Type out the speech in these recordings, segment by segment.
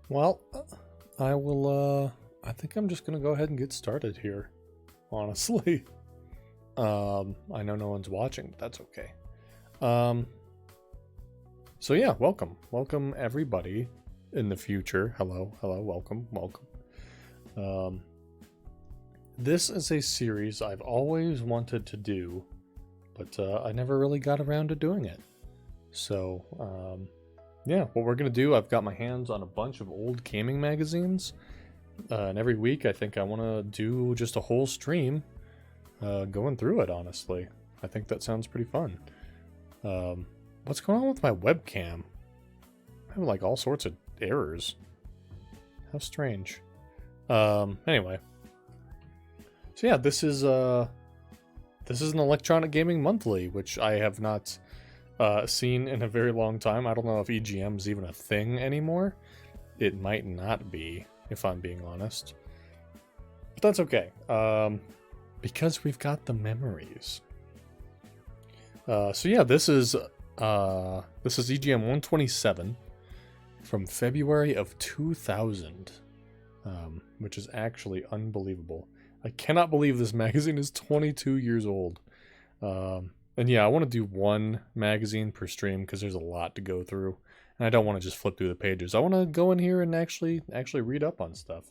Well, I will, I think I'm just gonna go ahead and get started here, honestly. I know no one's watching, but that's okay. So yeah, welcome. Welcome everybody in the future. Hello, welcome. This is a series I've always wanted to do, but I never really got around to doing it. So, yeah, what we're going to do, I've got my hands on a bunch of old gaming magazines, and every week I think I want to do just a whole stream going through it, honestly. I think that sounds pretty fun. What's going on with my webcam? I have like all sorts of errors. How strange. Anyway. So yeah, this is an Electronic Gaming Monthly, which I have not seen in a very long time. I don't know if EGM is even a thing anymore. It might not be, if I'm being honest. But that's okay, because we've got the memories. So yeah, this is EGM 127 from February of 2000, which is actually unbelievable. I cannot believe this magazine is 22 years old. And yeah, I want to do one magazine per stream because there's a lot to go through. And I don't want to just flip through the pages. I want to go in here and actually read up on stuff.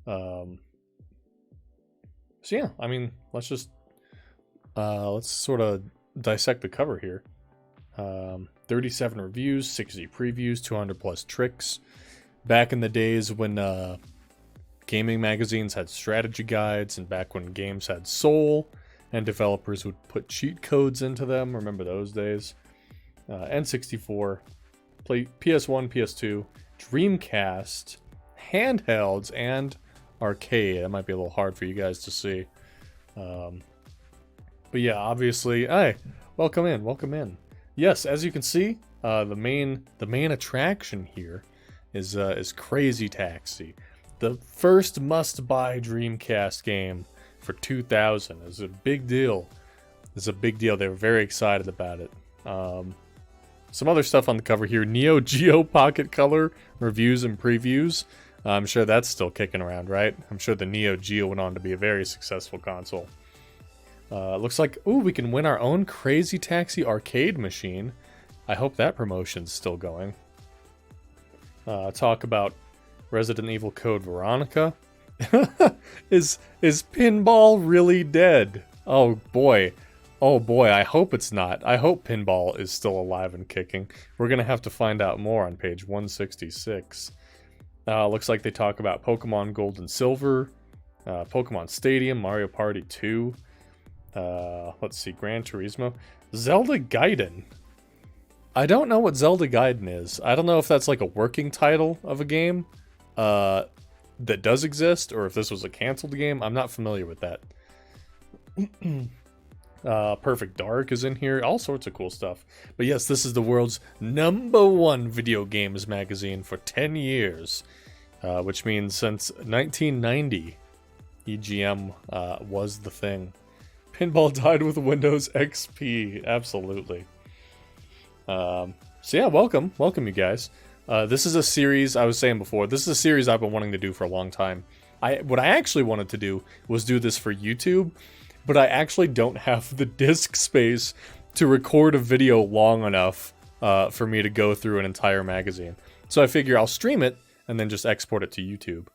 So yeah, I mean, let's sort of dissect the cover here. 37 reviews, 60 previews, 200 plus tricks. Back in the days when gaming magazines had strategy guides, and back when games had soul, and developers would put cheat codes into them. Remember those days? N64, PS1, PS2, Dreamcast, handhelds, and arcade. That might be a little hard for you guys to see. But yeah, obviously, hey, welcome in. Yes, as you can see, the main attraction here is Crazy Taxi. The first must-buy Dreamcast game for 2000 is a big deal. They were very excited about it. Some other stuff on the cover here: Neo Geo Pocket Color reviews and previews. I'm sure that's still kicking around, right? I'm sure the Neo Geo went on to be a very successful console. Looks like, ooh, we can win our own Crazy Taxi arcade machine. I hope that promotion's still going. Talk about Resident Evil Code Veronica. Is Pinball really dead? Oh boy, I hope it's not. I hope Pinball is still alive and kicking. We're gonna have to find out more on page 166. Looks like they talk about Pokemon Gold and Silver, Pokemon Stadium, Mario Party 2. Let's see, Gran Turismo, Zelda Gaiden. I don't know what Zelda Gaiden is. I don't know if that's like a working title of a game that does exist, or if this was a canceled game. I'm not familiar with that. Perfect Dark is in here. All sorts of cool stuff. But yes, this is the world's #1 video games magazine for 10 years. Which means since 1990, EGM was the thing. Pinball died with Windows XP. Absolutely. So yeah, welcome you guys. This is a series, I was saying before, this is a series I've been wanting to do for a long time. What I actually wanted to do was do this for YouTube, but I actually don't have the disk space to record a video long enough for me to go through an entire magazine. So I figure I'll stream it and then just export it to YouTube.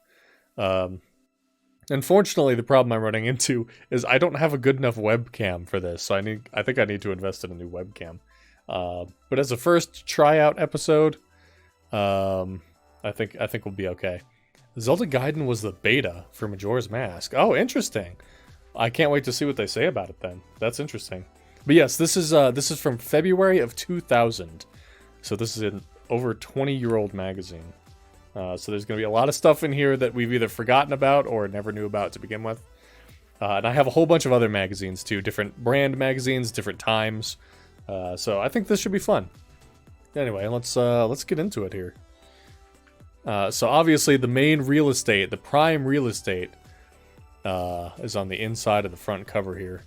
Unfortunately, the problem I'm running into is I don't have a good enough webcam for this, so I think I need to invest in a new webcam. But as a first tryout episode, I think we'll be okay. Zelda Gaiden was the beta for Majora's Mask. Oh, interesting. I can't wait to see what they say about it then. That's interesting. But yes, this is from February of 2000. So this is an over 20-year-old magazine. So there's going to be a lot of stuff in here that we've either forgotten about or never knew about to begin with. And I have a whole bunch of other magazines too, different brand magazines, different times. So I think this should be fun. Anyway, let's get into it here. So obviously the main real estate, the prime real estate, is on the inside of the front cover here.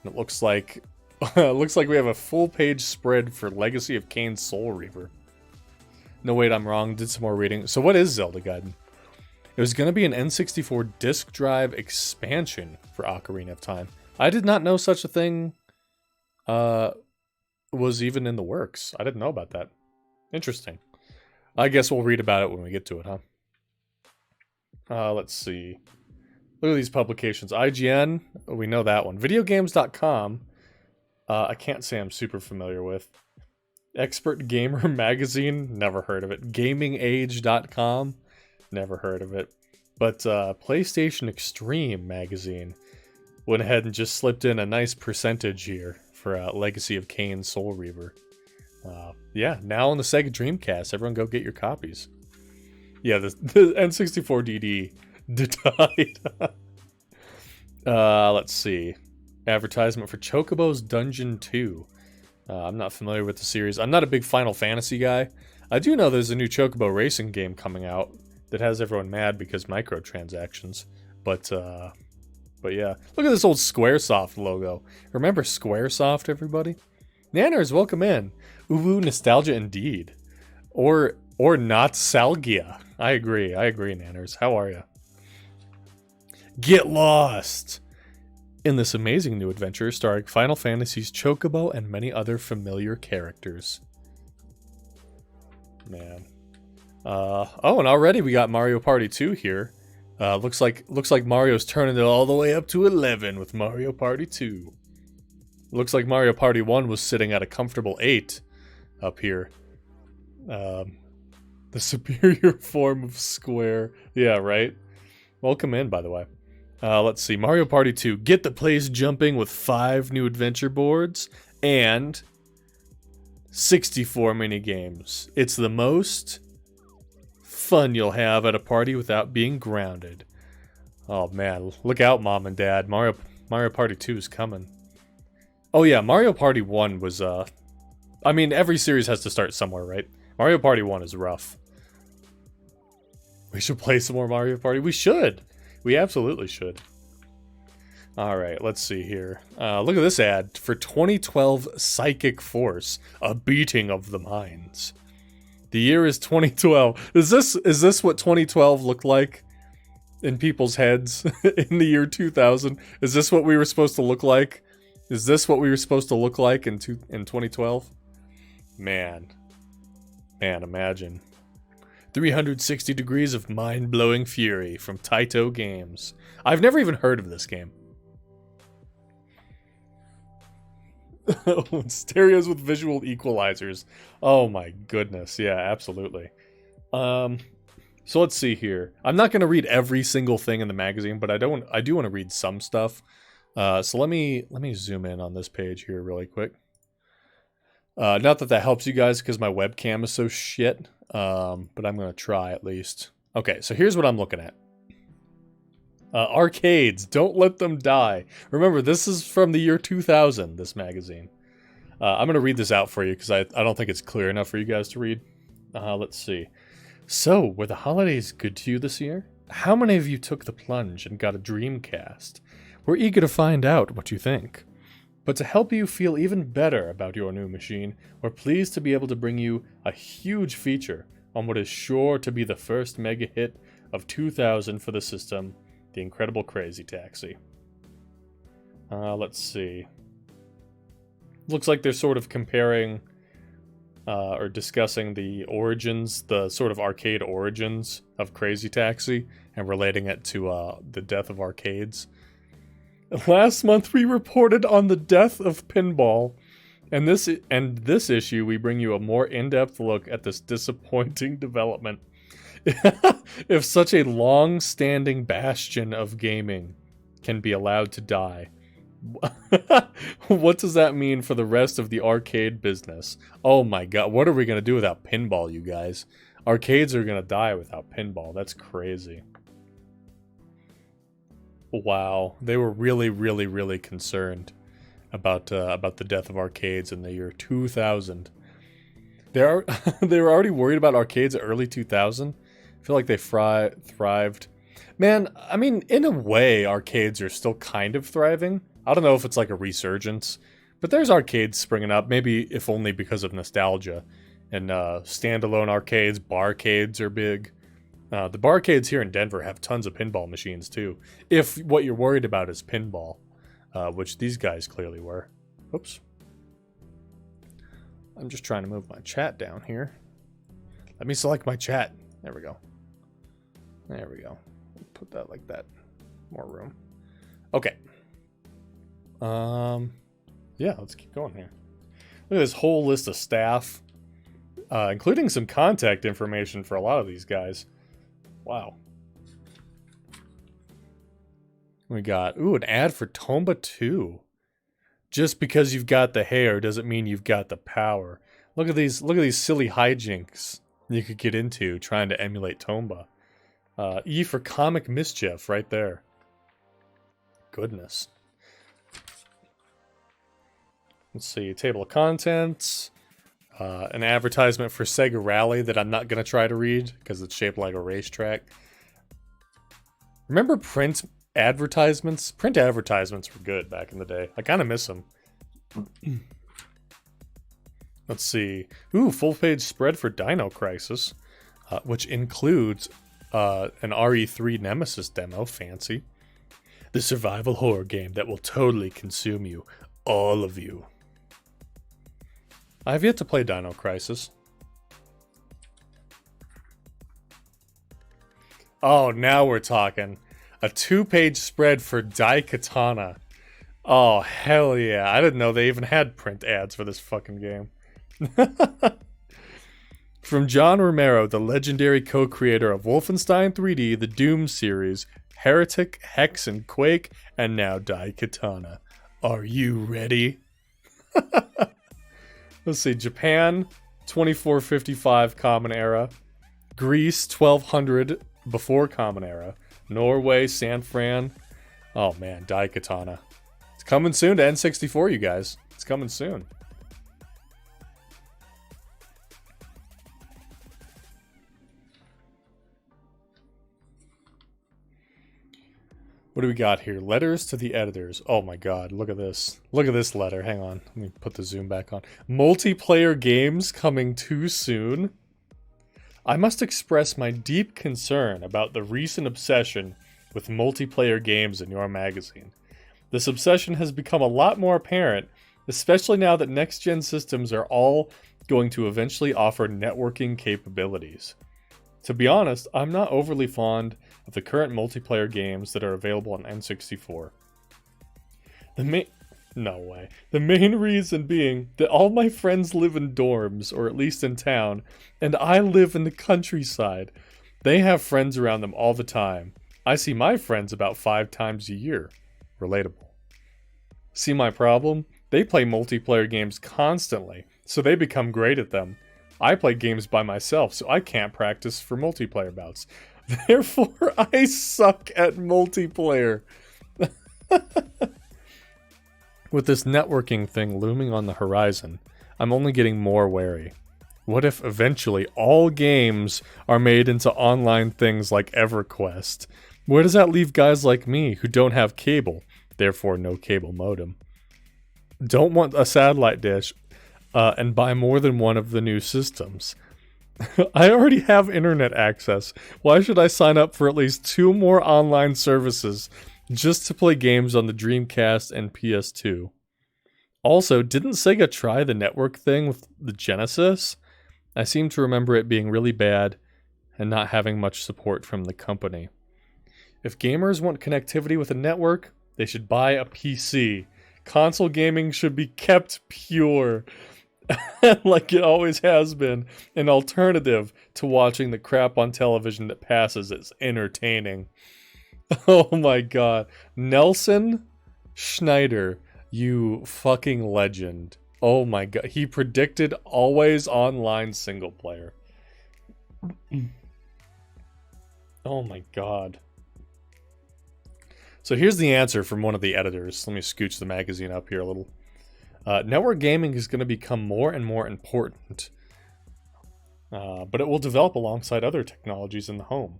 And it looks like we have a full page spread for Legacy of Kain Soul Reaver. No, wait, I'm wrong. Did some more reading. So what is Zelda Gaiden? It was going to be an N64 disk drive expansion for Ocarina of Time. I did not know such a thing was even in the works. I didn't know about that. Interesting. I guess we'll read about it when we get to it, huh? Let's see. Look at these publications. IGN, we know that one. Videogames.com, I can't say I'm super familiar with. Expert Gamer Magazine, never heard of it. GamingAge.com, never heard of it. But PlayStation Extreme Magazine went ahead and just slipped in a nice percentage here for Legacy of Kain Soul Reaver. Yeah, now on the Sega Dreamcast. Everyone go get your copies. Yeah, the N64 DD died. Let's see. Advertisement for Chocobo's Dungeon 2. I'm not familiar with the series. I'm not a big Final Fantasy guy. I do know there's a new Chocobo racing game coming out that has everyone mad because microtransactions. But yeah. Look at this old Squaresoft logo. Remember Squaresoft, everybody? Nanners, welcome in. Uwu nostalgia indeed. Or not salgia. I agree, Nanners. How are you? Get lost in this amazing new adventure starring Final Fantasy's Chocobo and many other familiar characters. Man. Oh, and already we got Mario Party 2 here. Looks like Mario's turning it all the way up to 11 with Mario Party 2. Looks like Mario Party 1 was sitting at a comfortable 8 up here. The superior form of Square. Yeah, right? Welcome in, by the way. Let's see. Mario Party 2. Get the place jumping with 5 new adventure boards and 64 minigames. It's the most fun you'll have at a party without being grounded. Oh, man. Look out, Mom and Dad. Mario Party 2 is coming. Oh, yeah. Mario Party 1 was, I mean, every series has to start somewhere, right? Mario Party 1 is rough. We should play some more Mario Party. We should. We absolutely should. Alright, let's see here. Look at this ad for 2012 Psychic Force, a beating of the minds. The year is 2012. Is this what 2012 looked like in people's heads in the year 2000? Is this what we were supposed to look like? Is this what we were supposed to look like in 2012? Man, imagine. 360 degrees of mind-blowing fury from Taito Games. I've never even heard of this game. Stereos with visual equalizers. Oh my goodness. Yeah, absolutely. So let's see here. I'm not going to read every single thing in the magazine, but I do want to read some stuff. So let me zoom in on this page here really quick. Not that helps you guys because my webcam is so shit. But I'm going to try at least. Okay, so here's what I'm looking at. Arcades, don't let them die. Remember, this is from the year 2000, this magazine. I'm going to read this out for you because I don't think it's clear enough for you guys to read. Let's see. So, were the holidays good to you this year? How many of you took the plunge and got a Dreamcast? We're eager to find out what you think. But to help you feel even better about your new machine, we're pleased to be able to bring you a huge feature on what is sure to be the first mega hit of 2000 for the system, the incredible Crazy Taxi. Let's see. Looks like they're sort of comparing or discussing the origins, the sort of arcade origins of Crazy Taxi and relating it to the death of arcades. Last month we reported on the death of Pinball, and this issue we bring you a more in-depth look at this disappointing development. If such a long-standing bastion of gaming can be allowed to die, what does that mean for the rest of the arcade business? Oh my god, what are we going to do without Pinball, you guys? Arcades are going to die without Pinball. That's crazy. Wow, they were really, really, really concerned about the death of arcades in the year 2000. They were already worried about arcades at early 2000. I feel like they thrived. Man, I mean, in a way, arcades are still kind of thriving. I don't know if it's like a resurgence, but there's arcades springing up. Maybe if only because of nostalgia, And standalone arcades, barcades are big. The barcades here in Denver have tons of pinball machines too. If what you're worried about is pinball, which these guys clearly were. Oops. I'm just trying to move my chat down here. Let me select my chat. There we go. There we go. Put that like that. More room. Okay. Yeah, let's keep going here. Look at this whole list of staff, including some contact information for a lot of these guys. Wow. We got, ooh, an ad for Tomba 2. Just because you've got the hair doesn't mean you've got the power. Look at these silly hijinks you could get into trying to emulate Tomba. E for comic mischief right there. Goodness. Let's see, table of contents. An advertisement for Sega Rally that I'm not going to try to read because it's shaped like a racetrack. Remember print advertisements? Print advertisements were good back in the day. I kind of miss them. Let's see. Ooh, full-page spread for Dino Crisis, which includes an RE3 Nemesis demo. Fancy. The survival horror game that will totally consume you. All of you. I've yet to play Dino Crisis. Oh, now we're talking. A 2-page spread for Daikatana. Oh, hell yeah. I didn't know they even had print ads for this fucking game. From John Romero, the legendary co-creator of Wolfenstein 3D, the Doom series, Heretic, Hex, and Quake, and now Daikatana. Are you ready? Let's see, Japan, 2455 Common Era. Greece, 1200 before Common Era. Norway, San Fran. Oh man, Daikatana. It's coming soon to N64, you guys. It's coming soon. What do we got here? Letters to the editors. Oh my god, look at this. Look at this letter. Hang on. Let me put the zoom back on. Multiplayer games coming too soon? I must express my deep concern about the recent obsession with multiplayer games in your magazine. This obsession has become a lot more apparent, especially now that next-gen systems are all going to eventually offer networking capabilities. To be honest, I'm not overly fond of the current multiplayer games that are available on N64. No way. The main reason being that all my friends live in dorms, or at least in town, and I live in the countryside. They have friends around them all the time. I see my friends about 5 times a year. Relatable. See my problem? They play multiplayer games constantly, so they become great at them. I play games by myself, so I can't practice for multiplayer bouts. Therefore, I suck at multiplayer. With this networking thing looming on the horizon, I'm only getting more wary. What if eventually all games are made into online things like EverQuest? Where does that leave guys like me who don't have cable, therefore no cable modem? Don't want a satellite dish, and buy more than one of the new systems. I already have internet access. Why should I sign up for at least 2 more online services just to play games on the Dreamcast and PS2? Also, didn't Sega try the network thing with the Genesis? I seem to remember it being really bad and not having much support from the company. If gamers want connectivity with a network, they should buy a PC. Console gaming should be kept pure. Like it always has been, an alternative to watching the crap on television that passes as entertaining. Oh my god. Nelson Schneider, you fucking legend. Oh my god. He predicted always online single player. Oh my god. So here's the answer from one of the editors. Let me scooch the magazine up here a little. Network gaming is going to become more and more important, but it will develop alongside other technologies in the home.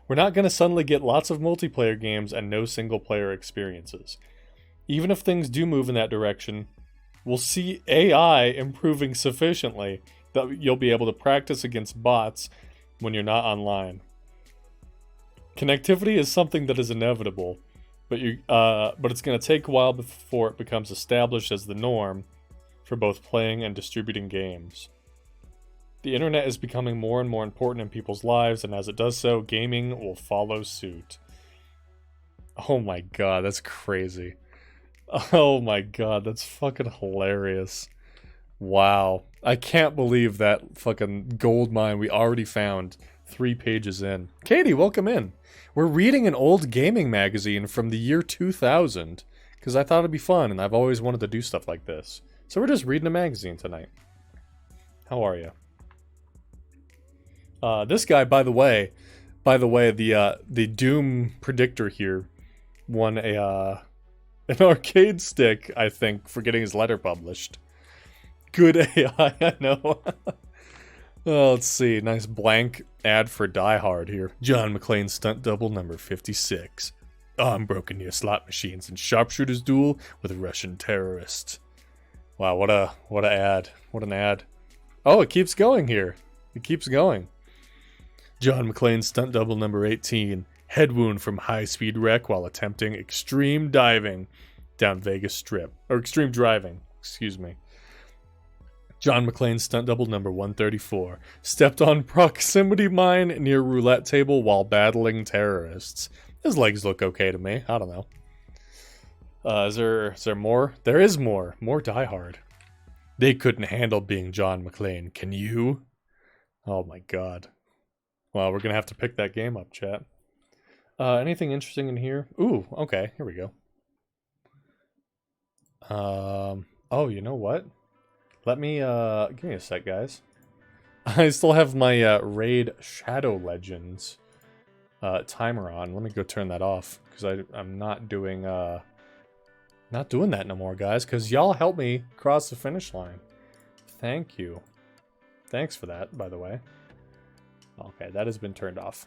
We're not going to suddenly get lots of multiplayer games and no single-player experiences. Even if things do move in that direction, we'll see AI improving sufficiently that you'll be able to practice against bots when you're not online. Connectivity is something that is inevitable, but it's going to take a while before it becomes established as the norm for both playing and distributing games. The internet is becoming more and more important in people's lives, and as it does so, gaming will follow suit. Oh my god, that's crazy. Oh my god, that's fucking hilarious. Wow. I can't believe that fucking gold mine we already found 3 pages in. Katie, welcome in. We're reading an old gaming magazine from the year 2000, because I thought it'd be fun, and I've always wanted to do stuff like this. So we're just reading a magazine tonight. How are you? This guy, by the way, the Doom predictor here won an arcade stick, I think, for getting his letter published. Good AI, I know. Oh, let's see. Nice blank ad for Die Hard here. John McClane stunt double number 56. Arm broken near slot machines and sharpshooters duel with Russian terrorists. Wow, what a ad. What an ad. Oh, it keeps going here. It keeps going. John McClane stunt double number 18. Head wound from high-speed wreck while attempting extreme diving down Vegas Strip. Or extreme driving, excuse me. John McClane stunt double number 134. Stepped on proximity mine near roulette table while battling terrorists. His legs look okay to me. I don't know. Is there more? There is more. More Die Hard. They couldn't handle being John McClane. Can you? Oh my god. Well, we're gonna have to pick that game up, chat. Anything interesting in here? Ooh, okay. Here we go. Oh, you know what? Let me, give me a sec, guys. I still have my, Raid Shadow Legends, timer on. Let me go turn that off, because I'm not doing that no more, guys, because y'all helped me cross the finish line. Thank you. Thanks for that, by the way. Okay, that has been turned off.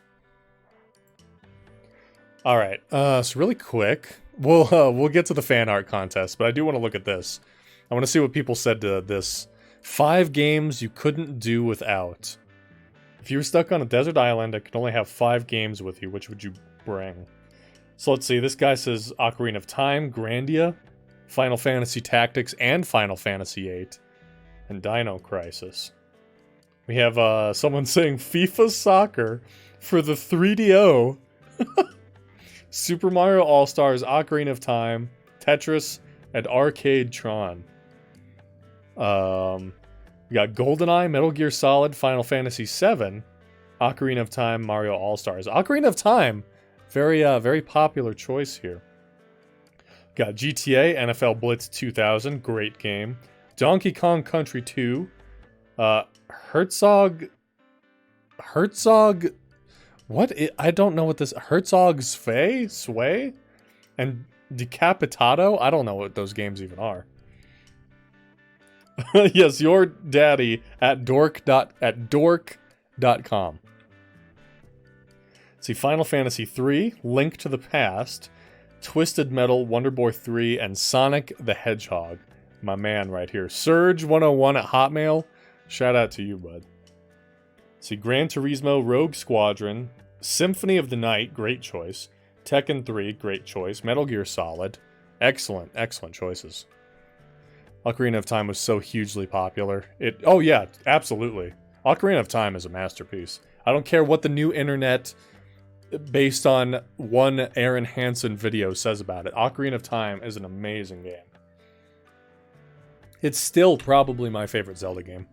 Alright, so really quick, we'll get to the fan art contest, but I do want to look at this. I want to see what people said to this. 5 games you couldn't do without. If you were stuck on a desert island that could only have 5 games with you, which would you bring? So let's see, this guy says Ocarina of Time, Grandia, Final Fantasy Tactics, and Final Fantasy VIII, and Dino Crisis. We have someone saying FIFA Soccer for the 3DO, Super Mario All-Stars, Ocarina of Time, Tetris, and Arcade Tron. We got GoldenEye, Metal Gear Solid, Final Fantasy VII, Ocarina of Time, Mario All-Stars. Ocarina of Time, very popular choice here. Got GTA, NFL Blitz 2000, great game. Donkey Kong Country 2, Herzog, I don't know what this, Herzog's Sway? And Decapitado? I don't know what those games even are. Yes, your daddy at dork.com. See, Final Fantasy 3, Link to the Past, Twisted Metal, Wonder Boy 3, and Sonic the Hedgehog. My man right here. Surge101 at Hotmail. Shout out to you, bud. See, Gran Turismo, Rogue Squadron, Symphony of the Night, great choice. Tekken 3, great choice. Metal Gear Solid, excellent choices. Ocarina of Time was so hugely popular. Oh yeah, absolutely. Ocarina of Time is a masterpiece. I don't care what the new internet, based on one Aaron Hansen video, says about it. Ocarina of Time is an amazing game. It's still probably my favorite Zelda game.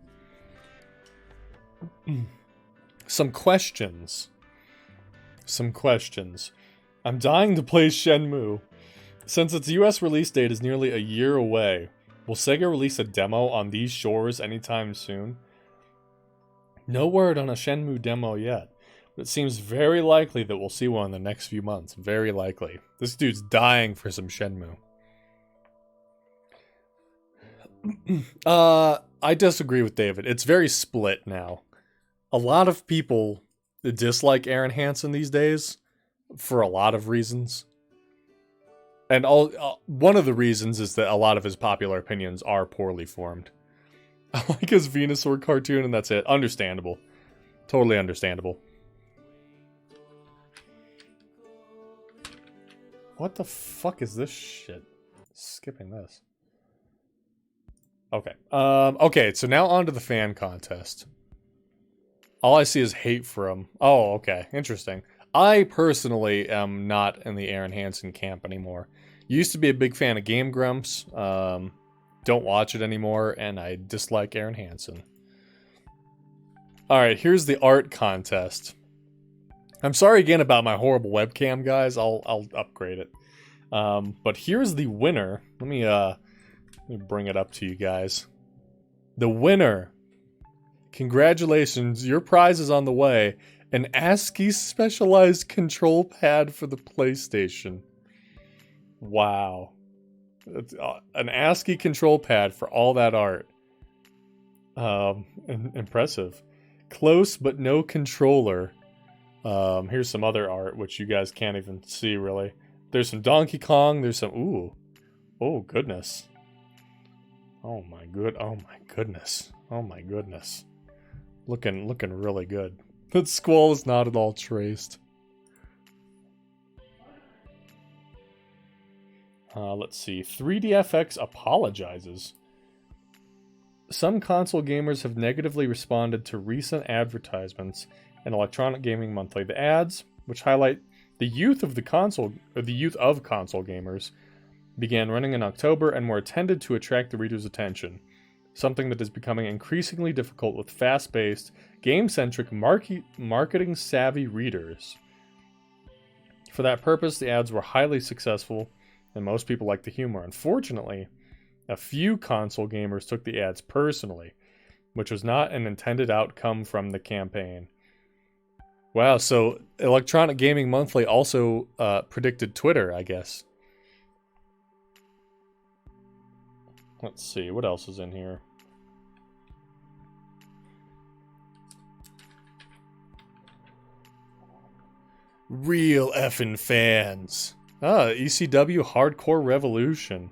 Some questions. I'm dying to play Shenmue. Since its US release date is nearly a year away, will Sega release a demo on these shores anytime soon? No word on a Shenmue demo yet, but it seems very likely that we'll see one in the next few months. Very likely. This dude's dying for some Shenmue. I disagree with David. It's very split now. A lot of people dislike Aaron Hansen these days for a lot of reasons. And one of the reasons is that a lot of his popular opinions are poorly formed. I like his Venusaur cartoon and that's it. Understandable. Totally understandable. What the fuck is this shit? Skipping this. Okay. Okay, so now on to the fan contest. All I see is hate for him. Oh, okay. Interesting. I personally am not in the Aaron Hansen camp anymore. Used to be a big fan of Game Grumps. Don't watch it anymore, and I dislike Aaron Hansen. Alright, here's the art contest. I'm sorry again about my horrible webcam, guys. I'll upgrade it. But here's the winner. Let me bring it up to you guys. The winner. Congratulations, your prize is on the way. An ASCII specialized control pad for the PlayStation. Wow. An ASCII control pad for all that art. Impressive. Close but no controller. Here's some other art, which you guys can't even see, really. There's some Donkey Kong, there's some... Ooh. Oh, goodness. Oh my goodness. Oh my goodness. Looking really good. That squall is not at all traced. Let's see. 3DFX apologizes. Some console gamers have negatively responded to recent advertisements in Electronic Gaming Monthly. The ads, which highlight the youth of console gamers, began running in October and were intended to attract the reader's attention. Something that is becoming increasingly difficult with fast-paced, game-centric, marketing-savvy readers. For that purpose, the ads were highly successful, and most people liked the humor. Unfortunately, a few console gamers took the ads personally, which was not an intended outcome from the campaign. Wow, so Electronic Gaming Monthly also predicted Twitter, I guess. Let's see, what else is in here? Real effing fans. ECW Hardcore Revolution.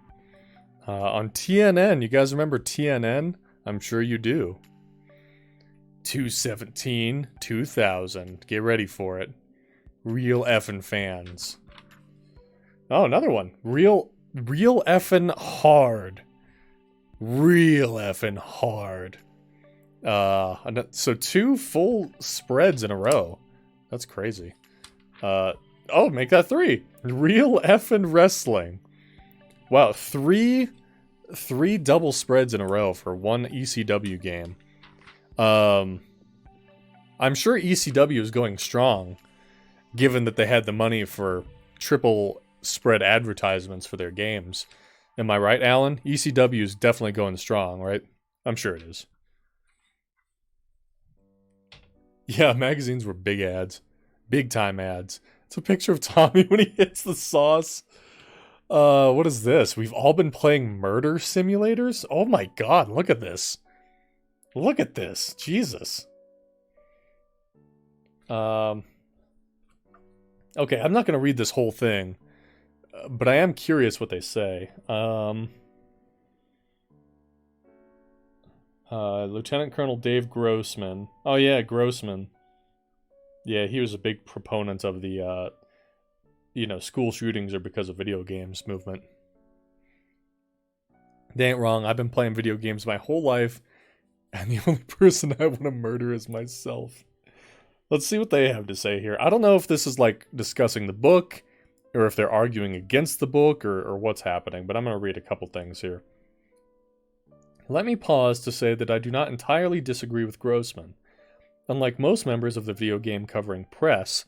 On TNN, you guys remember TNN? I'm sure you do. 2/17, 2000. Get ready for it. Real effing fans. Oh, another one. Real effing hard. Real effing hard. So 2 full spreads in a row. That's crazy. Oh, make that 3. Real effing wrestling. Wow, 3 double spreads in a row for one ECW game. I'm sure ECW is going strong, given that they had the money for triple spread advertisements for their games. Am I right, Alan? ECW is definitely going strong, right? I'm sure it is. Yeah, magazines were big ads. Big time ads. It's a picture of Tommy when he hits the sauce. What is this? We've all been playing murder simulators? Oh my god, look at this. Look at this. Jesus. Okay, I'm not going to read this whole thing, but I am curious what they say. Lieutenant Colonel Dave Grossman. Oh yeah, Grossman. Yeah, he was a big proponent of the, school shootings are because of video games movement. They ain't wrong. I've been playing video games my whole life, and the only person I want to murder is myself. Let's see what they have to say here. I don't know if this is like discussing the book, or if they're arguing against the book, or what's happening, but I'm going to read a couple things here. Let me pause to say that I do not entirely disagree with Grossman. Unlike most members of the video game covering press,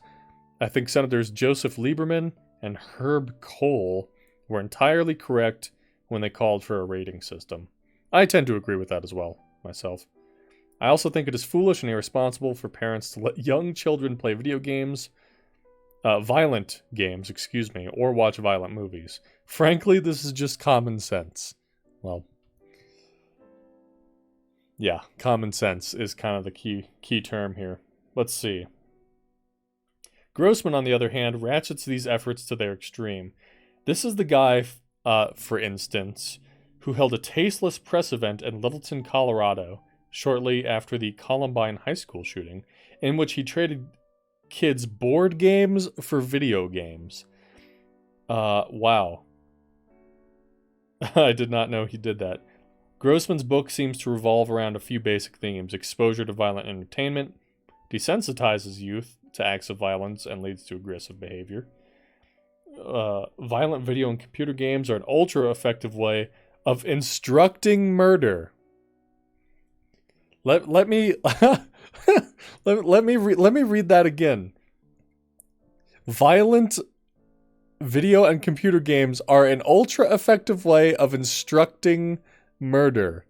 I think Senators Joseph Lieberman and Herb Kohl were entirely correct when they called for a rating system. I tend to agree with that as well, myself. I also think it is foolish and irresponsible for parents to let young children play video games, violent games, or watch violent movies. Frankly, this is just common sense. Well, yeah, common sense is kind of the key term here. Let's see. Grossman, on the other hand, ratchets these efforts to their extreme. This is the guy, for instance, who held a tasteless press event in Littleton, Colorado, shortly after the Columbine High School shooting, in which he traded kids' board games for video games. Wow. I did not know he did that. Grossman's book seems to revolve around a few basic themes: exposure to violent entertainment, desensitizes youth to acts of violence and leads to aggressive behavior. Violent video and computer games are an ultra-effective way of instructing murder. Let me let me read that again. Violent video and computer games are an ultra-effective way of instructing murder.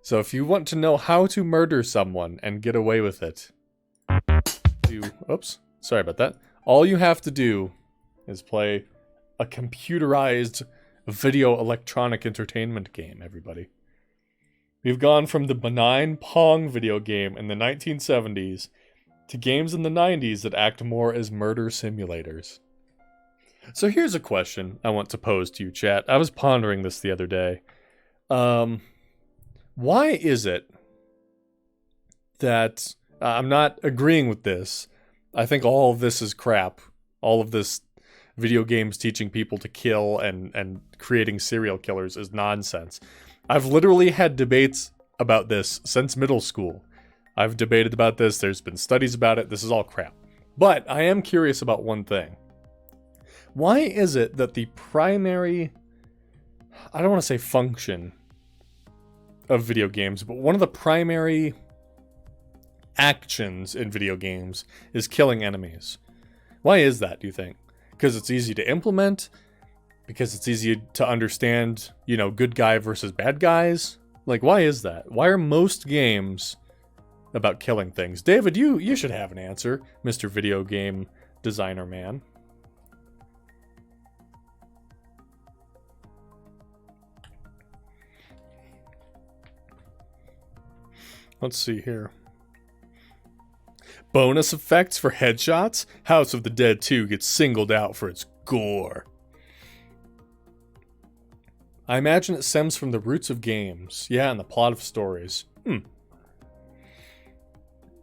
So if you want to know how to murder someone and get away with it, oops, sorry about that. All you have to do is play a computerized video electronic entertainment game, everybody. We've gone from the benign Pong video game in the 1970s to games in the 90s that act more as murder simulators. So here's a question I want to pose to you, chat. I was pondering this the other day. Why is it that I'm not agreeing with this? I think all of this is crap. All of this video games teaching people to kill and creating serial killers is nonsense. I've literally had debates about this since middle school. I've debated about this. There's been studies about it. This is all crap. But I am curious about one thing. Why is it that the primary, I don't want to say function of video games, but one of the primary actions in video games is killing enemies? Why is that, do you think? Because it's easy to implement? Because it's easy to understand, good guy versus bad guys? Like, why is that? Why are most games about killing things? David, you should have an answer, Mr. Video Game Designer Man. Let's see here. Bonus effects for headshots? House of the Dead 2 gets singled out for its gore. I imagine it stems from the roots of games. Yeah, and the plot of stories.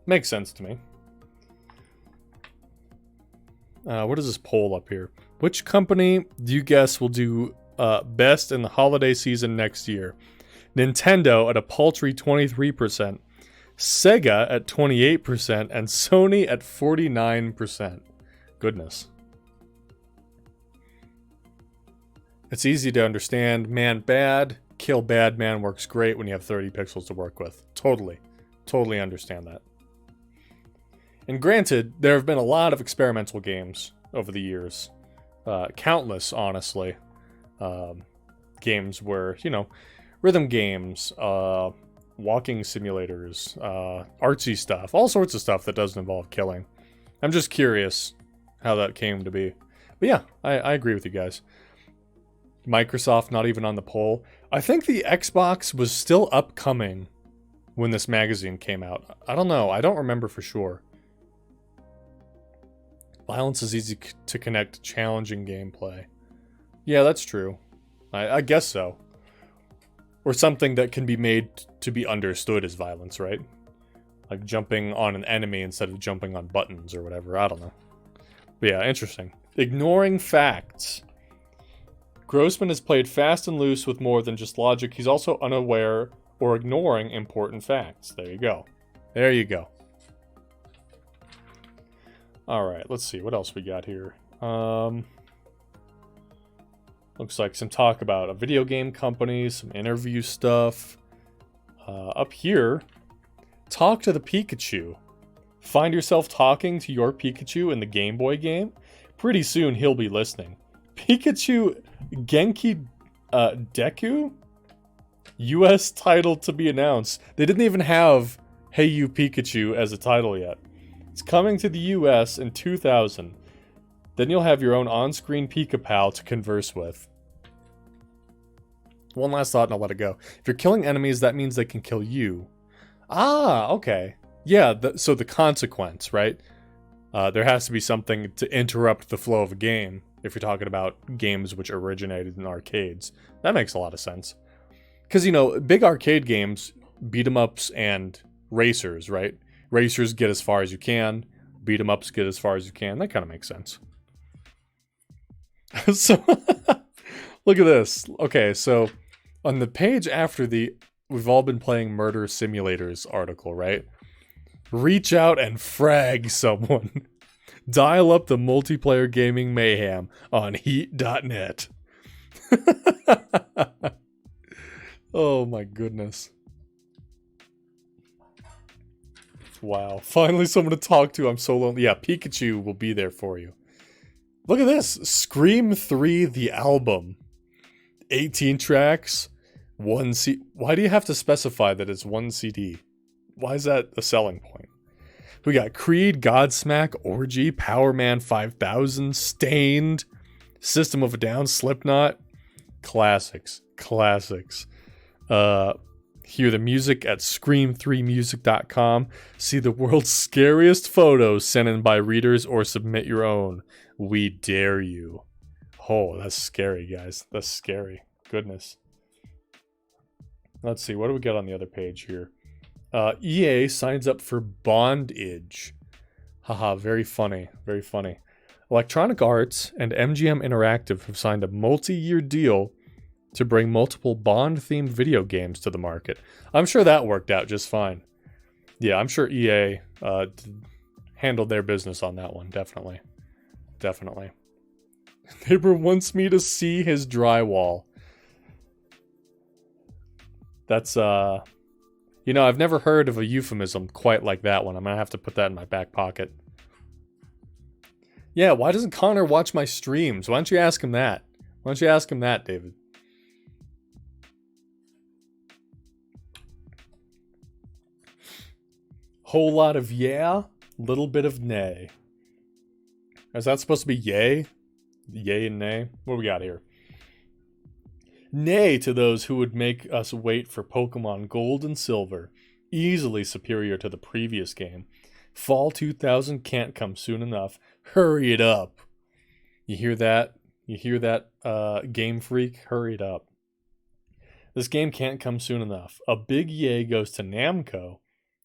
Makes sense to me. What is this poll up here? Which company do you guess will do best in the holiday season next year? Nintendo at a paltry 23%. Sega at 28%, and Sony at 49%. Goodness. It's easy to understand. Man bad, kill bad. Man works great when you have 30 pixels to work with. Totally understand that. And granted, there have been a lot of experimental games over the years. Countless, honestly. Games where, rhythm games, walking simulators, artsy stuff, all sorts of stuff that doesn't involve killing. I'm just curious how that came to be. But yeah, I agree with you guys. Microsoft not even on the poll. I think the Xbox was still upcoming when this magazine came out. I don't know. I don't remember for sure. Violence is easy to connect to challenging gameplay. Yeah, that's true. I guess so. Or something that can be made to be understood as violence, right? Like jumping on an enemy instead of jumping on buttons or whatever. I don't know. But yeah, interesting. Ignoring facts. Grossman has played fast and loose with more than just logic. He's also unaware or ignoring important facts. There you go. There you go. Alright, let's see. What else we got here? Looks like some talk about a video game company, some interview stuff. Up here, talk to the Pikachu. Find yourself talking to your Pikachu in the Game Boy game? Pretty soon he'll be listening. Pikachu Genki Deku? US title to be announced. They didn't even have Hey You Pikachu as a title yet. It's coming to the US in 2000. Then you'll have your own on-screen Pika-Pal to converse with. One last thought and I'll let it go. If you're killing enemies, that means they can kill you. Ah, okay. Yeah, so the consequence, right? There has to be something to interrupt the flow of a game if you're talking about games which originated in arcades. That makes a lot of sense. Because, you know, big arcade games, beat 'em ups and racers, right? Racers get as far as you can, beat 'em ups get as far as you can. That kind of makes sense. So, look at this. Okay, so on the page after the "We've all been playing Murder Simulators" article, right? Reach out and frag someone. Dial up the multiplayer gaming mayhem on heat.net. Oh my goodness. Wow. Finally someone to talk to. I'm so lonely. Yeah, Pikachu will be there for you. Look at this. Scream 3 the album. 18 tracks. One CD. Why do you have to specify that it's one CD? Why is that a selling point? We got Creed, Godsmack, Orgy, Power Man 5000, Stained, System of a Down, Slipknot. Classics. Hear the music at scream3music.com. See the world's scariest photos sent in by readers or submit your own. We dare you. Oh, that's scary, guys. That's scary. Goodness. Let's see. What do we got on the other page here? EA signs up for bondage. Haha, very funny. Very funny. Electronic Arts and MGM Interactive have signed a multi-year deal to bring multiple Bond-themed video games to the market. I'm sure that worked out just fine. Yeah, I'm sure EA handled their business on that one. Definitely. Neighbor wants me to see his drywall. That's, you know, I've never heard of a euphemism quite like that one. I'm gonna have to put that in my back pocket. Yeah, why doesn't Connor watch my streams? Why don't you ask him that? Why don't you ask him that, David? Whole lot of yeah, little bit of nay. Is that supposed to be yay? Yay and nay? What do we got here? Nay to those who would make us wait for Pokemon Gold and Silver, easily superior to the previous game. Fall 2000 can't come soon enough. Hurry it up. You hear that? You hear that, Game Freak? Hurry it up. This game can't come soon enough. A big yay goes to Namco,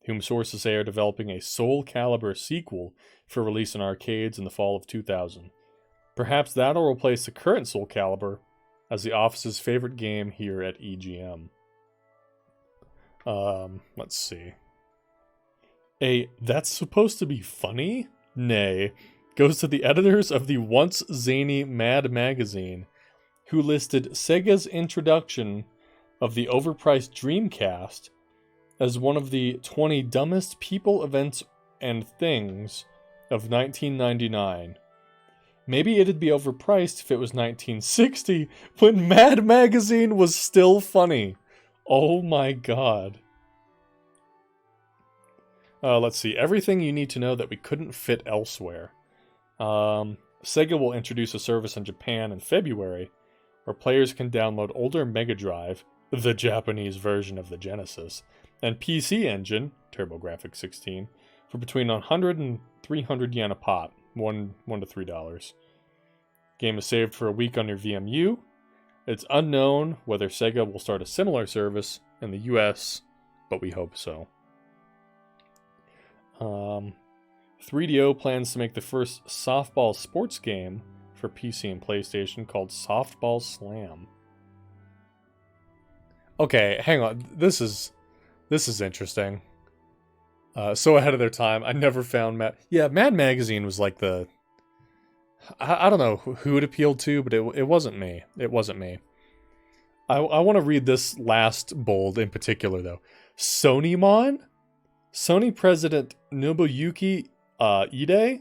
whom sources say are developing a Soul Calibur sequel for release in arcades in the fall of 2000. Perhaps that'll replace the current Soul Calibur as the office's favorite game here at EGM. Let's see. That's supposed to be funny? Nay. Goes to the editors of the once zany Mad Magazine, who listed Sega's introduction of the overpriced Dreamcast as one of the 20 dumbest people, events, and things of 1999. Maybe it'd be overpriced if it was 1960, when Mad Magazine was still funny. Oh my god. Let's see. Everything you need to know that we couldn't fit elsewhere. Sega will introduce a service in Japan in February, where players can download older Mega Drive, the Japanese version of the Genesis, and PC Engine, TurboGrafx 16, for between 100 and 300 yen a pop, $1 to $3. Game is saved for a week on your VMU. It's unknown whether Sega will start a similar service in the US, but we hope so. 3DO plans to make the first softball sports game for PC and PlayStation called Softball Slam. Okay, hang on. This is interesting. So ahead of their time. I never found Mad Magazine was like the... I don't know who it appealed to, but it wasn't me. It wasn't me. I want to read this last bold in particular, though. Sonymon? Sony President Nobuyuki Ide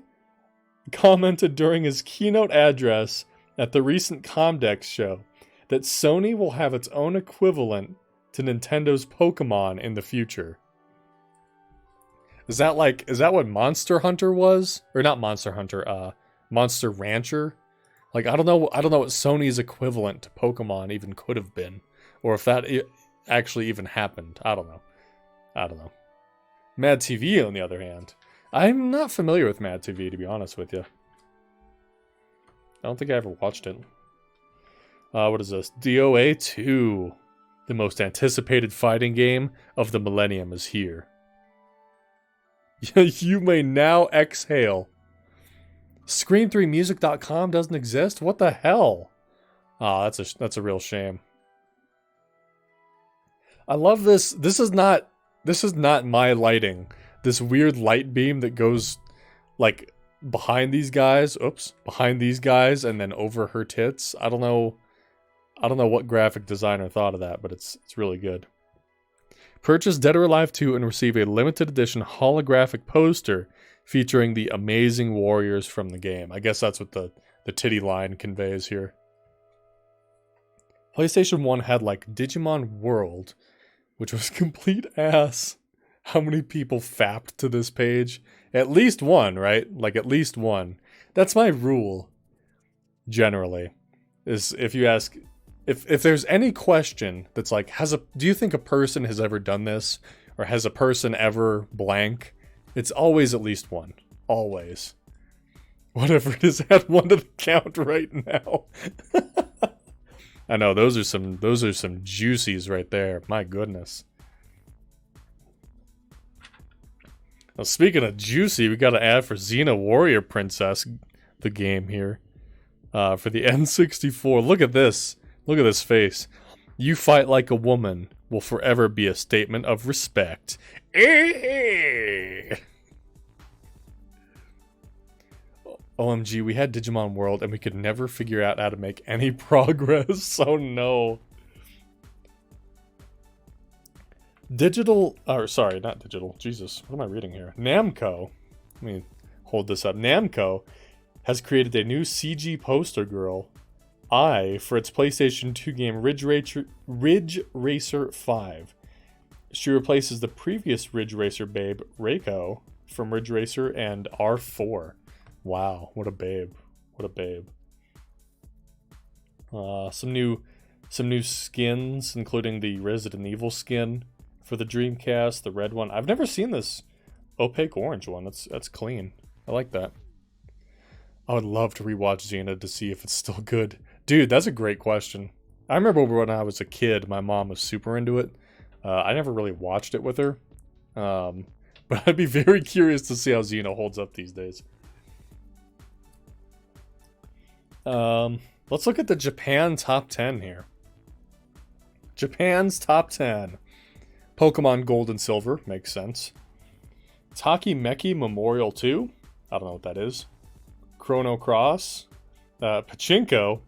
commented during his keynote address at the recent Comdex show that Sony will have its own equivalent to Nintendo's Pokemon in the future. Is that what Monster Hunter was? Or not Monster Hunter, Monster Rancher? Like, I don't know what Sony's equivalent to Pokemon even could have been. Or if that actually even happened. I don't know. Mad TV, on the other hand. I'm not familiar with Mad TV, to be honest with you. I don't think I ever watched it. What is this? DOA 2. The most anticipated fighting game of the millennium is here. You may now exhale. Screen3music.com doesn't exist? What the hell? Ah, that's a real shame. I love this. This is not my lighting. This weird light beam that goes like behind these guys. Oops, behind these guys and then over her tits. I don't know what graphic designer thought of that, but it's really good. Purchase Dead or Alive 2 and receive a limited edition holographic poster featuring the amazing warriors from the game. I guess that's what the titty line conveys here. PlayStation 1 had like Digimon World, which was complete ass. How many people fapped to this page? At least one, right? Like at least one. That's my rule, generally. Is if you ask... If there's any question that's like, do you think a person has ever done this? Or has a person ever blank? It's always at least one. Always. Whatever it is, add one to the count right now. I know, those are some juicies right there. My goodness. Now, speaking of juicy, we got an ad for Xena Warrior Princess, the game here. For the N64. Look at this. Look at this face. You fight like a woman will forever be a statement of respect. OMG, we had Digimon World and we could never figure out how to make any progress. Oh no. Not digital. Jesus, what am I reading here? Namco. Let me hold this up. Namco has created a new CG poster girl, for its PlayStation 2 game Ridge Racer 5. She replaces the previous Ridge Racer babe, Reiko, from Ridge Racer and R4. Wow, what a babe. What a babe. Some new skins, including the Resident Evil skin for the Dreamcast, the red one. I've never seen this opaque orange one. That's clean. I like that. I would love to rewatch Xena to see if it's still good. Dude, that's a great question. I remember when I was a kid, my mom was super into it. I never really watched it with her. But I'd be very curious to see how Xena holds up these days. Let's look at the Japan top 10 here. Japan's top 10. Pokemon Gold and Silver, makes sense. Takimeki Memorial 2, I don't know what that is. Chrono Cross. Pachinko.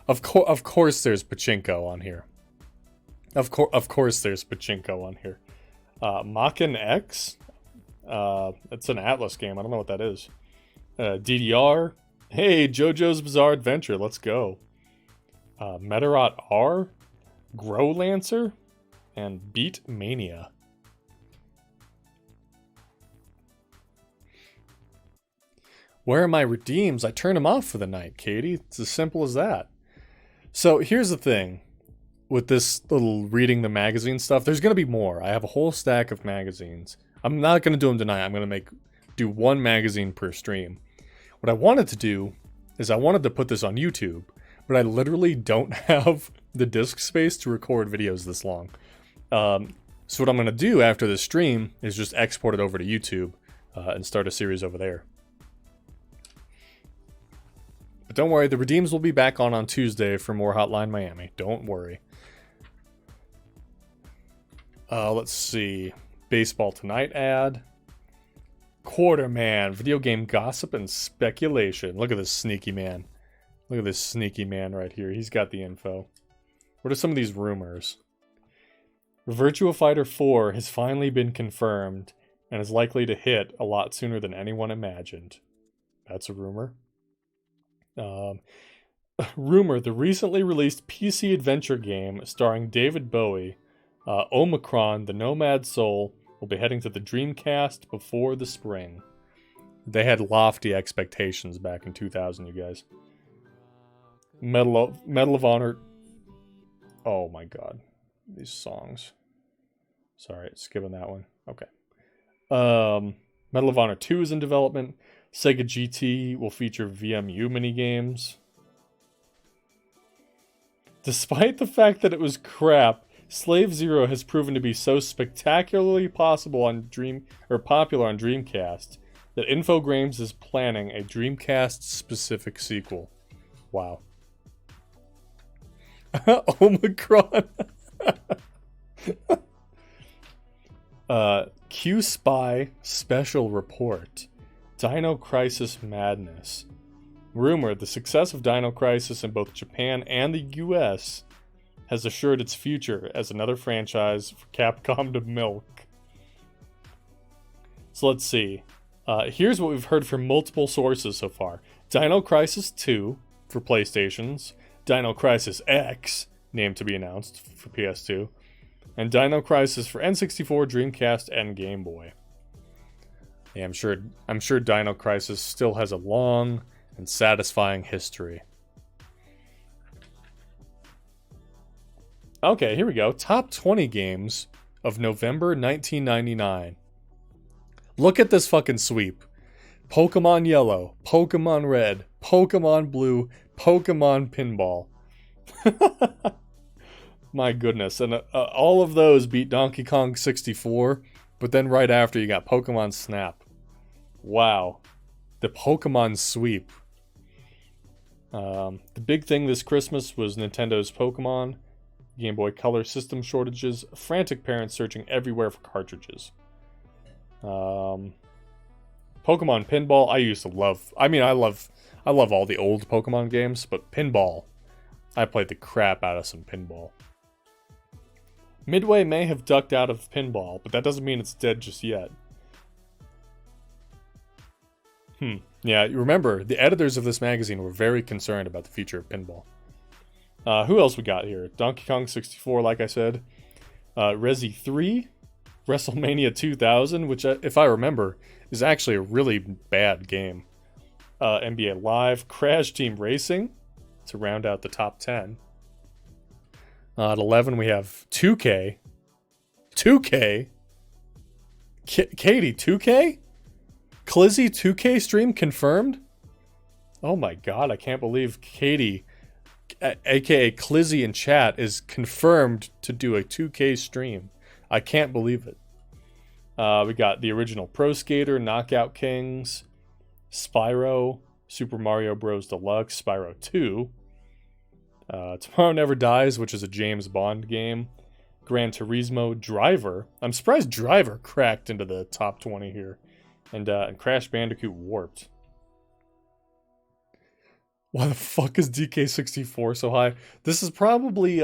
Of course there's Pachinko on here. Of course there's Pachinko on here. Makken X. It's an Atlas game, I don't know what that is. DDR. Hey, JoJo's Bizarre Adventure, let's go. Meteorot R, Grow Lancer, and Beat Mania. Where are my redeems? I turn them off for the night, Katie. It's as simple as that. So here's the thing. With this little reading the magazine stuff, there's going to be more. I have a whole stack of magazines. I'm not going to do them tonight. I'm going to do one magazine per stream. What I wanted to do is I wanted to put this on YouTube, but I literally don't have the disk space to record videos this long. So what I'm going to do after this stream is just export it over to YouTube and start a series over there. But don't worry, the redeems will be back on Tuesday for more Hotline Miami. Don't worry. Let's see. Baseball Tonight ad. Quarterman. Video game gossip and speculation. Look at this sneaky man. Look at this sneaky man right here. He's got the info. What are some of these rumors? Virtua Fighter 4 has finally been confirmed and is likely to hit a lot sooner than anyone imagined. That's a rumor. Rumor, the recently released PC adventure game starring David Bowie, Omicron, the Nomad Soul, will be heading to the Dreamcast before the spring. They had lofty expectations back in 2000, you guys. Medal of Honor. Oh my god. These songs. Sorry, skipping that one. Okay. Medal of Honor 2 is in development. Sega GT will feature VMU minigames. Despite the fact that it was crap, Slave Zero has proven to be so spectacularly possible on popular on Dreamcast that Infogrames is planning a Dreamcast-specific sequel. Wow. Omicron. Q-Spy Special Report. Dino Crisis Madness. Rumored, the success of Dino Crisis in both Japan and the US has assured its future as another franchise for Capcom to milk. So let's see. Here's what we've heard from multiple sources so far. Dino Crisis 2 for PlayStations, Dino Crisis X, named to be announced for PS2, and Dino Crisis for N64, Dreamcast, and Game Boy. Yeah, I'm sure Dino Crisis still has a long and satisfying history. Okay, here we go. Top 20 games of November 1999. Look at this fucking sweep. Pokemon Yellow, Pokemon Red, Pokemon Blue, Pokemon Pinball. My goodness. And all of those beat Donkey Kong 64, but then right after you got Pokemon Snap. Wow. The Pokemon sweep. The big thing this Christmas was Nintendo's Pokemon, Game Boy Color system shortages, frantic parents searching everywhere for cartridges. Pokemon Pinball, I used to love. I love all the old Pokemon games, but Pinball, I played the crap out of some Pinball. Midway may have ducked out of Pinball, but that doesn't mean it's dead just yet. Yeah, you remember, the editors of this magazine were very concerned about the future of Pinball. Who else we got here? Donkey Kong 64, like I said. Resi 3, WrestleMania 2000, which, if I remember, is actually a really bad game. NBA Live, Crash Team Racing, to round out the top 10. At 11, we have 2K. 2K? Katie, 2K? Clizzy 2K stream confirmed? Oh my god, I can't believe Katie, aka Clizzy in chat, is confirmed to do a 2K stream. I can't believe it. We got the original Pro Skater, Knockout Kings, Spyro, Super Mario Bros. Deluxe, Spyro 2, Tomorrow Never Dies, which is a James Bond game, Gran Turismo, Driver. I'm surprised Driver cracked into the top 20 here. And Crash Bandicoot Warped. Why the fuck is DK64 so high? This is probably,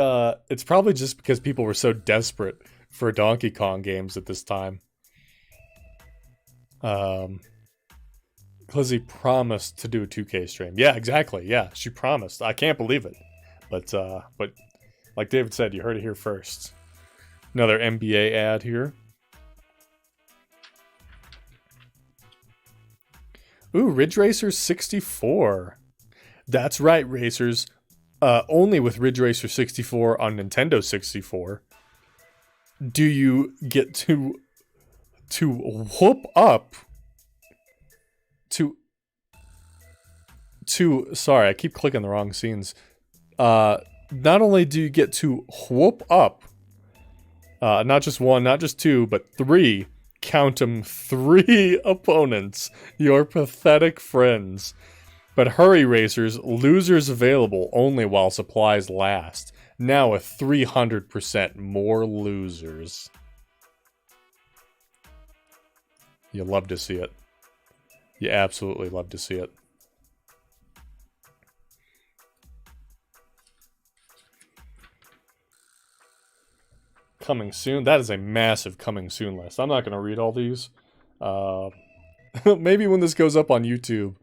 it's probably just because people were so desperate for Donkey Kong games at this time. Clizzy promised to do a 2K stream. Yeah, exactly. Yeah, she promised. I can't believe it. But like David said, you heard it here first. Another NBA ad here. Ooh, Ridge Racer 64. That's right, Racers. Only with Ridge Racer 64 on Nintendo 64 do you get to whoop up to sorry, I keep clicking the wrong scenes. Not only do you get to whoop up not just one, not just two, but three, count 'em, 3 opponents, your pathetic friends. But hurry, Racers, losers available only while supplies last. Now with 300% more losers. You love to see it. You absolutely love to see it. Coming soon. That is a massive coming soon list. I'm not going to read all these. Maybe when this goes up on YouTube,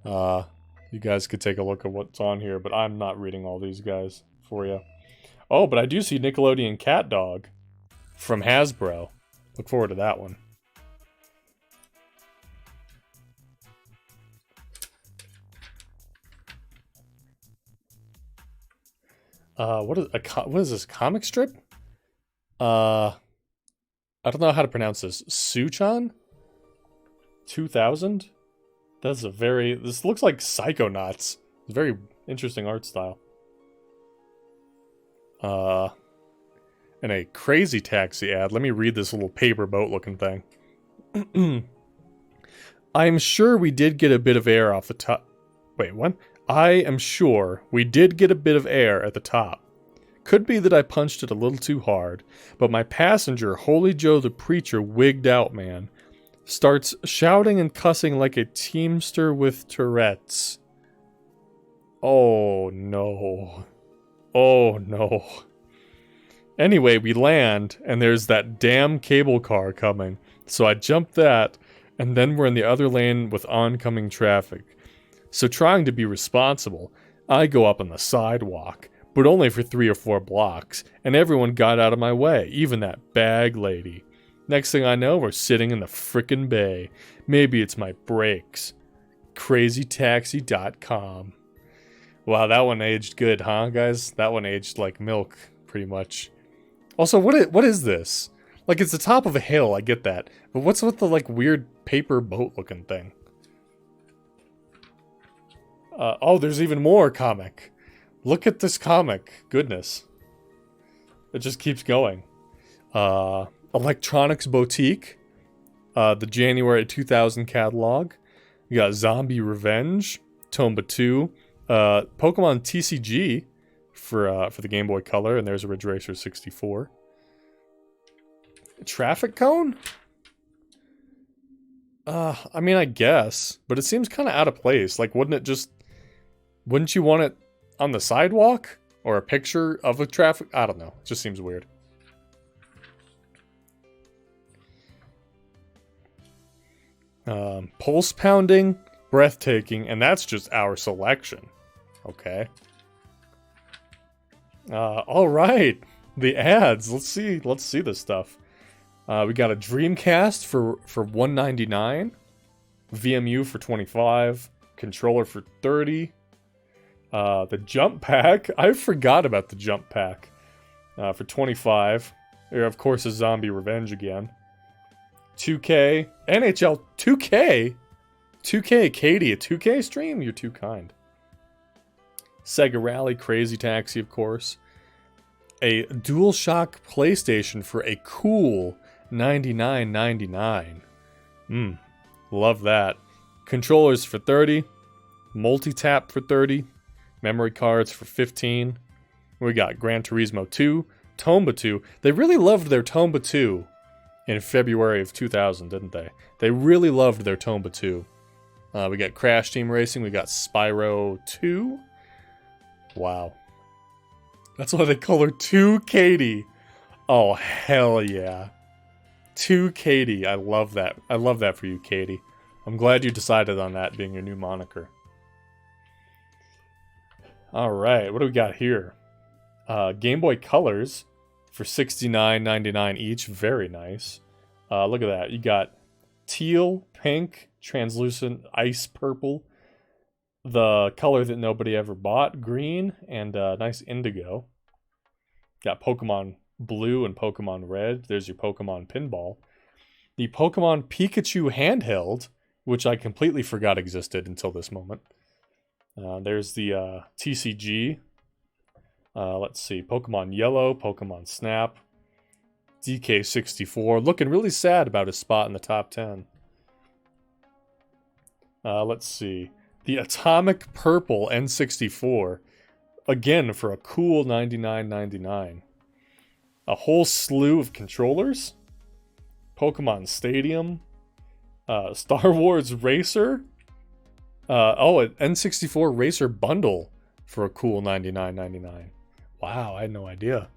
you guys could take a look at what's on here, but I'm not reading all these guys for you. Oh, but I do see Nickelodeon Cat Dog from Hasbro. Look forward to that one. What is this, comic strip? I don't know how to pronounce this. Suchan? 2000? This looks like Psychonauts. It's a very interesting art style. and a Crazy Taxi ad. Let me read this little paper boat looking thing. I'm sure we did get a bit of air off the top. Wait, what? I am sure we did get a bit of air at the top. Could be that I punched it a little too hard, but my passenger, Holy Joe the Preacher, wigged out, man. Starts shouting and cussing like a teamster with Tourette's. Oh no. Oh no. Anyway, we land, and there's that damn cable car coming. So I jump that, and then we're in the other lane with oncoming traffic. So trying to be responsible, I go up on the sidewalk, but only for 3 or 4 blocks, and everyone got out of my way, even that bag lady. Next thing I know, we're sitting in the frickin' bay. Maybe it's my brakes. CrazyTaxi.com. Wow, that one aged good, huh, guys? That one aged like milk, pretty much. Also, what is this? Like, it's the top of a hill, I get that. But what's with the, like, weird paper boat-looking thing? Oh, there's even more comic. Look at this comic. Goodness. It just keeps going. Electronics Boutique. The January 2000 catalog. You got Zombie Revenge. Tomba 2. Pokemon TCG for the Game Boy Color. And there's a Ridge Racer 64. Traffic Cone? I mean, I guess. But it seems kind of out of place. Like, wouldn't you want it on the sidewalk? Or a picture of a traffic? I don't know. It just seems weird. Pulse Pounding, Breathtaking, and that's just our selection. Okay. Alright. The ads. Let's see this stuff. We got a Dreamcast for $199. VMU for $25. Controller for $30. The Jump Pack. I forgot about the Jump Pack. For $25. There, of course, is Zombie Revenge again. 2K. NHL 2K? 2K, Katie, a 2K stream? You're too kind. Sega Rally, Crazy Taxi, of course. A DualShock PlayStation for a cool $99.99. Love that. Controllers for $30. Multi-tap for $30. Memory cards for $15. We got Gran Turismo 2. Tomba 2. They really loved their Tomba 2 in February of 2000, didn't they? They really loved their Tomba 2. We got Crash Team Racing. We got Spyro 2. Wow. That's why they call her 2 Katie. Oh, hell yeah. 2 Katie. I love that. I love that for you, Katie. I'm glad you decided on that being your new moniker. Alright, what do we got here? Game Boy Colors for $69.99 each. Very nice. Look at that. You got teal, pink, translucent, ice purple, the color that nobody ever bought, green, and nice indigo. Got Pokemon Blue and Pokemon Red. There's your Pokemon Pinball. The Pokemon Pikachu handheld, which I completely forgot existed until this moment. There's the TCG. Let's see. Pokemon Yellow, Pokemon Snap. DK64. Looking really sad about his spot in the top 10. Let's see. The Atomic Purple N64. Again, for a cool $99.99. A whole slew of controllers. Pokemon Stadium. Star Wars Racer. An N64 Racer Bundle for a cool $99.99. Wow, I had no idea.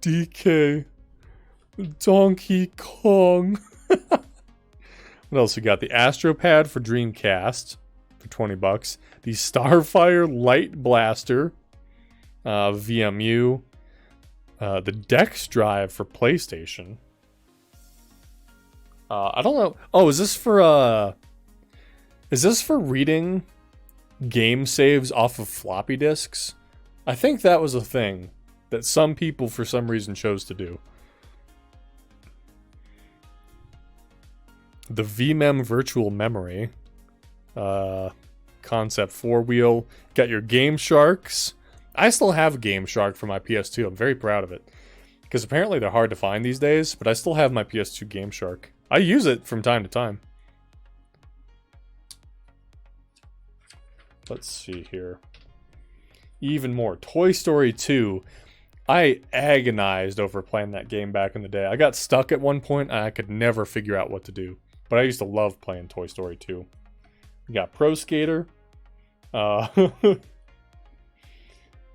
DK. Donkey Kong. What else we got? The Astropad for Dreamcast for $20. The Starfire Light Blaster. VMU. The Dex Drive for PlayStation. I don't know. Oh, is this for reading game saves off of floppy disks? I think that was a thing that some people for some reason chose to do. The VMem Virtual Memory. Concept 4-wheel. Got your Game Sharks. I still have Game Shark for my PS2. I'm very proud of it. Because apparently they're hard to find these days, but I still have my PS2 Game Shark. I use it from time to time. Let's see here. Even more. Toy Story 2. I agonized over playing that game back in the day. I got stuck at one point and I could never figure out what to do. But I used to love playing Toy Story 2. We got Pro Skater. I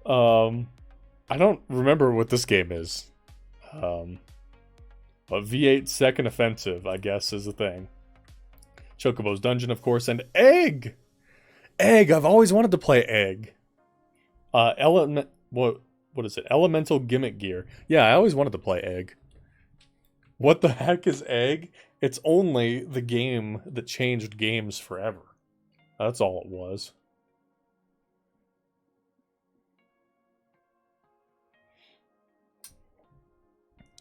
don't remember what this game is. A V8 Second Offensive, I guess, is a thing. Chocobo's Dungeon, of course, and Egg! Egg! I've always wanted to play Egg. What is it? Elemental Gimmick Gear. Yeah, I always wanted to play Egg. What the heck is Egg? It's only the game that changed games forever. That's all it was.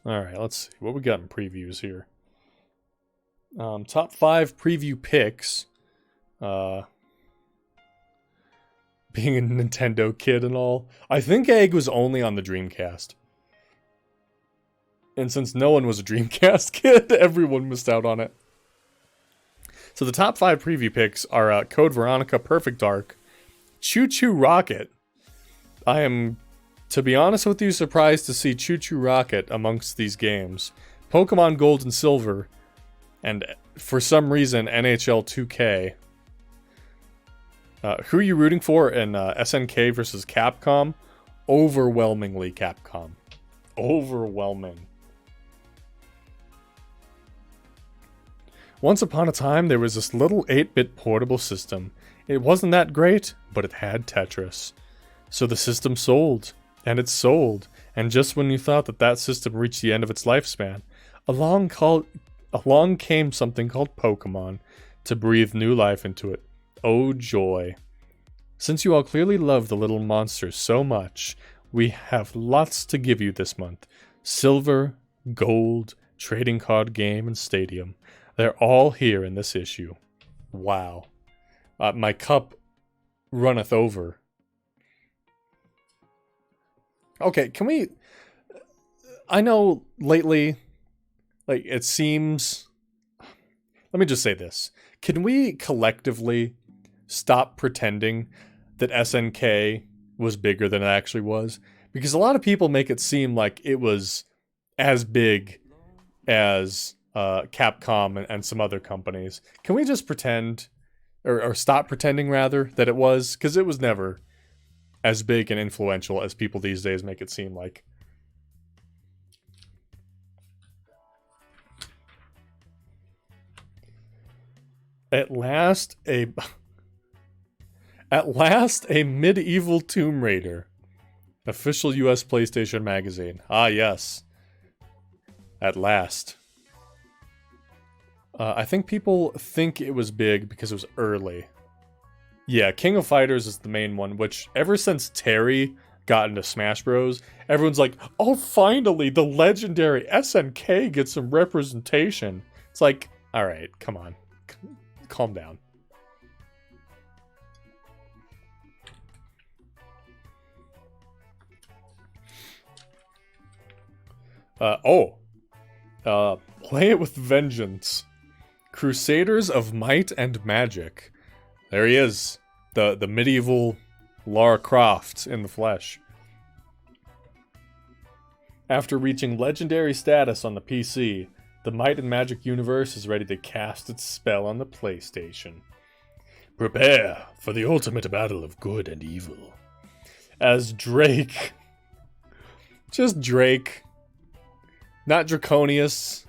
Alright, let's see. What we got in previews here? Top 5 preview picks. Being a Nintendo kid and all. I think Egg was only on the Dreamcast. And since no one was a Dreamcast kid, everyone missed out on it. So the top 5 preview picks are Code Veronica, Perfect Dark, Choo Choo Rocket. I am, to be honest with you, surprised to see Choo Choo Rocket amongst these games. Pokemon Gold and Silver, and for some reason NHL 2K. Who are you rooting for in SNK versus Capcom? Overwhelmingly Capcom. Overwhelming. Once upon a time, there was this little 8-bit portable system. It wasn't that great, but it had Tetris. So the system sold, and it sold, and just when you thought that that system reached the end of its lifespan, along came something called Pokemon to breathe new life into it. Oh joy. Since you all clearly love the little monsters so much, we have lots to give you this month. Silver, gold, trading card game, and stadium. They're all here in this issue. Wow. My cup runneth over. Okay, can we... I know lately, like, it seems... Let me just say this. Can we collectively stop pretending that SNK was bigger than it actually was? Because a lot of people make it seem like it was as big as Capcom and some other companies. Can we just pretend, or stop pretending rather, that it was? Because it was never as big and influential as people these days make it seem like. At last, a medieval Tomb Raider. Official US PlayStation magazine. Ah, yes. At last. I think people think it was big because it was early. Yeah, King of Fighters is the main one, which ever since Terry got into Smash Bros, everyone's like, oh, finally, the legendary SNK gets some representation. It's like, alright, come on. Calm down. Play it with vengeance. Crusaders of Might and Magic. There he is. The medieval Lara Croft in the flesh. After reaching legendary status on the PC, the Might and Magic universe is ready to cast its spell on the PlayStation. Prepare for the ultimate battle of good and evil. As Drake. Just Drake. Not Draconius.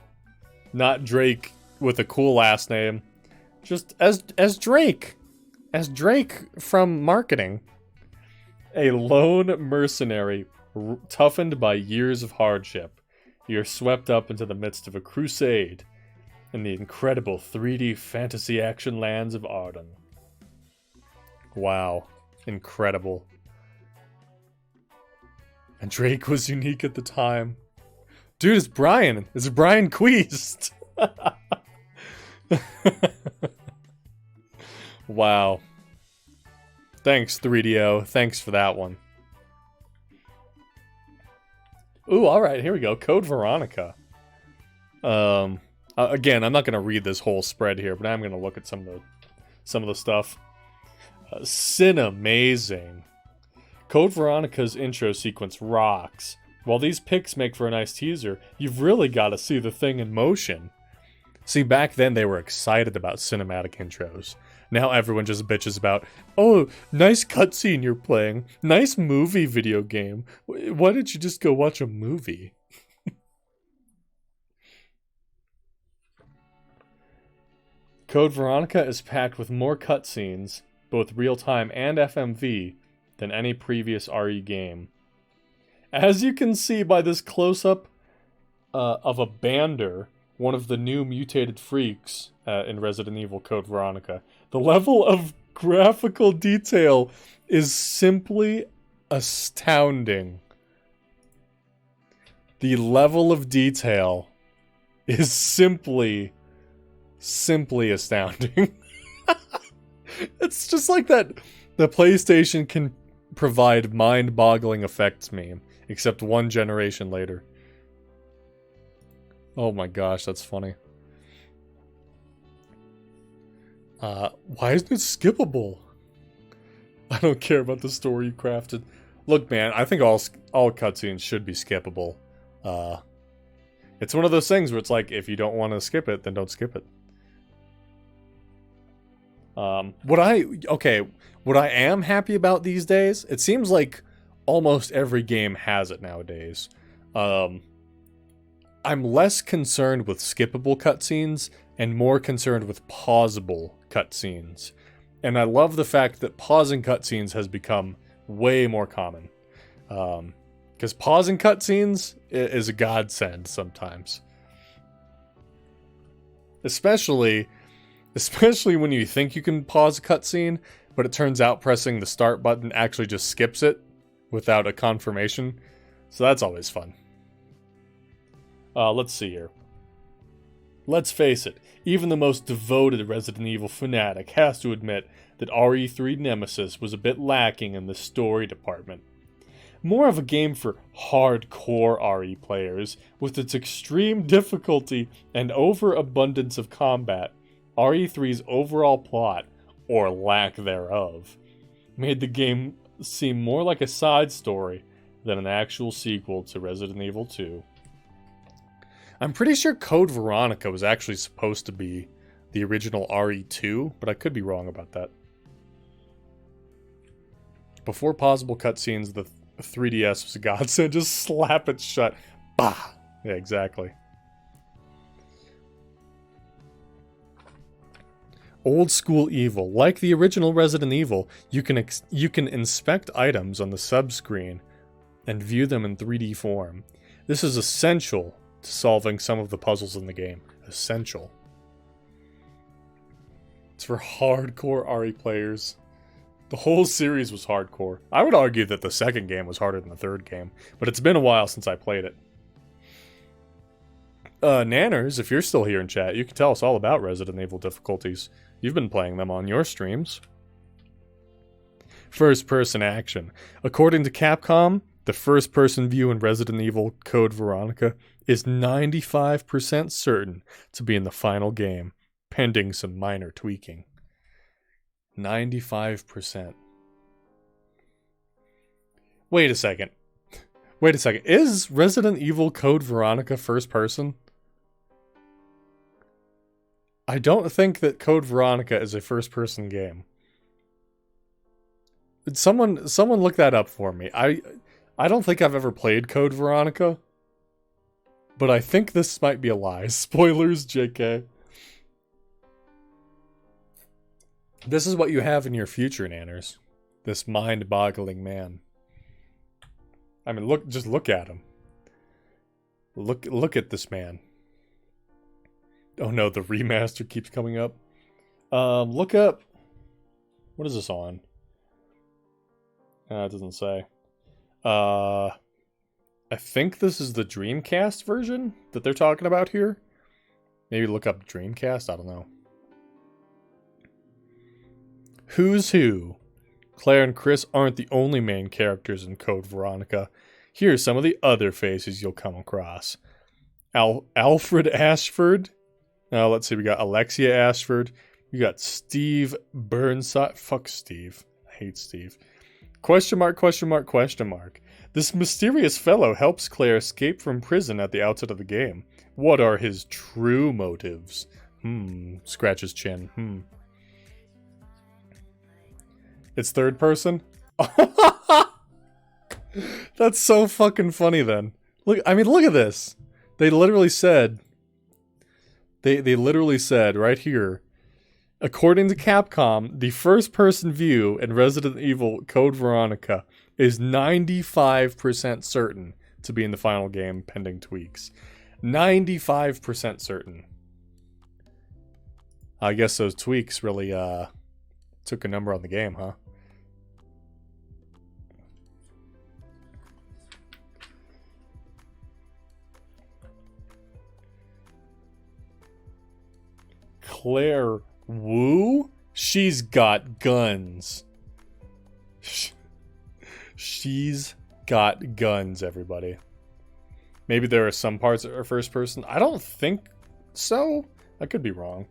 Not Drake with a cool last name. Just as Drake. As Drake from marketing. A lone mercenary toughened by years of hardship. You're swept up into the midst of a crusade in the incredible 3D fantasy action lands of Arden. Wow. Incredible. And Drake was unique at the time. Dude, it's Brian. It's Brian Queest. Wow. Thanks, 3DO. Thanks for that one. Ooh, all right, here we go. Code Veronica. Again, I'm not going to read this whole spread here, but I'm going to look at some of the stuff. Cinemazing. Code Veronica's intro sequence rocks. While these pics make for a nice teaser, you've really got to see the thing in motion. See, back then they were excited about cinematic intros. Now everyone just bitches about, oh, nice cutscene you're playing. Nice movie video game. Why didn't you just go watch a movie? Code Veronica is packed with more cutscenes, both real-time and FMV, than any previous RE game. As you can see by this close-up of a bander, one of the new mutated freaks in Resident Evil Code Veronica, the level of graphical detail is simply astounding. The level of detail is simply astounding. It's just like that the PlayStation can provide mind-boggling effects meme, except one generation later. Oh my gosh, that's funny. Why isn't it skippable? I don't care about the story you crafted. Look, man, I think all cutscenes should be skippable. It's one of those things where it's like, if you don't want to skip it, then don't skip it. What I am happy about these days, it seems like almost every game has it nowadays. I'm less concerned with skippable cutscenes and more concerned with pausable cutscenes. And I love the fact that pausing cutscenes has become way more common. Because pausing cutscenes is a godsend sometimes. Especially when you think you can pause a cutscene, but it turns out pressing the start button actually just skips it without a confirmation. So that's always fun. Let's see here. Let's face it, even the most devoted Resident Evil fanatic has to admit that RE3 Nemesis was a bit lacking in the story department. More of a game for hardcore RE players, with its extreme difficulty and overabundance of combat, RE3's overall plot, or lack thereof, made the game seem more like a side story than an actual sequel to Resident Evil 2. I'm pretty sure Code Veronica was actually supposed to be the original RE2, but I could be wrong about that. Before pausable cutscenes, the 3DS was a godsend. Just slap it shut. Bah! Yeah, exactly. Old school evil. Like the original Resident Evil, you can inspect items on the subscreen and view them in 3D form. This is essential to solving some of the puzzles in the game. Essential. It's for hardcore RE players. The whole series was hardcore. I would argue that the second game was harder than the third game, but it's been a while since I played it. Nanners, if you're still here in chat, you can tell us all about Resident Evil difficulties. You've been playing them on your streams. First-person action. According to Capcom, the first-person view in Resident Evil Code Veronica is 95% certain to be in the final game, pending some minor tweaking. 95%. Wait a second. Is Resident Evil Code Veronica first-person? I don't think that Code Veronica is a first-person game. Someone look that up for me. I don't think I've ever played Code Veronica, but I think this might be a lie. Spoilers, JK. This is what you have in your future, Nanners. This mind-boggling man. I mean, just look at him. Look at this man. Oh no, the remaster keeps coming up. Look up. What is this on? It doesn't say. I think this is the Dreamcast version that they're talking about here. Maybe look up Dreamcast, I don't know. Who's Who? Claire and Chris aren't the only main characters in Code Veronica. Here's some of the other faces you'll come across. Alfred Ashford. Let's see, we got Alexia Ashford. We got Steve Burnside. Fuck Steve. I hate Steve. Question mark, question mark, question mark. This mysterious fellow helps Claire escape from prison at the outset of the game. What are his true motives? Scratch his chin. It's third person? That's so fucking funny then. Look at this. They literally said right here, according to Capcom, the first person view in Resident Evil Code Veronica is 95% certain to be in the final game pending tweaks. 95% certain. I guess those tweaks really took a number on the game, huh? Claire Wu? She's got guns. She's got guns, everybody. Maybe there are some parts that are first person. I don't think so. I could be wrong.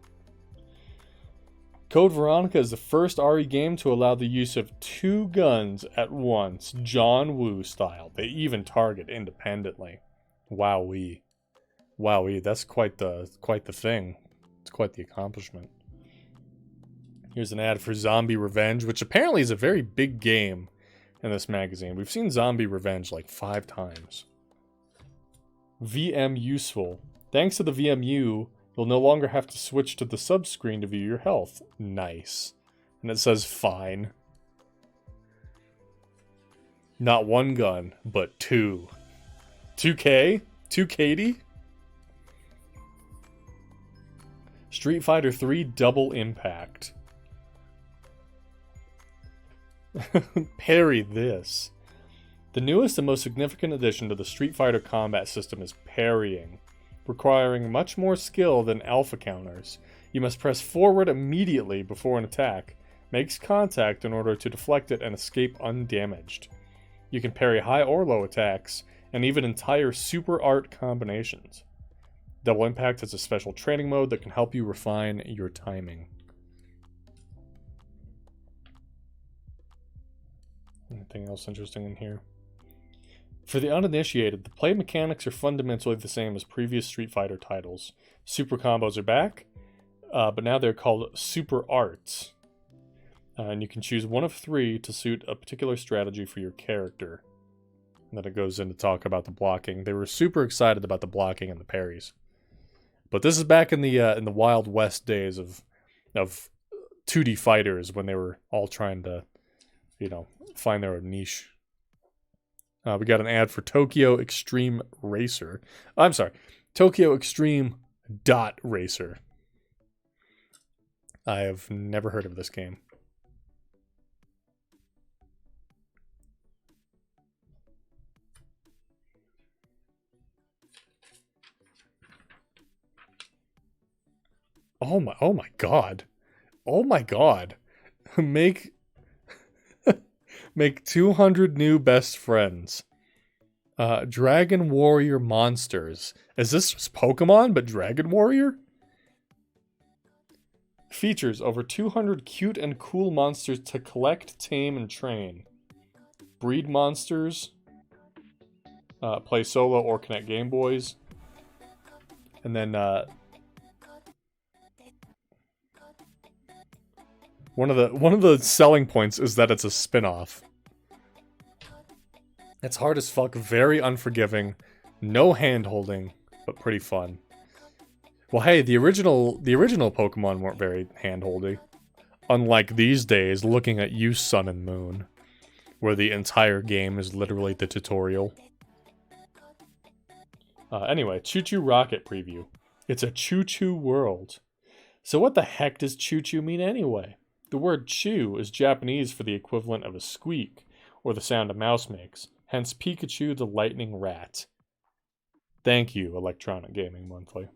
Code Veronica is the first RE game to allow the use of 2 guns at once, John Woo style. They even target independently. Wowee. Wowee, that's quite the thing. It's quite the accomplishment. Here's an ad for Zombie Revenge, which apparently is a very big game in this magazine. We've seen Zombie Revenge like 5 times. VM useful. Thanks to the VMU, you'll no longer have to switch to the subscreen to view your health. Nice. And it says fine. Not 1 gun, but 2. 2K? 2 Katie? Street Fighter 3 Double Impact. Parry this. The newest and most significant addition to the Street Fighter combat system is parrying, requiring much more skill than alpha counters. You must press forward immediately before an attack makes contact in order to deflect it and escape undamaged. You can parry high or low attacks, and even entire super art combinations. Double Impact has a special training mode that can help you refine your timing. Anything else interesting in here? For the uninitiated, the play mechanics are fundamentally the same as previous Street Fighter titles. Super combos are back, but now they're called Super Arts. And you can choose one of 3 to suit a particular strategy for your character. And then it goes in to talk about the blocking. They were super excited about the blocking and the parries. But this is back in the Wild West days of 2D fighters when they were all trying to, find their own niche. We got an ad for Tokyo Extreme Racer. I'm sorry, Tokyo Extreme Dot Racer. I have never heard of this game. Oh my god. Oh my god. Make 200 new best friends. Dragon Warrior Monsters. Is this just Pokemon, but Dragon Warrior? Features over 200 cute and cool monsters to collect, tame, and train. Breed monsters. Play solo or connect Game Boys. And then, one of the selling points is that it's a spin-off. It's hard as fuck, very unforgiving, no hand-holding, but pretty fun. Well, hey, the original Pokemon weren't very hand-holdy. Unlike these days, looking at you, Sun and Moon, where the entire game is literally the tutorial. Anyway, Choo Choo Rocket preview. It's a choo-choo world. So what the heck does choo-choo mean anyway? The word chew is Japanese for the equivalent of a squeak, or the sound a mouse makes, hence Pikachu the lightning rat. Thank you, Electronic Gaming Monthly.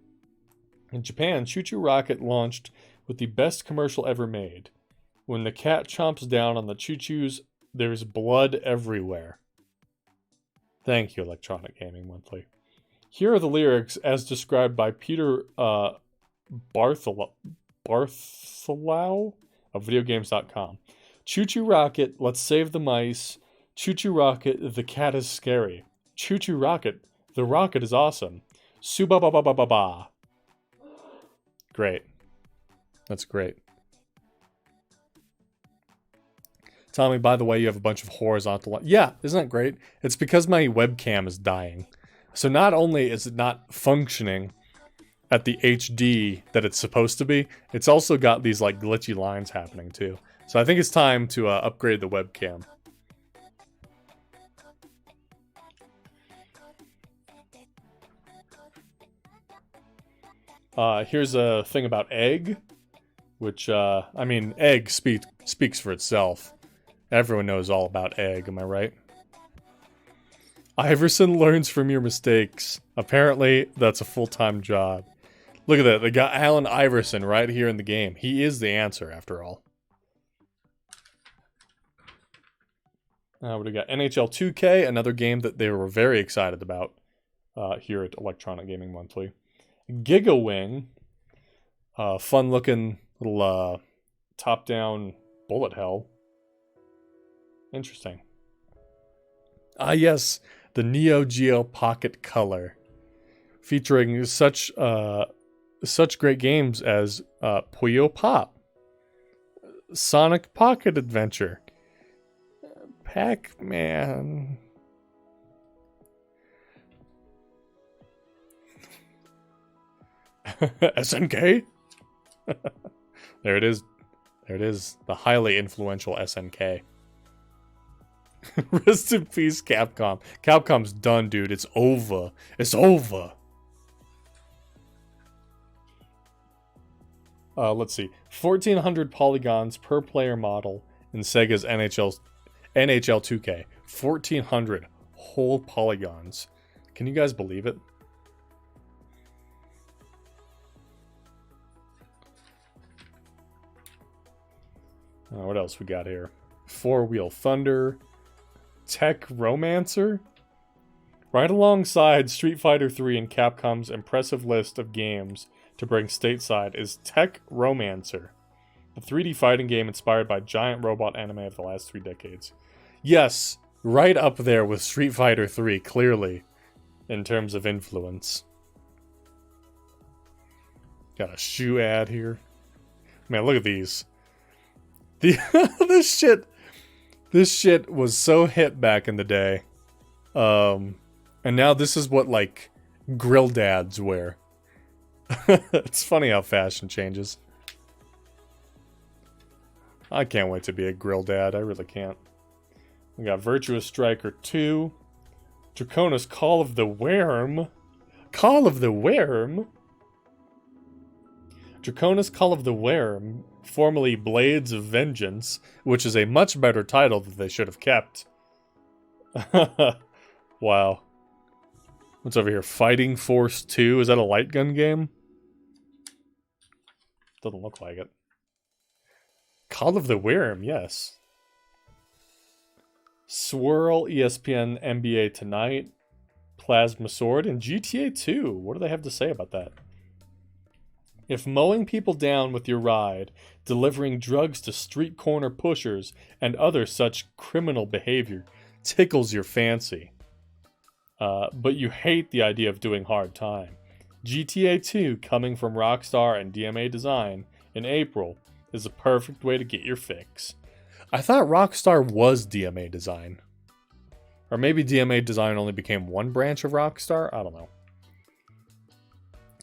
In Japan, Choo Choo Rocket launched with the best commercial ever made. When the cat chomps down on the choo-choos, there's blood everywhere. Thank you, Electronic Gaming Monthly. Here are the lyrics as described by Peter Bartholow of videogames.com. Choo choo rocket, let's save the mice. Choo choo rocket, the cat is scary. Choo choo rocket, the rocket is awesome. Suba ba ba ba ba ba. Great. That's great. Tommy, by the way, you have a bunch of horizontal... Yeah, isn't that great? It's because my webcam is dying. So not only is it not functioning at the HD that it's supposed to be, it's also got these like glitchy lines happening too. So I think it's time to upgrade the webcam. Here's a thing about egg, which, I mean, egg speaks for itself. Everyone knows all about egg, am I right? Iverson learns from your mistakes. Apparently, that's a full-time job. Look at that, they got Allen Iverson right here in the game. He is the answer, after all. What do we got? NHL 2K, another game that they were very excited about here at Electronic Gaming Monthly. Gigawing, fun-looking little top-down bullet hell. Interesting. Ah, yes, the Neo Geo Pocket Color, featuring such great games as Puyo Pop, Sonic Pocket Adventure, Pac-Man. SNK? There it is. There it is. The highly influential SNK. Rest in peace, Capcom. Capcom's done, dude. It's over. It's over. Let's see. 1,400 polygons per player model in Sega's NHL 2K. 1,400 whole polygons. Can you guys believe it? What else we got here? Four-Wheel Thunder. Tech Romancer? Right alongside Street Fighter 3 and Capcom's impressive list of games to bring stateside is Tech Romancer, a 3D fighting game inspired by giant robot anime of the last 3 decades. Yes, right up there with Street Fighter 3, clearly, in terms of influence. Got a shoe ad here. Man, look at these. This shit was so hip back in the day. And now this is what, like, grill dads wear. It's funny how fashion changes. I can't wait to be a grill dad. I really can't. We got Virtuous Striker 2. Draconis Call of the Worm. Call of the Worm? Draconis Call of the Worm, formerly Blades of Vengeance, which is a much better title that they should have kept. Wow. What's over here? Fighting Force 2? Is that a light gun game? Doesn't look like it. Call of the Worm, yes. Swirl, ESPN, NBA Tonight, Plasma Sword, and GTA 2. What do they have to say about that? If mowing people down with your ride, delivering drugs to street corner pushers, and other such criminal behavior tickles your fancy, but you hate the idea of doing hard time, GTA 2, coming from Rockstar and DMA Design in April, is the perfect way to get your fix. I thought Rockstar was DMA Design. Or maybe DMA Design only became one branch of Rockstar? I don't know.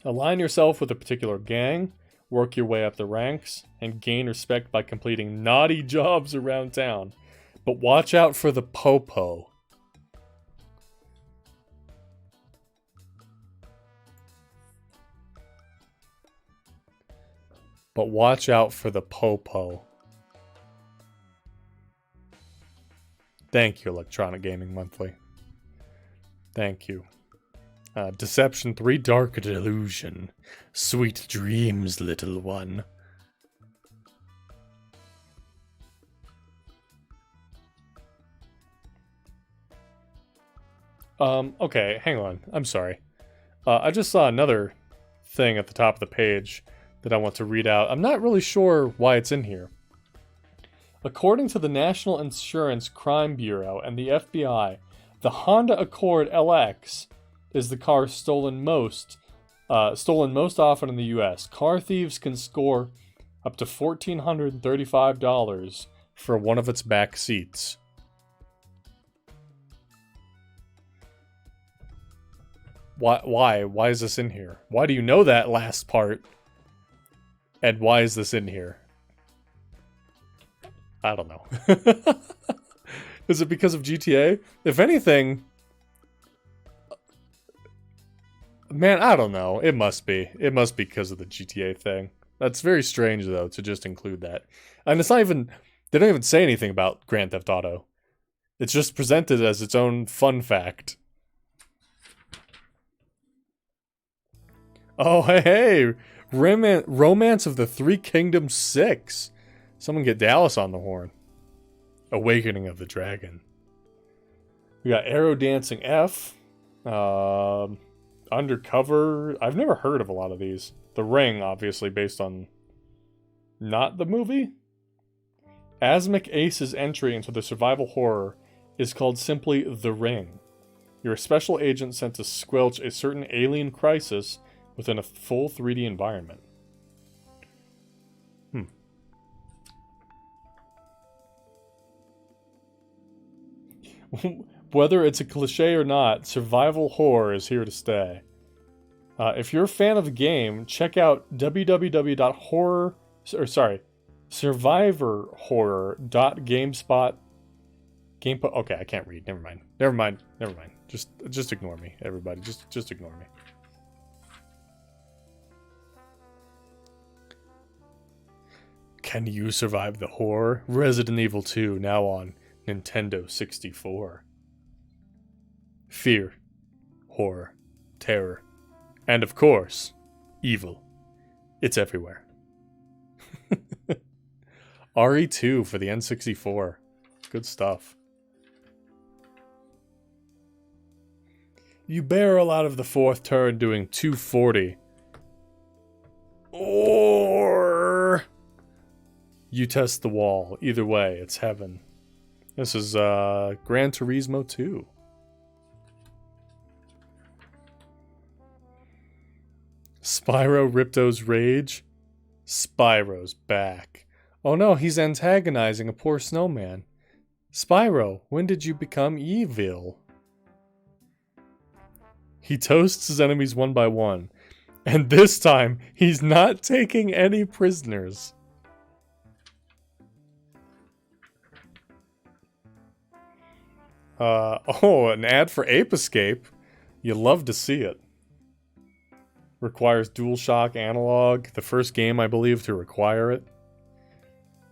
Align yourself with a particular gang, work your way up the ranks, and gain respect by completing naughty jobs around town. But watch out for the popo. But watch out for the popo. Thank you, Electronic Gaming Monthly. Thank you. Deception 3, Dark Delusion. Sweet dreams, little one. Okay, hang on. I'm sorry. I just saw another thing at the top of the page that I want to read out. I'm not really sure why it's in here. According to the National Insurance Crime Bureau and the FBI, the Honda Accord LX is the car stolen most often in the U.S. Car thieves can score up to $1,435 for one of its back seats. Why? Why is this in here? Why do you know that last part? And why is this in here? I don't know. Is it because of GTA? If anything, man, I don't know. It must be. It must be because of the GTA thing. That's very strange, though, to just include that. And it's not even... They don't even say anything about Grand Theft Auto. It's just presented as its own fun fact. Oh, hey! Romance of the Three Kingdoms 6. Someone get Dallas on the horn. Awakening of the Dragon. We got Arrow Dancing F. Undercover. I've never heard of a lot of these. The Ring, obviously, based on not the movie. Asmic Ace's entry into the survival horror is called simply The Ring. You're a special agent sent to squelch a certain alien crisis within a full 3D environment. Whether it's a cliche or not, survival horror is here to stay. If you're a fan of the game, check out survivorhorror.gamespot. Okay, I can't read. Never mind. Just ignore me, everybody. Just ignore me. Can you survive the horror? Resident Evil 2 now on Nintendo 64. Fear, horror, terror, and of course, evil. It's everywhere. RE2 for the N64. Good stuff. You barrel out of the fourth turn doing 240. Or you test the wall. Either way, it's heaven. This is Gran Turismo 2. Spyro Ripto's Rage. Spyro's back. Oh no, he's antagonizing a poor snowman. Spyro, when did you become evil? He toasts his enemies one by one. And this time, he's not taking any prisoners. An ad for Ape Escape. You love to see it. Requires DualShock analog. The first game, I believe, to require it.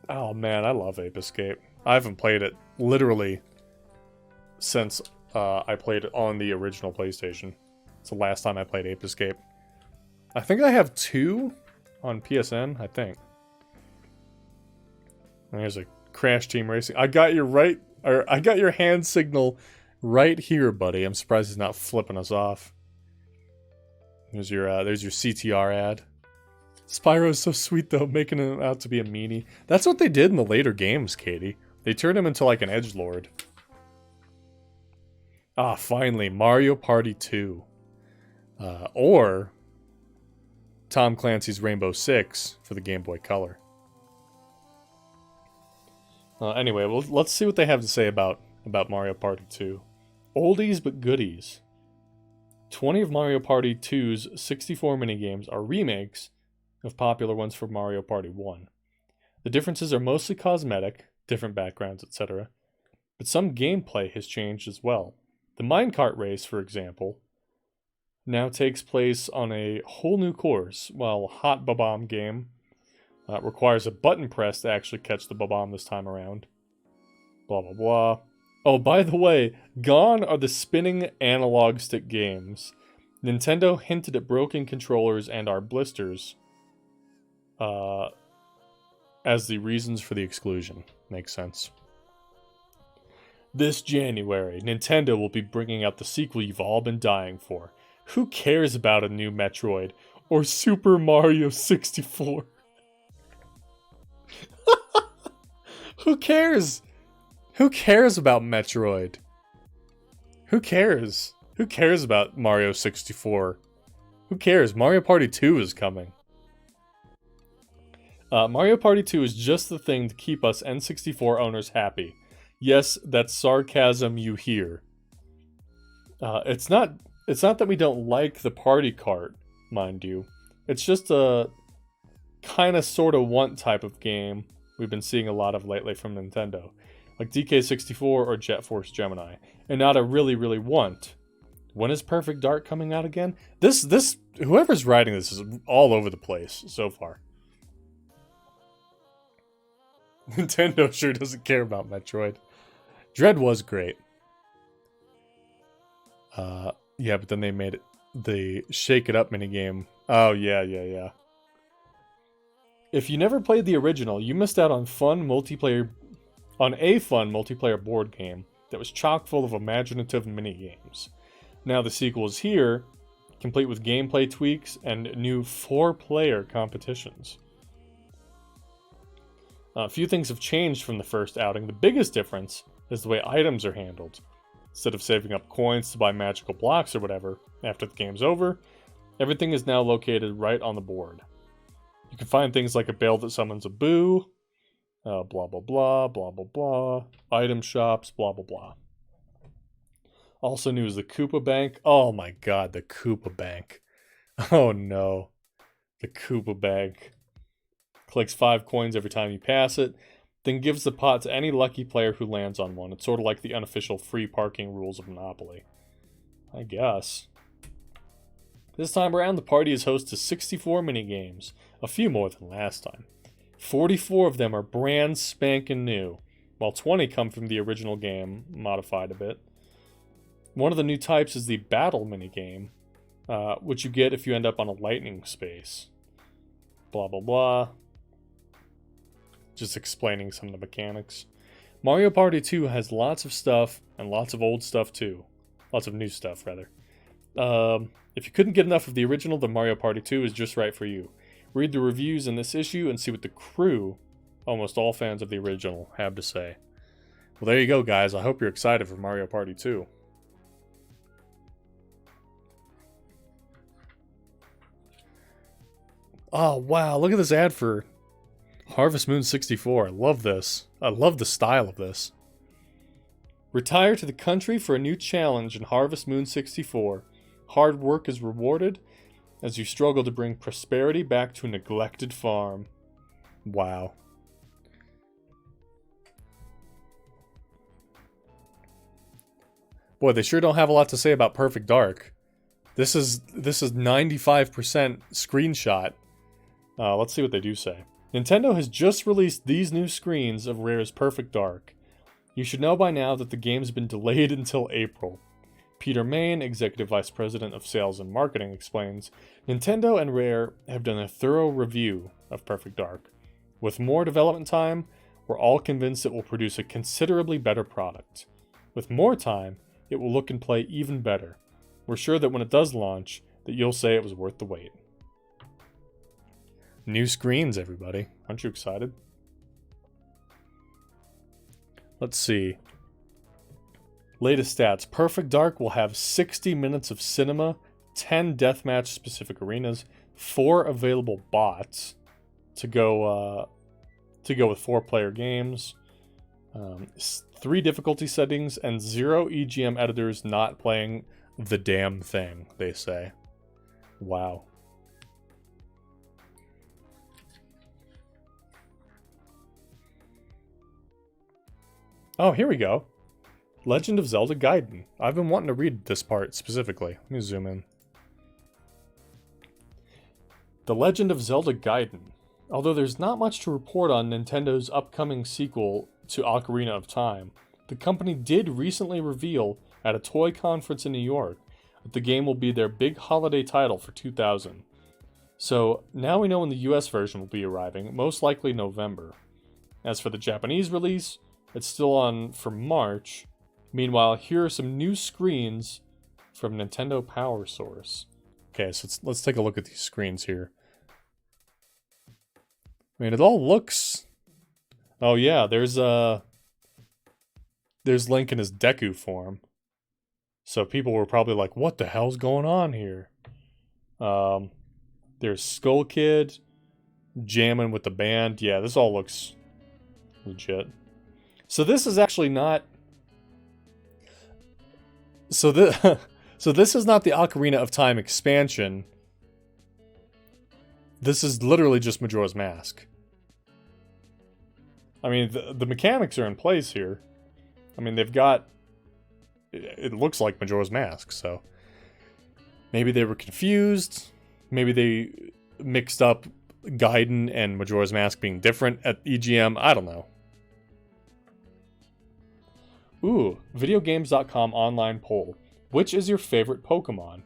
Oh man, I love Ape Escape. I haven't played it literally since I played it on the original PlayStation. It's the last time I played Ape Escape. I think I have 2 on PSN, I think. And there's a Crash Team Racing. I got your hand signal right here, buddy. I'm surprised he's not flipping us off. There's your CTR ad. Spyro's so sweet though, making him out to be a meanie. That's what they did in the later games, Katie. They turned him into like an edgelord. Ah, finally, Mario Party 2. Or Tom Clancy's Rainbow Six for the Game Boy Color. Anyway, well, let's see what they have to say about Mario Party 2. Oldies but goodies. 20 of Mario Party 2's 64 minigames are remakes of popular ones for Mario Party 1. The differences are mostly cosmetic, different backgrounds, etc. But some gameplay has changed as well. The minecart race, for example, now takes place on a whole new course, while Hot Bob-omb game requires a button press to actually catch the Bob-omb this time around. Blah, blah, blah. Oh, by the way, gone are the spinning analog stick games. Nintendo hinted at broken controllers and our blisters as the reasons for the exclusion. Makes sense. This January, Nintendo will be bringing out the sequel you've all been dying for. Who cares about a new Metroid or Super Mario 64? Who cares? Who cares about Metroid? Who cares? Who cares about Mario 64? Who cares? Mario Party 2 is coming. Mario Party 2 is just the thing to keep us N64 owners happy. Yes, that's sarcasm you hear. It's not that we don't like the party cart, mind you. It's just a kind of sort of want type of game we've been seeing a lot of lately from Nintendo, like DK64 or Jet Force Gemini, and not a really, really want. When is Perfect Dark coming out again? This whoever's writing this is all over the place so far. Nintendo sure doesn't care about Metroid. Dread was great. Yeah, but then they made it the Shake It Up minigame. Oh, yeah. If you never played the original, you missed out on a fun multiplayer board game that was chock full of imaginative minigames. Now the sequel is here, complete with gameplay tweaks and new 4-player competitions. A few things have changed from the first outing. The biggest difference is the way items are handled. Instead of saving up coins to buy magical blocks or whatever after the game's over, everything is now located right on the board. You can find things like a bell that summons a boo, blah blah blah, blah blah blah, item shops, blah blah blah. Also new is the Koopa Bank. Oh my god, the Koopa Bank. Oh no. The Koopa Bank. Collects 5 coins every time you pass it, then gives the pot to any lucky player who lands on one. It's sort of like the unofficial free parking rules of Monopoly, I guess. This time around, the party is host to 64 minigames, a few more than last time. 44 of them are brand spanking new, while 20 come from the original game, modified a bit. One of the new types is the Battle minigame, which you get if you end up on a lightning space. Blah blah blah. Just explaining some of the mechanics. Mario Party 2 has lots of stuff, and lots of old stuff too. Lots of new stuff, rather. If you couldn't get enough of the original, then Mario Party 2 is just right for you. Read the reviews in this issue and see what the crew, almost all fans of the original, have to say. Well, there you go, guys. I hope you're excited for Mario Party 2. Oh, wow. Look at this ad for Harvest Moon 64. I love this. I love the style of this. Retire to the country for a new challenge in Harvest Moon 64. Hard work is rewarded as you struggle to bring prosperity back to a neglected farm. Wow. Boy, they sure don't have a lot to say about Perfect Dark. This is 95% screenshot. Let's see what they do say. Nintendo has just released these new screens of Rare's Perfect Dark. You should know by now that the game's been delayed until April. Peter Main, Executive Vice President of Sales and Marketing, explains, Nintendo and Rare have done a thorough review of Perfect Dark. With more development time, we're all convinced it will produce a considerably better product. With more time, it will look and play even better. We're sure that when it does launch, that you'll say it was worth the wait. New screens, everybody. Aren't you excited? Let's see. Latest stats. Perfect Dark will have 60 minutes of cinema, 10 deathmatch specific arenas, 4 available bots to go with 4-player games, 3 difficulty settings, and 0 EGM editors not playing the damn thing, they say. Wow. Oh, here we go. Legend of Zelda Gaiden. I've been wanting to read this part specifically. Let me zoom in. The Legend of Zelda Gaiden. Although there's not much to report on Nintendo's upcoming sequel to Ocarina of Time, the company did recently reveal at a toy conference in New York that the game will be their big holiday title for 2000. So now we know when the US version will be arriving, most likely November. As for the Japanese release, it's still on for March, Meanwhile, here are some new screens from Nintendo Power Source. Okay, so let's take a look at these screens here. I mean, it all looks... Oh yeah, there's Link in his Deku form. So people were probably like, what the hell's going on here? There's Skull Kid jamming with the band. Yeah, this all looks legit. So this is actually not... So this is not the Ocarina of Time expansion. This is literally just Majora's Mask. I mean, the mechanics are in place here. I mean, they've got... It looks like Majora's Mask, so... Maybe they were confused. Maybe they mixed up Gaiden and Majora's Mask being different at EGM. I don't know. Ooh, videogames.com online poll. Which is your favorite Pokemon?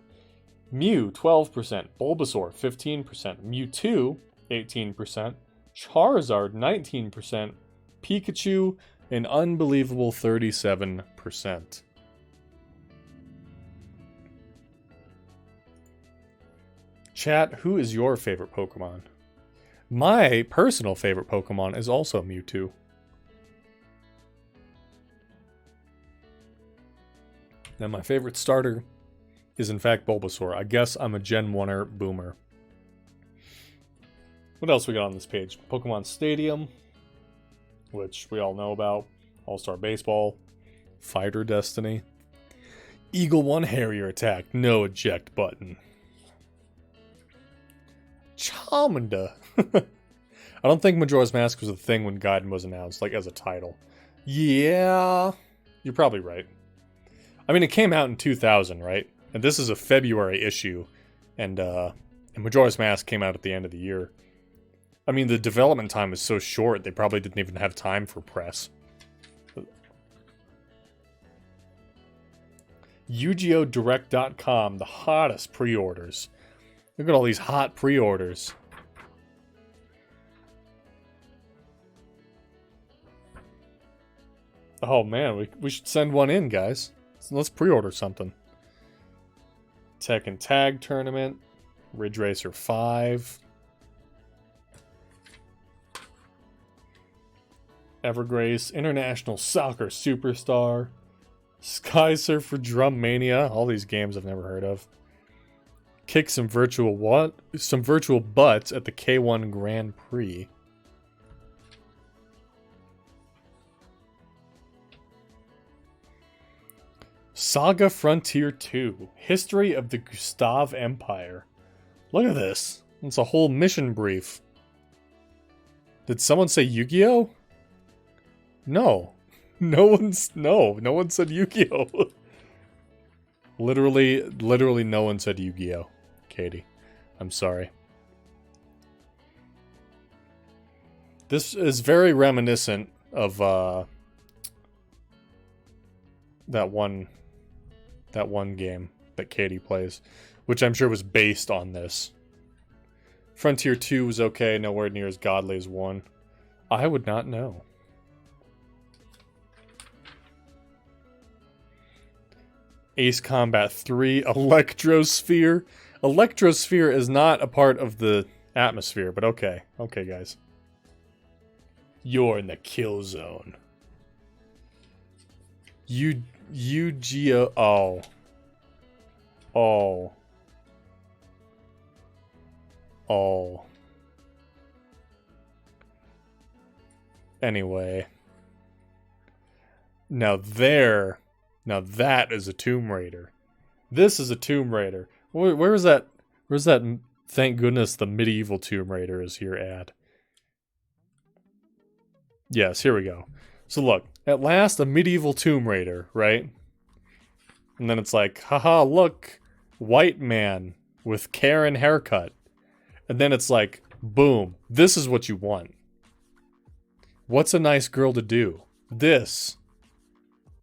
Mew, 12%. Bulbasaur, 15%. Mewtwo, 18%. Charizard, 19%. Pikachu, an unbelievable 37%. Chat, who is your favorite Pokemon? My personal favorite Pokemon is also Mewtwo. Now my favorite starter is in fact Bulbasaur. I guess I'm a Gen 1er boomer. What else we got on this page? Pokemon Stadium, which we all know about. All-Star Baseball. Fighter Destiny. Eagle 1 Harrier Attack. No eject button. Charmander. I don't think Majora's Mask was a thing when Gaiden was announced, like as a title. Yeah, you're probably right. I mean, it came out in 2000, right? And this is a February issue, and Majora's Mask came out at the end of the year. I mean, the development time was so short, they probably didn't even have time for press. Yu-Gi-Oh! Direct.com, the hottest pre-orders. Look at all these hot pre-orders. Oh man, we should send one in, guys. So let's pre-order something. Tekken Tag Tournament. Ridge Racer 5. Evergrace. International Soccer Superstar. Sky Surfer Drum Mania. All these games I've never heard of. Kick some virtual butts at the K1 Grand Prix. Saga Frontier 2. History of the Gustav Empire. Look at this. It's a whole mission brief. Did someone say Yu-Gi-Oh? No. No one said Yu-Gi-Oh. Literally no one said Yu-Gi-Oh, Katie. I'm sorry. This is very reminiscent of that one game that Katie plays, which I'm sure was based on this. Frontier 2 was okay, nowhere near as godly as 1. I would not know. Ace Combat 3, Electrosphere. Electrosphere is not a part of the atmosphere, but okay. Okay, guys. You're in the kill zone. Yu-Gi-Oh! Oh. Oh. Oh. Anyway. Now that is a Tomb Raider. This is a Tomb Raider. Where is that? Where's that? Thank goodness the medieval Tomb Raider is here ad. Yes, here we go. So look, at last a medieval Tomb Raider, right? And then it's like, haha, look, white man with Karen haircut. And then it's like, boom, this is what you want. What's a nice girl to do? This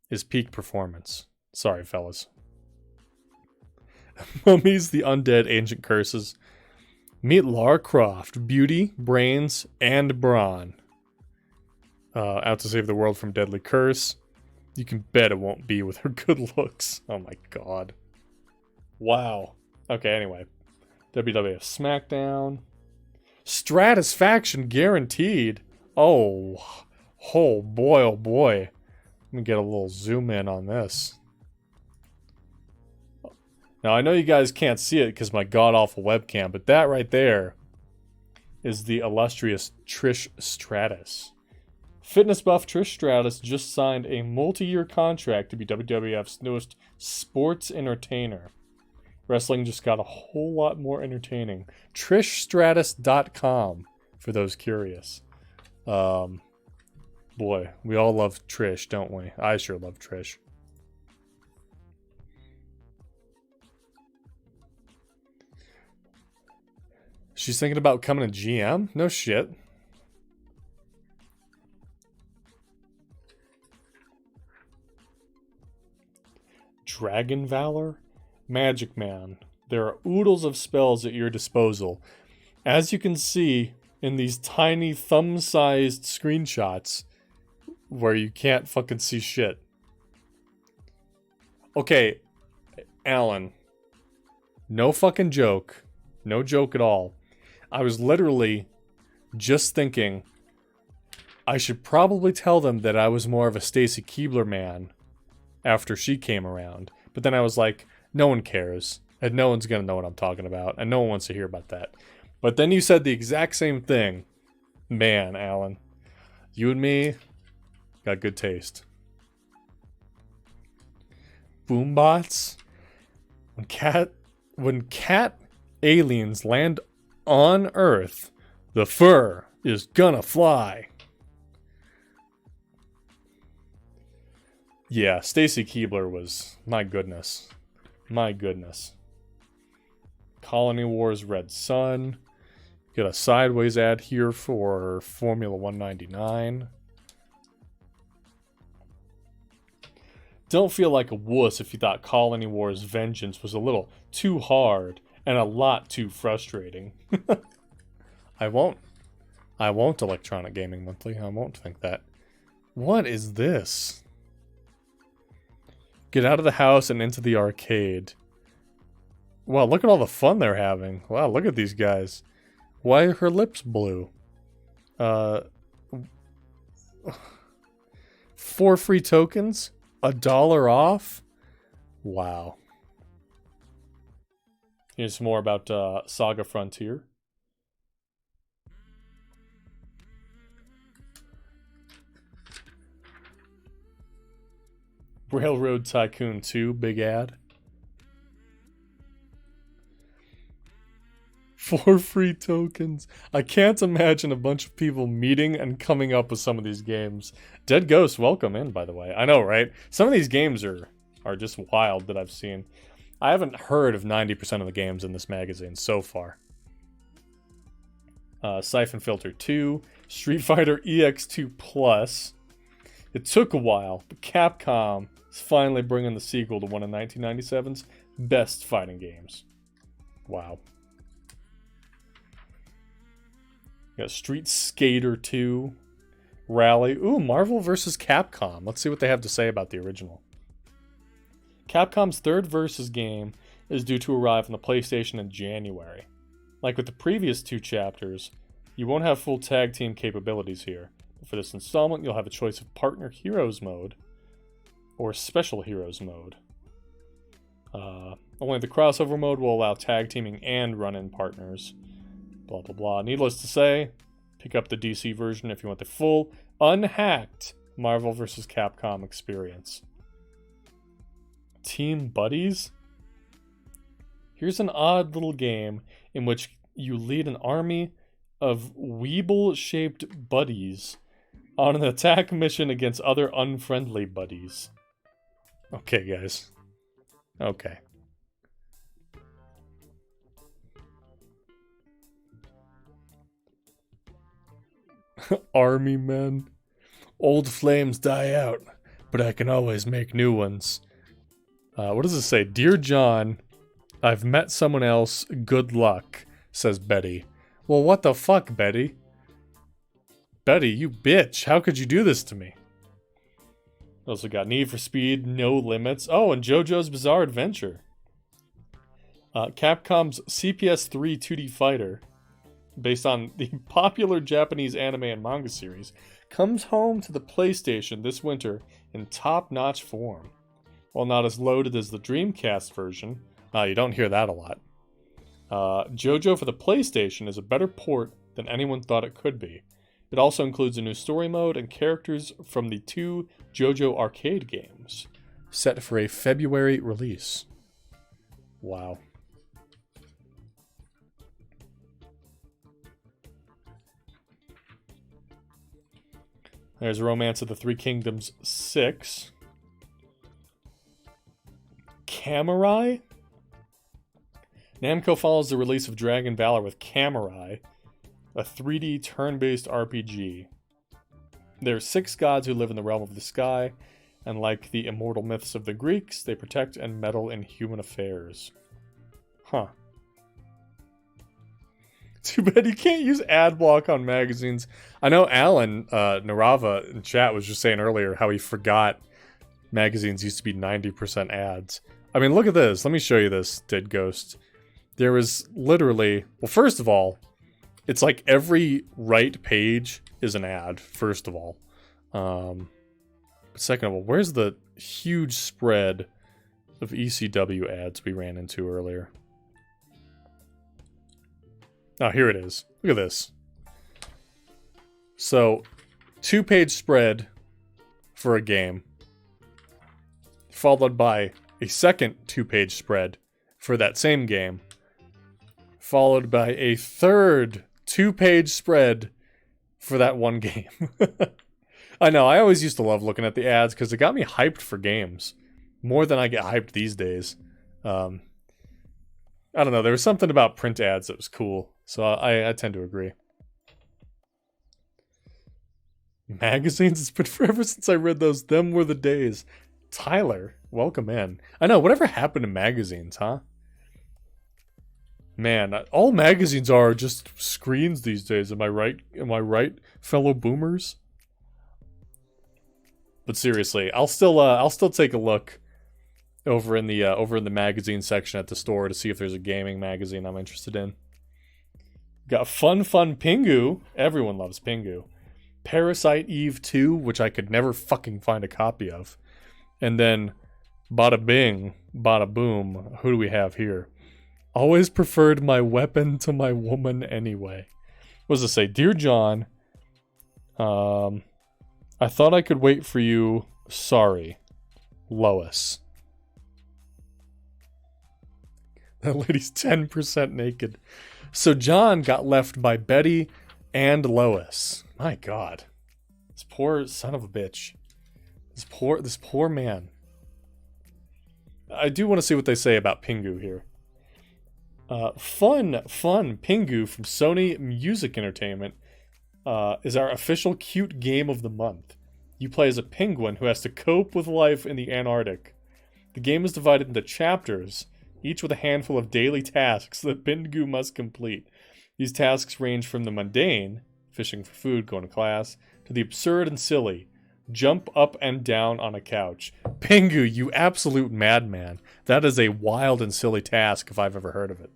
is peak performance. Sorry, fellas. Mummies, the Undead Ancient Curses. Meet Lara Croft, beauty, brains, and brawn. Out to save the world from deadly curse. You can bet it won't be with her good looks. Oh my god. Wow. Okay, anyway. WWF SmackDown. Stratisfaction guaranteed. Oh. Oh boy, oh boy. Let me get a little zoom in on this. Now, I know you guys can't see it because my god-awful webcam, but that right there is the illustrious Trish Stratus. Fitness buff Trish Stratus just signed a multi-year contract to be WWF's newest sports entertainer. Wrestling just got a whole lot more entertaining. TrishStratus.com for those curious. Boy, we all love Trish, don't we? I sure love Trish. She's thinking about becoming a GM? No shit. Dragon Valor? Magic Man. There are oodles of spells at your disposal. As you can see in these tiny thumb-sized screenshots where you can't fucking see shit. Okay, Alan. No fucking joke. No joke at all. I was literally just thinking I should probably tell them that I was more of a Stacy Keibler man after she came around. But then I was like, no one cares. And no one's going to know what I'm talking about. And no one wants to hear about that. But then you said the exact same thing. Man, Alan. You and me got good taste. Boombots? When cat aliens land on Earth, the fur is gonna fly. Yeah, Stacy Keibler was... my goodness. My goodness. Colony Wars Red Sun. Got a sideways ad here for Formula 199. Don't feel like a wuss if you thought Colony Wars Vengeance was a little too hard and a lot too frustrating. I won't. I won't, Electronic Gaming Monthly. I won't think that. What is this? Get out of the house and into the arcade. Wow, look at all the fun they're having. Wow, look at these guys. Why are her lips blue? 4 free tokens? $1 off? Wow. Here's more about Saga Frontier. Railroad Tycoon 2, big ad. 4 free tokens. I can't imagine a bunch of people meeting and coming up with some of these games. Dead Ghost, welcome in, by the way. I know, right? Some of these games are just wild that I've seen. I haven't heard of 90% of the games in this magazine so far. Siphon Filter 2, Street Fighter EX2 Plus. It took a while, but Capcom is finally bringing the sequel to one of 1997's best fighting games. Wow. Got Street Skater 2, Rally. Ooh, Marvel vs. Capcom. Let's see what they have to say about the original. Capcom's third Versus game is due to arrive on the PlayStation in January. Like with the previous 2 chapters, you won't have full tag team capabilities here. But for this installment, you'll have a choice of Partner Heroes mode or Special Heroes mode. Only the crossover mode will allow tag teaming and run-in partners. Blah, blah, blah. Needless to say, pick up the DC version if you want the full, unhacked Marvel vs. Capcom experience. Team Buddies? Here's an odd little game in which you lead an army of Weeble-shaped buddies on an attack mission against other unfriendly buddies. Okay, guys. Okay. Army men. Old flames die out, but I can always make new ones. What does it say? Dear John, I've met someone else. Good luck, says Betty. Well, what the fuck, Betty? Betty, you bitch. How could you do this to me? Also got Need for Speed, No Limits. Oh, and JoJo's Bizarre Adventure. Capcom's CPS-3 2D fighter, based on the popular Japanese anime and manga series, comes home to the PlayStation this winter in top-notch form. While not as loaded as the Dreamcast version, you don't hear that a lot, JoJo for the PlayStation is a better port than anyone thought it could be. It also includes a new story mode and characters from the 2 JoJo arcade games, set for a February release. Wow. There's Romance of the Three Kingdoms 6. Kamurai? Namco follows the release of Dragon Valor with Kamurai, a 3D turn-based RPG. There are 6 gods who live in the realm of the sky, and like the immortal myths of the Greeks, they protect and meddle in human affairs. Huh. Too bad you can't use ad block on magazines. I know Alan Narava in chat was just saying earlier how he forgot magazines used to be 90% ads. I mean, look at this. Let me show you this, Dead Ghost. There was literally... Well, first of all, it's like every right page is an ad, first of all. Second of all, where's the huge spread of ECW ads we ran into earlier? Oh, here it is. Look at this. So, 2-page spread for a game, followed by a second 2-page spread for that same game, followed by a third 2-page spread for that one game. I know, I always used to love looking at the ads because it got me hyped for games. More than I get hyped these days. I don't know, there was something about print ads that was cool. So I tend to agree. Magazines, it's been forever since I read those. Them were the days. Tyler, welcome in. I know, whatever happened to magazines, huh? Man, all magazines are just screens these days. Am I right? Am I right, fellow boomers? But seriously, I'll still take a look over in the magazine section at the store to see if there's a gaming magazine I'm interested in. Got Fun Pingu. Everyone loves Pingu. Parasite Eve 2, which I could never fucking find a copy of. And then Bada Bing, Bada Boom. Who do we have here? Always preferred my weapon to my woman anyway. What does it say? Dear John, I thought I could wait for you. Sorry. Lois. That lady's 10% naked. So John got left by Betty and Lois. My God. This poor son of a bitch. This poor man. I do want to see what they say about Pingu here. Fun Pingu from Sony Music Entertainment is our official cute game of the month. You play as a penguin who has to cope with life in the Antarctic. The game is divided into chapters, each with a handful of daily tasks that Pingu must complete. These tasks range from the mundane, fishing for food, going to class, to the absurd and silly, jump up and down on a couch. Pingu, you absolute madman. That is a wild and silly task if I've ever heard of it.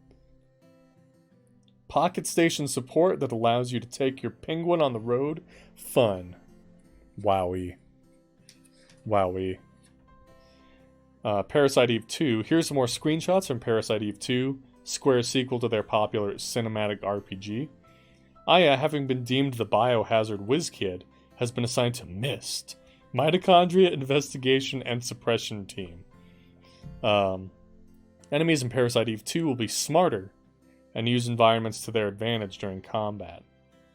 Pocket Station support that allows you to take your penguin on the road. Fun. Wowie. Wowie. Parasite Eve 2. Here's some more screenshots from Parasite Eve 2, Square's sequel to their popular cinematic RPG. Aya, having been deemed the biohazard whiz kid, has been assigned to MIST, Mitochondria Investigation and Suppression Team. Enemies in Parasite Eve 2 will be smarter and use environments to their advantage during combat.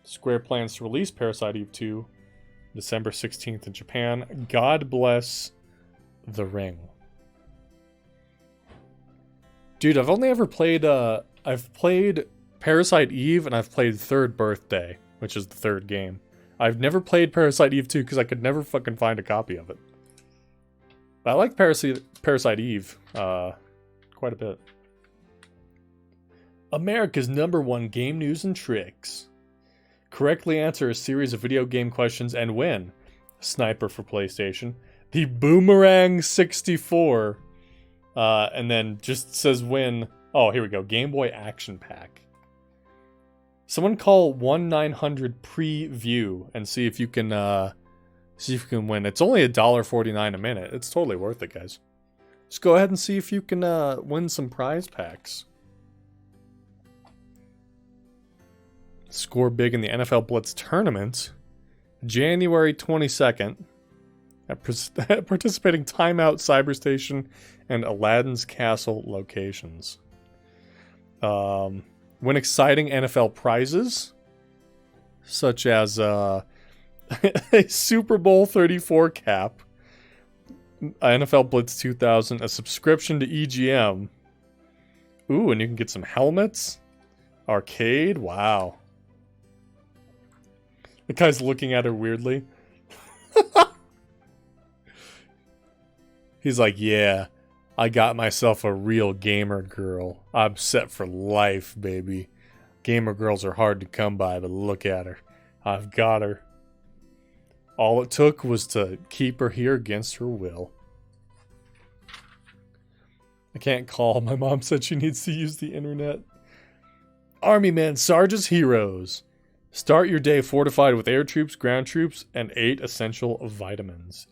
Square plans to release Parasite Eve 2 December 16th in Japan. God bless the ring. Dude, I've only ever played, I've played Parasite Eve and I've played Third Birthday, which is the third game. I've never played Parasite Eve 2 because I could never fucking find a copy of it. But I like Parasite Eve quite a bit. America's #1 game news and tricks. Correctly answer a series of video game questions and win. Sniper for PlayStation. He Boomerang 64. And then just says win. Oh, here we go. Game Boy Action Pack. Someone call 1-900 preview and see if you can win. It's only $1.49 a minute. It's totally worth it, guys. Just go ahead and see if you can win some prize packs. Score big in the NFL Blitz tournament. January 22nd. At participating Timeout, Cyberstation, and Aladdin's Castle locations. Win exciting NFL prizes, such as a Super Bowl 34 cap, NFL Blitz 2000, a subscription to EGM. Ooh, and you can get some helmets. Arcade, wow. The guy's looking at her weirdly. He's like, yeah, I got myself a real gamer girl. I'm set for life, baby. Gamer girls are hard to come by, but look at her. I've got her. All it took was to keep her here against her will. I can't call. My mom said she needs to use the internet. Army Men, Sarge's Heroes. Start your day fortified with air troops, ground troops, and 8 essential vitamins.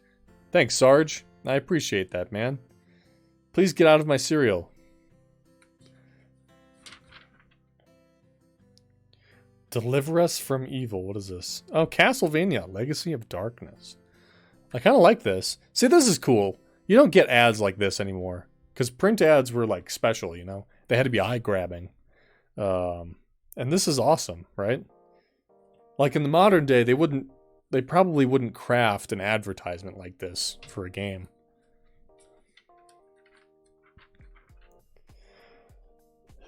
Thanks, Sarge. I appreciate that, man. Please get out of my cereal. Deliver us from evil. What is this? Oh, Castlevania, Legacy of Darkness. I kind of like this. See, this is cool. You don't get ads like this anymore. Because print ads were, like, special, you know? They had to be eye-grabbing. And this is awesome, right? Like, in the modern day, they probably wouldn't craft an advertisement like this for a game.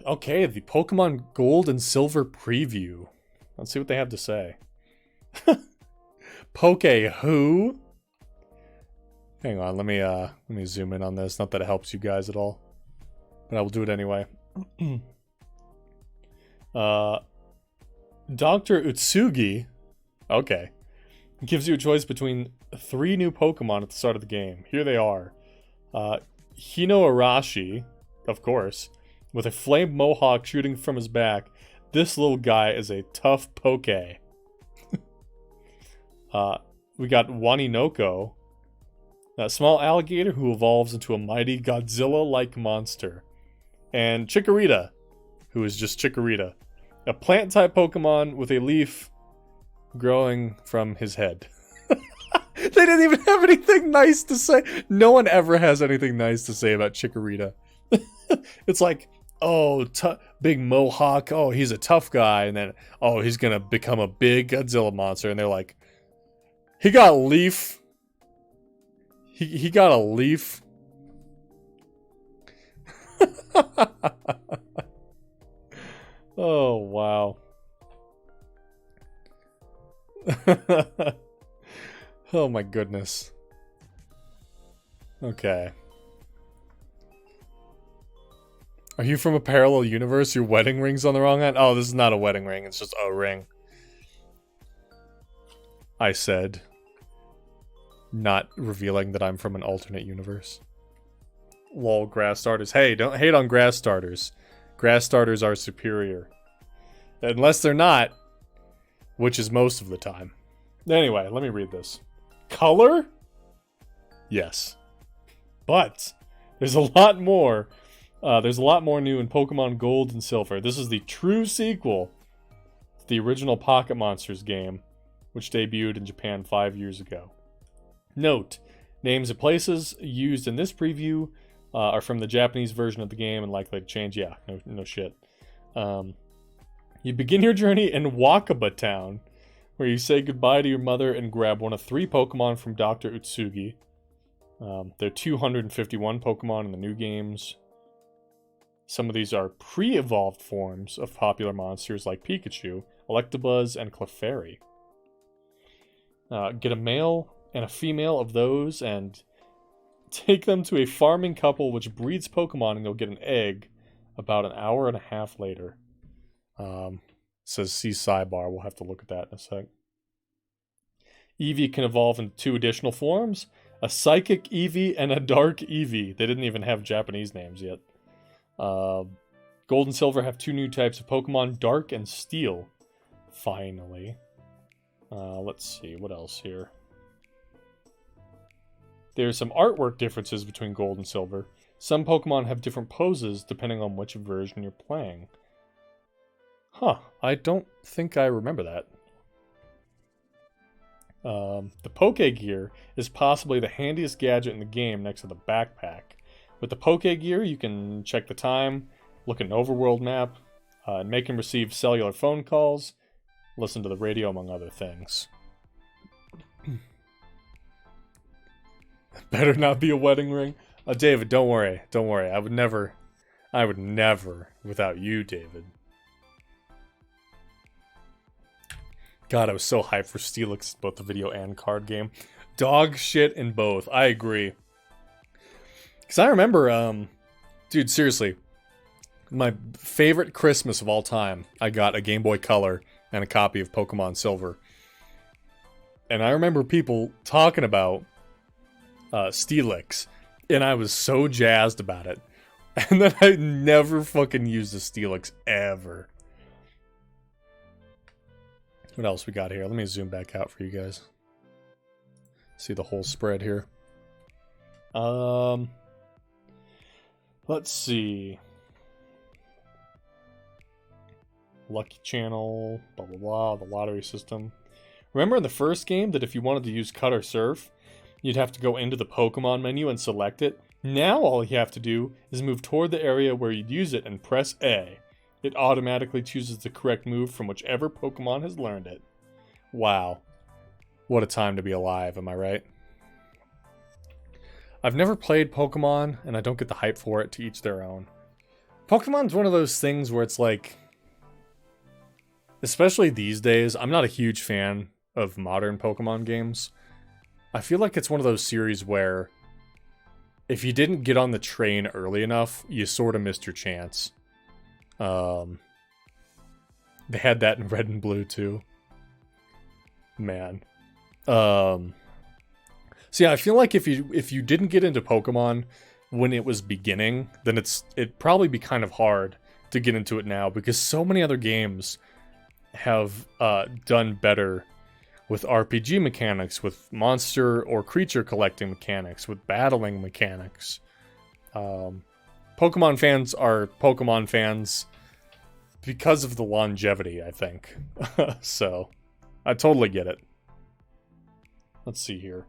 Okay, the Pokemon Gold and Silver preview. Let's see what they have to say. Poke who? Hang on, let me zoom in on this. Not that it helps you guys at all, but I will do it anyway. Dr. Utsugi. Okay. Gives you a choice between 3 new Pokemon at the start of the game. Here they are. Hino Arashi, of course, with a flame mohawk shooting from his back. This little guy is a tough poke. We got Waninoko, that small alligator who evolves into a mighty Godzilla-like monster. And Chikorita, who is just Chikorita, a plant-type Pokemon with a leaf growing from his head. They didn't even have anything nice to say. No one ever has anything nice to say about Chikorita. It's like, oh, big mohawk. Oh, he's a tough guy. And then, oh, he's going to become a big Godzilla monster. And they're like, he got a leaf. He got a leaf. Oh, wow. Oh my goodness. Okay. Are you from a parallel universe? Your wedding ring's on the wrong hand? Oh, this is not a wedding ring. It's just a ring. I said. Not revealing that I'm from an alternate universe. Lol, grass starters. Hey, don't hate on grass starters. Grass starters are superior. Unless they're not. Which is most of the time. Anyway, let me read this. Color? Yes. But there's a lot more. There's a lot more new in Pokemon Gold and Silver. This is the true sequel to the original Pocket Monsters game, which debuted in Japan 5 years ago. Note, names of places used in this preview are from the Japanese version of the game and likely to change. Yeah, no shit. You begin your journey in Wakaba Town, where you say goodbye to your mother and grab one of 3 Pokemon from Dr. Utsugi. There are 251 Pokemon in the new games. Some of these are pre-evolved forms of popular monsters like Pikachu, Electabuzz, and Clefairy. Get a male and a female of those and take them to a farming couple which breeds Pokemon, and you'll get an egg about an hour and a half later. Says see sidebar. We'll have to look at that in a sec. Eevee can evolve into 2 additional forms, A Psychic Eevee and a Dark Eevee. They didn't even have Japanese names yet. Gold and Silver have 2 new types of Pokemon, Dark and Steel. Finally. Let's see, what else here? There's some artwork differences between Gold and Silver. Some Pokemon have different poses depending on which version you're playing. Huh, I don't think I remember that. The Pokegear is possibly the handiest gadget in the game next to the backpack. With the Pokegear, you can check the time, look at an overworld map, and make and receive cellular phone calls, listen to the radio, among other things. Better not be a wedding ring. David, don't worry. Don't worry. I would never, without you, David. God, I was so hyped for Steelix, both the video and card game. Dog shit in both. I agree. Because I remember, dude, seriously, my favorite Christmas of all time, I got a Game Boy Color and a copy of Pokemon Silver. And I remember people talking about Steelix, and I was so jazzed about it. And then I never fucking used the Steelix ever. What else we got here? Let me zoom back out for you guys. See the whole spread here. Let's see. Lucky Channel, blah blah blah, the lottery system. Remember in the first game that if you wanted to use Cut or Surf, you'd have to go into the Pokemon menu and select it? Now all you have to do is move toward the area where you'd use it and press A. It automatically chooses the correct move from whichever Pokemon has learned it. Wow. What a time to be alive, am I right? I've never played Pokemon, and I don't get the hype for it, to each their own. Pokemon's one of those things where it's like, especially these days, I'm not a huge fan of modern Pokemon games. I feel like it's one of those series where if you didn't get on the train early enough, you sort of missed your chance. They had that in Red and Blue too. Man. So yeah, I feel like if you didn't get into Pokemon when it was beginning, then it'd probably be kind of hard to get into it now, because so many other games have done better with RPG mechanics, with monster or creature collecting mechanics, with battling mechanics. Pokemon fans are Pokemon fans because of the longevity, I think. So, I totally get it. Let's see here.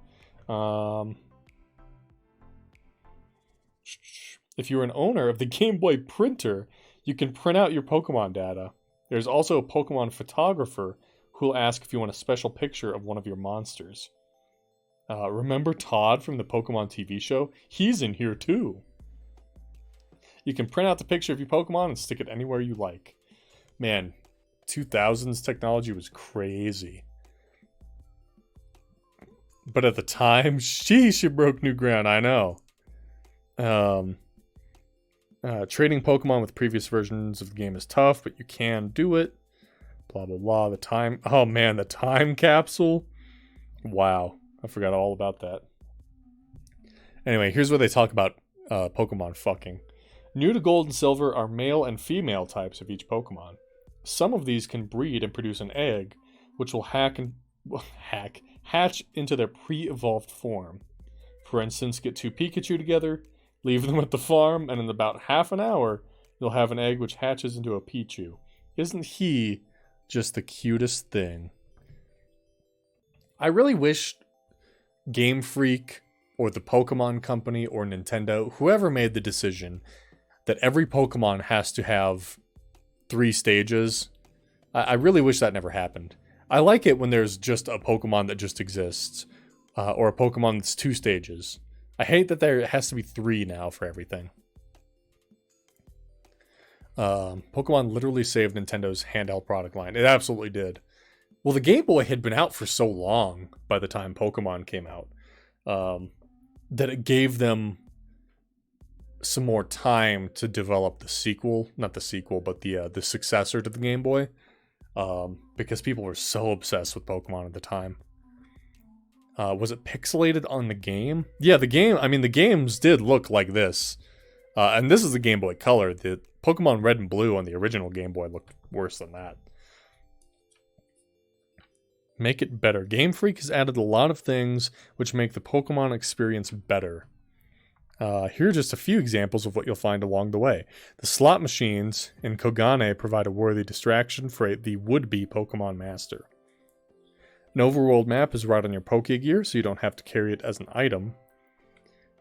If you're an owner of the Game Boy printer, you can print out your Pokemon data. There's also a Pokemon photographer who'll ask if you want a special picture of one of your monsters. Remember Todd from the Pokemon TV show? He's in here too. You can print out the picture of your Pokemon and stick it anywhere you like. Man, 2000s technology was crazy. But at the time, sheesh, it broke new ground, I know. Trading Pokemon with previous versions of the game is tough, but you can do it. Blah, blah, blah. Oh man, the time capsule. Wow, I forgot all about that. Anyway, here's where they talk about Pokemon fucking. New to Gold and Silver are male and female types of each Pokemon. Some of these can breed and produce an egg, which will hatch into their pre-evolved form. For instance, get 2 Pikachu together, leave them at the farm, and in about half an hour, you'll have an egg which hatches into a Pichu. Isn't he just the cutest thing? I really wish Game Freak or the Pokemon Company or Nintendo, whoever made the decision that every Pokemon has to have 3 stages. I really wish that never happened. I like it when there's just a Pokemon that just exists, or a Pokemon that's 2 stages. I hate that there has to be 3 now for everything. Pokemon literally saved Nintendo's handheld product line. It absolutely did. Well, the Game Boy had been out for so long by the time Pokemon came out, that it gave them some more time to develop the sequel. Not the sequel, but the successor to the Game Boy. Because people were so obsessed with Pokemon at the time. Was it pixelated on the game? Yeah, the games did look like this. And this is the Game Boy Color. The Pokemon Red and Blue on the original Game Boy looked worse than that. Make it better. Game Freak has added a lot of things which make the Pokemon experience better. Here are just a few examples of what you'll find along the way. The slot machines in Kogane provide a worthy distraction for the would-be Pokemon Master. An overworld map is right on your Pokegear, so you don't have to carry it as an item.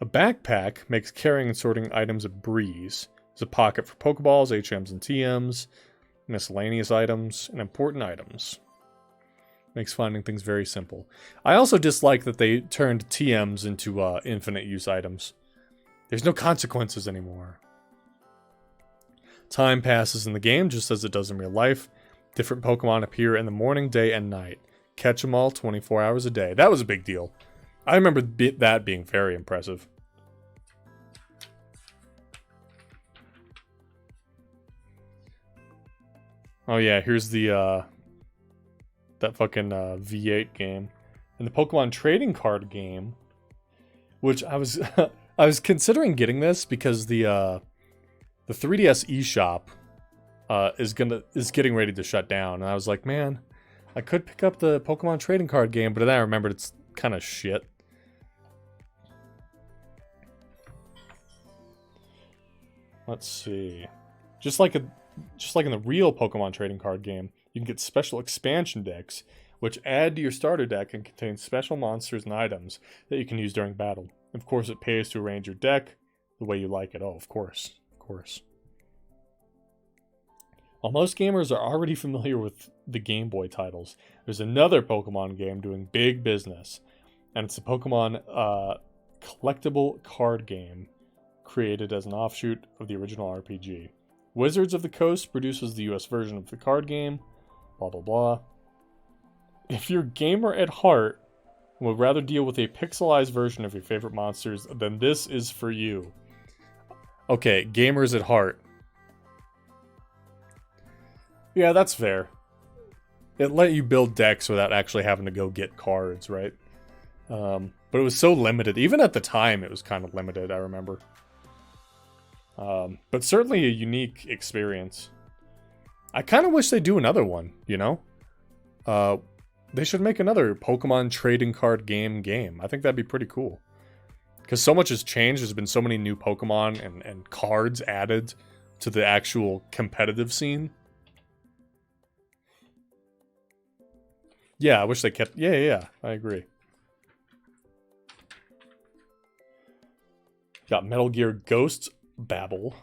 A backpack makes carrying and sorting items a breeze. There's a pocket for Pokeballs, HMs and TMs, miscellaneous items, and important items. Makes finding things very simple. I also dislike that they turned TMs into infinite use items. There's no consequences anymore. Time passes in the game just as it does in real life. Different Pokemon appear in the morning, day, and night. Catch them all 24 hours a day. That was a big deal. I remember that being very impressive. Oh yeah, here's the that fucking V8 game. And the Pokemon trading card game, which I was I was considering getting this because the 3DS eShop is getting ready to shut down, and I was like, man, I could pick up the Pokemon trading card game, but then I remembered it's kind of shit. Let's see. Just like in the real Pokemon trading card game, you can get special expansion decks, which add to your starter deck and contain special monsters and items that you can use during battle. Of course, it pays to arrange your deck the way you like it. Oh, of course. Of course. While most gamers are already familiar with the Game Boy titles, there's another Pokemon game doing big business, and it's a Pokemon collectible card game created as an offshoot of the original RPG. Wizards of the Coast produces the US version of the card game, blah blah blah. If you're a gamer at heart and would rather deal with a pixelized version of your favorite monsters, then this is for you. Okay, gamers at heart. Yeah, that's fair. It let you build decks without actually having to go get cards, right? But it was so limited. Even at the time, it was kind of limited, I remember. But certainly a unique experience. I kind of wish they'd do another one, you know? They should make another Pokemon trading card game. I think that'd be pretty cool. Because so much has changed. There's been so many new Pokemon and cards added to the actual competitive scene. Yeah, I wish they kept... Yeah, I agree. Got Metal Gear Ghost Babel.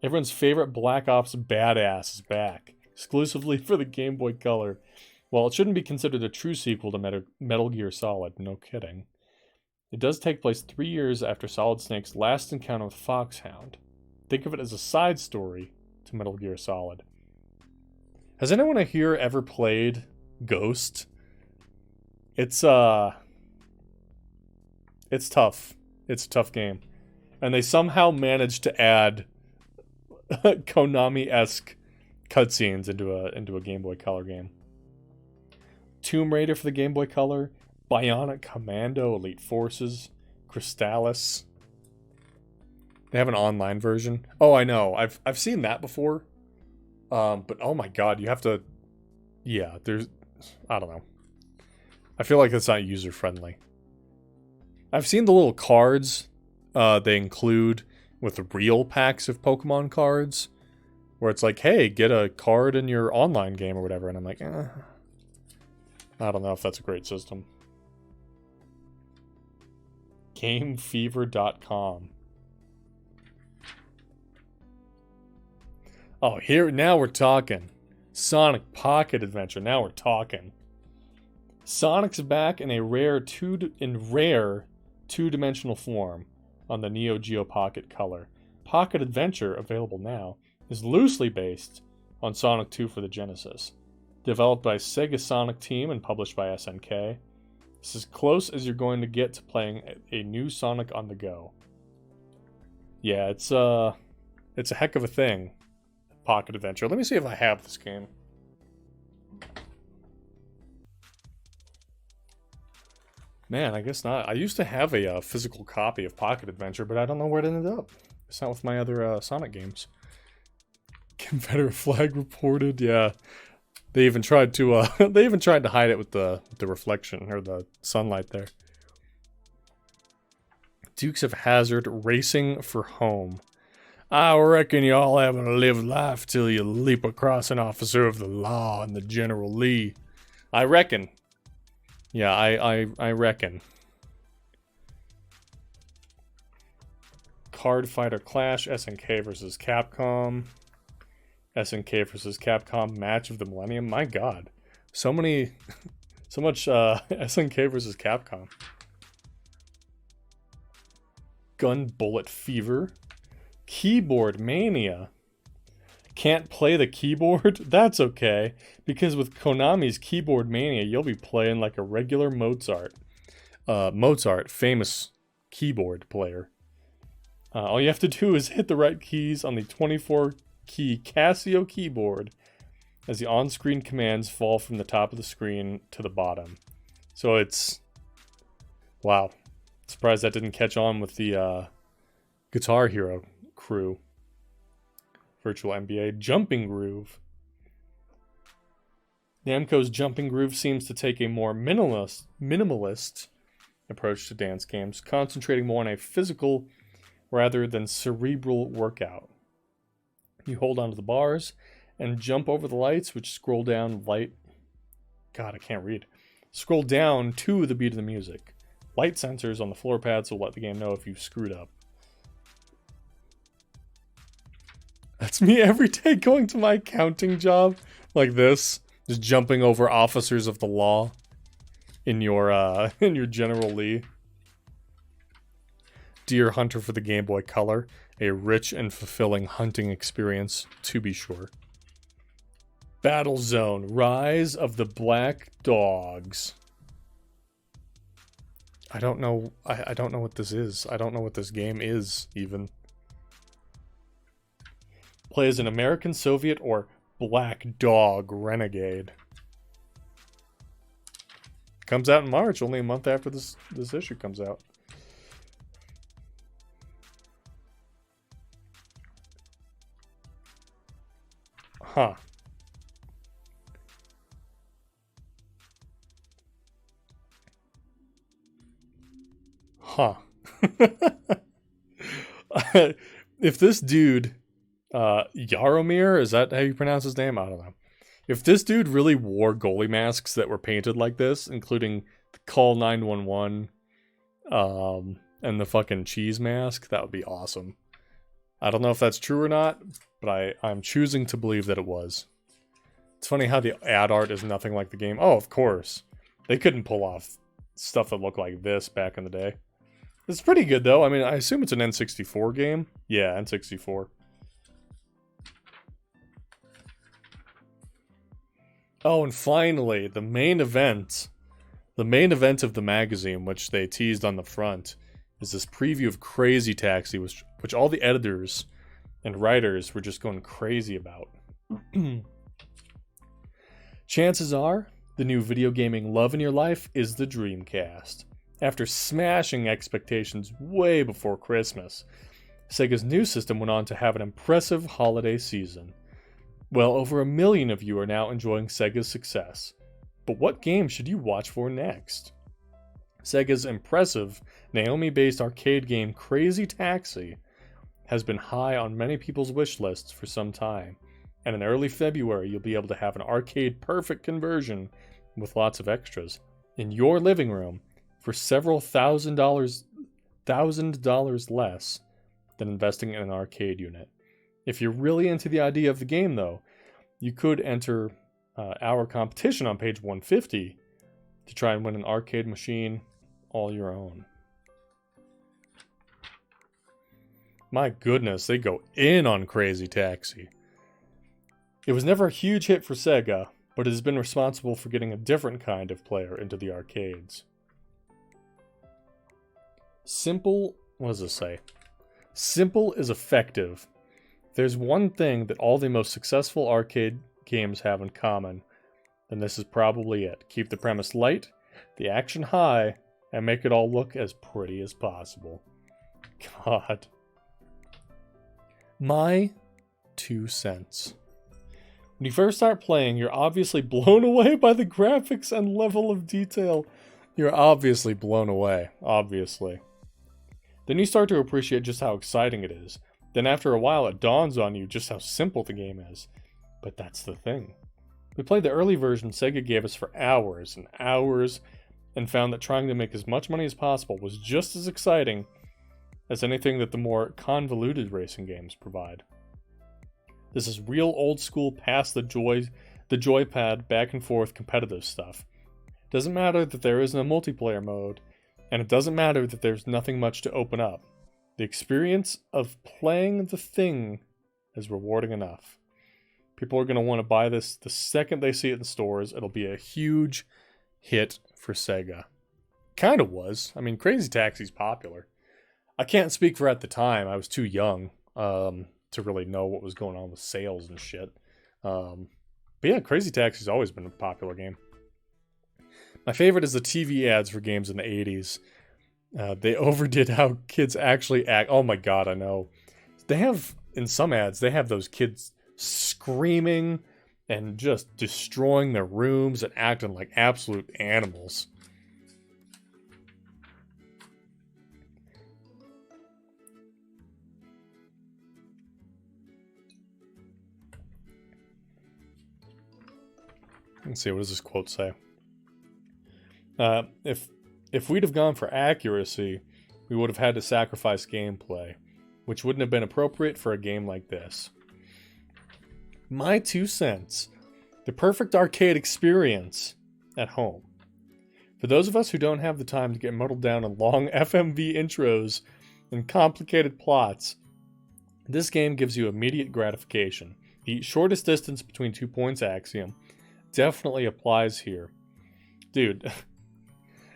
Everyone's favorite Black Ops badass is back, exclusively for the Game Boy Color. While it shouldn't be considered a true sequel to Metal Gear Solid, no kidding, it does take place 3 years after Solid Snake's last encounter with Foxhound. Think of it as a side story to Metal Gear Solid. Has anyone here ever played Ghost? It's tough. It's a tough game. And they somehow managed to add Konami-esque cutscenes into a Game Boy Color game. Tomb Raider for the Game Boy Color, Bionic Commando Elite Forces, Crystallis. They have an online version. Oh, I know. I've seen that before. But oh my god, you have to... Yeah, I don't know. I feel like it's not user-friendly. I've seen the little cards they include with the real packs of Pokemon cards, where it's like, hey, get a card in your online game or whatever, and I'm like, I don't know if that's a great system. GameFever.com. Oh, now we're talking. Sonic Pocket Adventure, now we're talking. Sonic's back in a rare two-dimensional form on the Neo Geo Pocket Color. Pocket Adventure, available now, is loosely based on Sonic 2 for the Genesis. Developed by Sega Sonic Team and published by SNK. This is close as you're going to get to playing a new Sonic on the go. Yeah, it's a heck of a thing. Pocket Adventure. Let me see if I have this game. Man, I guess not. I used to have a physical copy of Pocket Adventure, but I don't know where it ended up. It's not with my other Sonic games. Confederate flag reported. Yeah, they even tried to they even tried to hide it with the reflection or the sunlight there. Dukes of Hazzard racing for home. I reckon you all haven't lived life till you leap across an officer of the law and the General Lee. I reckon. Yeah, I reckon. Card Fighter Clash, SNK versus Capcom. SNK versus Capcom Match of the Millennium. My god. So much SNK versus Capcom. Gun Bullet Fever. Keyboard Mania. Can't play the keyboard? That's okay, because with Konami's Keyboard Mania, you'll be playing like a regular Mozart. Mozart, famous keyboard player. All you have to do is hit the right keys on the 24-key Casio keyboard as the on-screen commands fall from the top of the screen to the bottom. So it's... Wow. Surprised that didn't catch on with the Guitar Hero crew. Virtual NBA Jumping Groove. Namco's Jumping Groove seems to take a more minimalist approach to dance games, concentrating more on a physical rather than cerebral workout. You hold onto the bars and jump over the lights, which scroll down light. God, I can't read. Scroll down to the beat of the music. Light sensors on the floor pads will let the game know if you've screwed up. That's me every day going to my accounting job like this, just jumping over officers of the law in your General Lee. Deer Hunter for the Game Boy Color, a rich and fulfilling hunting experience, to be sure. Battlezone: Rise of the Black Dogs. I don't know. I don't know what this is. I don't know what this game is even. Play as an American Soviet or Black Dog Renegade. Comes out in March, only a month after this issue comes out. Huh. Huh. If this dude, Yaromir, is that how you pronounce his name? I don't know. If this dude really wore goalie masks that were painted like this, including the Call 911, and the fucking cheese mask, that would be awesome. I don't know if that's true or not, but I'm choosing to believe that it was. It's funny how the ad art is nothing like the game. Oh, of course. They couldn't pull off stuff that looked like this back in the day. It's pretty good, though. I mean, I assume it's an N64 game. Yeah, N64. Oh, and finally, the main event. The main event of the magazine, which they teased on the front, is this preview of Crazy Taxi, which all the editors and writers were just going crazy about. Chances are, the new video gaming love in your life is the Dreamcast. After smashing expectations way before Christmas, Sega's new system went on to have an impressive holiday season. Well, over 1 million of you are now enjoying Sega's success. But what game should you watch for next? Sega's impressive Naomi-based arcade game Crazy Taxi has been high on many people's wish lists for some time, and in early February you'll be able to have an arcade-perfect conversion with lots of extras in your living room for several thousand dollars less than investing in an arcade unit. If you're really into the idea of the game, though, you could enter our competition on page 150 to try and win an arcade machine all your own. My goodness, they go in on Crazy Taxi. It was never a huge hit for Sega, but it has been responsible for getting a different kind of player into the arcades. Simple, what does this say? Simple is effective. If there's one thing that all the most successful arcade games have in common, then this is probably it. Keep the premise light, the action high, and make it all look as pretty as possible. God. My 2 cents. When you first start playing, you're obviously blown away by the graphics and level of detail. You're obviously blown away, obviously. Then you start to appreciate just how exciting it is. Then after a while, it dawns on you just how simple the game is. But that's the thing. We played the early version Sega gave us for hours and hours, and found that trying to make as much money as possible was just as exciting as anything that the more convoluted racing games provide. This is real old school past the joypad back and forth competitive stuff. It doesn't matter that there isn't a multiplayer mode, and it doesn't matter that there's nothing much to open up. The experience of playing the thing is rewarding enough. People are going to want to buy this the second they see it in stores. It'll be a huge hit for Sega. Kind of was. I mean, Crazy Taxi's popular. I can't speak for at the time. I was too young to really know what was going on with sales and shit. But yeah, Crazy Taxi's always been a popular game. My favorite is the TV ads for games in the 80s. They overdid how kids actually act. Oh my god, I know. They have, in some ads, they have those kids screaming and just destroying their rooms and acting like absolute animals. Let's see, what does this quote say? If we'd have gone for accuracy, we would have had to sacrifice gameplay, which wouldn't have been appropriate for a game like this. My 2 cents. The perfect arcade experience at home. For those of us who don't have the time to get muddled down in long FMV intros and complicated plots, this game gives you immediate gratification. The shortest distance between 2 points axiom definitely applies here. Dude,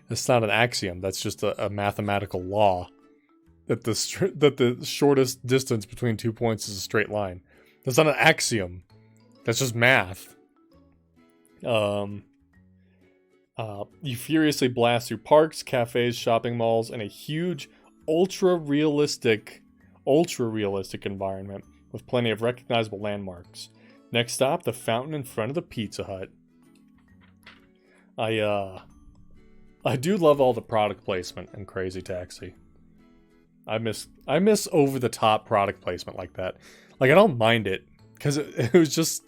it's not an axiom, that's just a mathematical law. That the shortest distance between 2 points is a straight line. That's not an axiom. That's just math. You furiously blast through parks, cafes, shopping malls, and a huge, ultra-realistic environment with plenty of recognizable landmarks. Next stop, the fountain in front of the Pizza Hut. I do love all the product placement in Crazy Taxi. I miss over-the-top product placement like that. Like, I don't mind it, because it was just...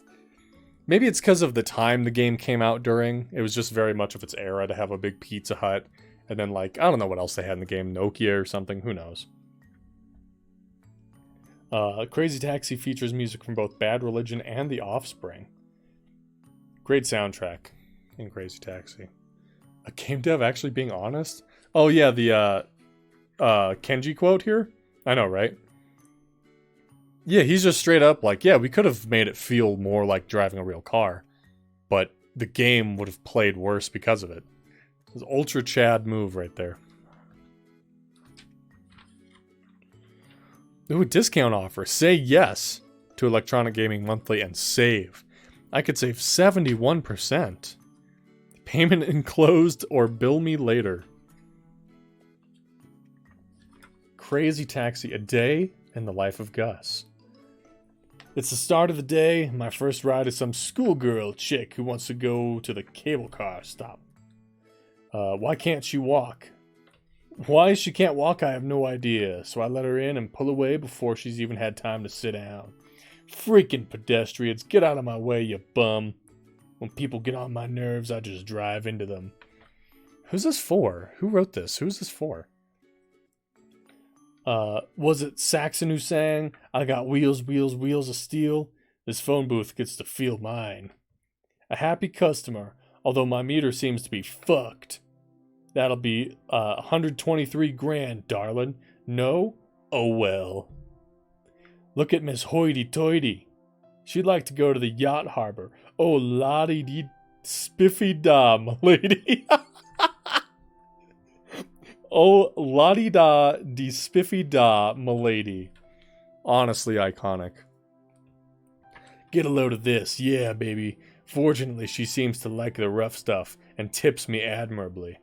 Maybe it's because of the time the game came out during. It was just very much of its era to have a big Pizza Hut. And then, like, I don't know what else they had in the game. Nokia or something. Who knows? Crazy Taxi features music from both Bad Religion and The Offspring. Great soundtrack in Crazy Taxi. A game dev actually being honest? Oh yeah, the Kenji quote here? I know, right? Yeah, he's just straight up like, yeah, we could have made it feel more like driving a real car, but the game would have played worse because of it. It's an ultra Chad move right there. Ooh, discount offer. Say yes to Electronic Gaming Monthly and save. I could save 71%. Payment enclosed or bill me later. Crazy Taxi, a day in the life of Gus. It's the start of the day. My first ride is some schoolgirl chick who wants to go to the cable car stop. Why can't she walk? Why she can't walk, I have no idea, so I let her in and pull away before she's even had time to sit down. Freaking pedestrians, get out of my way, you bum. When people get on my nerves, I just drive into them. Who's this for? Who wrote this? Who's this for? Was it Saxon who sang, I got wheels, wheels, wheels of steel? This phone booth gets to feel mine. A happy customer, although my meter seems to be fucked. That'll be 123 grand, darling. No? Oh well. Look at Miss Hoity-Toity. She'd like to go to the yacht harbor. Oh, lottie-dee-spiffy-da, m'lady. Oh, lottie-da-dee-spiffy-da, m'lady. Honestly iconic. Get a load of this. Yeah, baby. Fortunately, she seems to like the rough stuff and tips me admirably.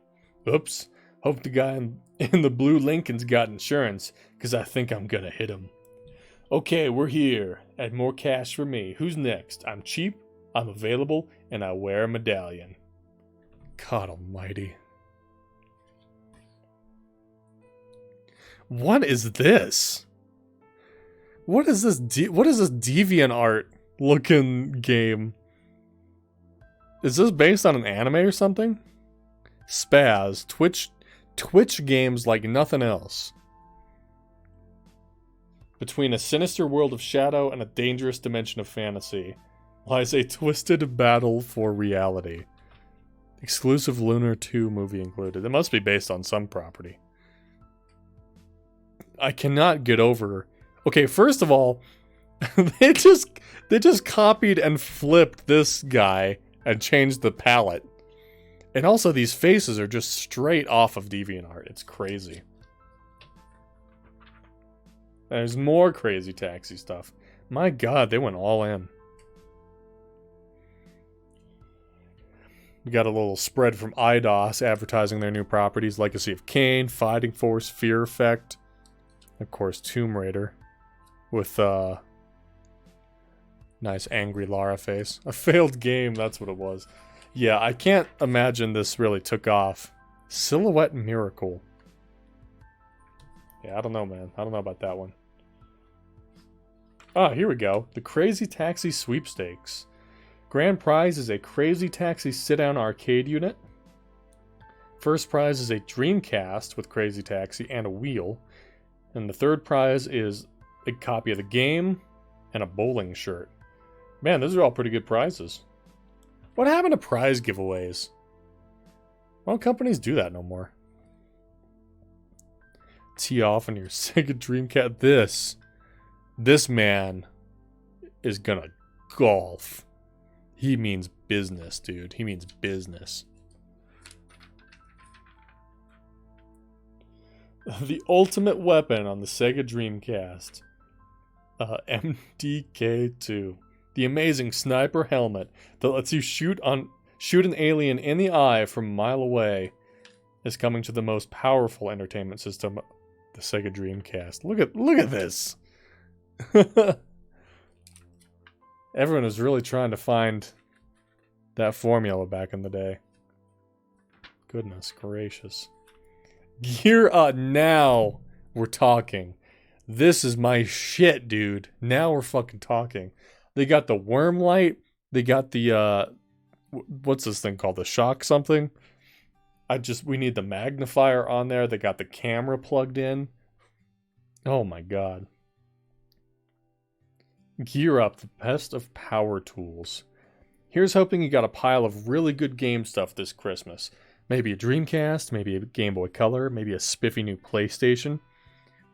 Oops. Hope the guy in the blue Lincoln's got insurance, because I think I'm gonna hit him. Okay, we're here. Add more cash for me. Who's next? I'm cheap, I'm available, and I wear a medallion. God almighty. What is this? What is this DeviantArt looking game? Is this based on an anime or something? Spaz, Twitch games like nothing else. Between a sinister world of shadow and a dangerous dimension of fantasy lies a twisted battle for reality. Exclusive Lunar 2 movie included. It must be based on some property. I cannot get over. Okay, first of all, they just copied and flipped this guy and changed the palette. And also these faces are just straight off of DeviantArt. It's crazy. There's more Crazy Taxi stuff. My god, they went all in. We got a little spread from IDOS advertising their new properties. Legacy of Kain, Fighting Force, Fear Effect. Of course, Tomb Raider. With, nice angry Lara face. A failed game, that's what it was. Yeah, I can't imagine this really took off. Silhouette Miracle. Yeah, I don't know, man. I don't know about that one. Ah, here we go. The Crazy Taxi Sweepstakes. Grand prize is a Crazy Taxi sit-down arcade unit. First prize is a Dreamcast with Crazy Taxi and a wheel. And the third prize is a copy of the game and a bowling shirt. Man, those are all pretty good prizes. What happened to prize giveaways? Why don't companies do that no more? Tee off on your Sega Dreamcast. This man is gonna golf. He means business, dude. He means business. The ultimate weapon on the Sega Dreamcast. MDK2. The amazing sniper helmet that lets you shoot an alien in the eye from a mile away is coming to the most powerful entertainment system, the Sega Dreamcast. Look at this. Everyone was really trying to find that formula back in the day. Goodness gracious. Gear up now. We're talking. This is my shit, dude. Now we're fucking talking. They got the worm light. They got the, what's this thing called? The shock something? We need the magnifier on there. They got the camera plugged in. Oh my god. Gear up, the best of power tools. Here's hoping you got a pile of really good game stuff this Christmas. Maybe a Dreamcast, maybe a Game Boy Color, maybe a spiffy new PlayStation.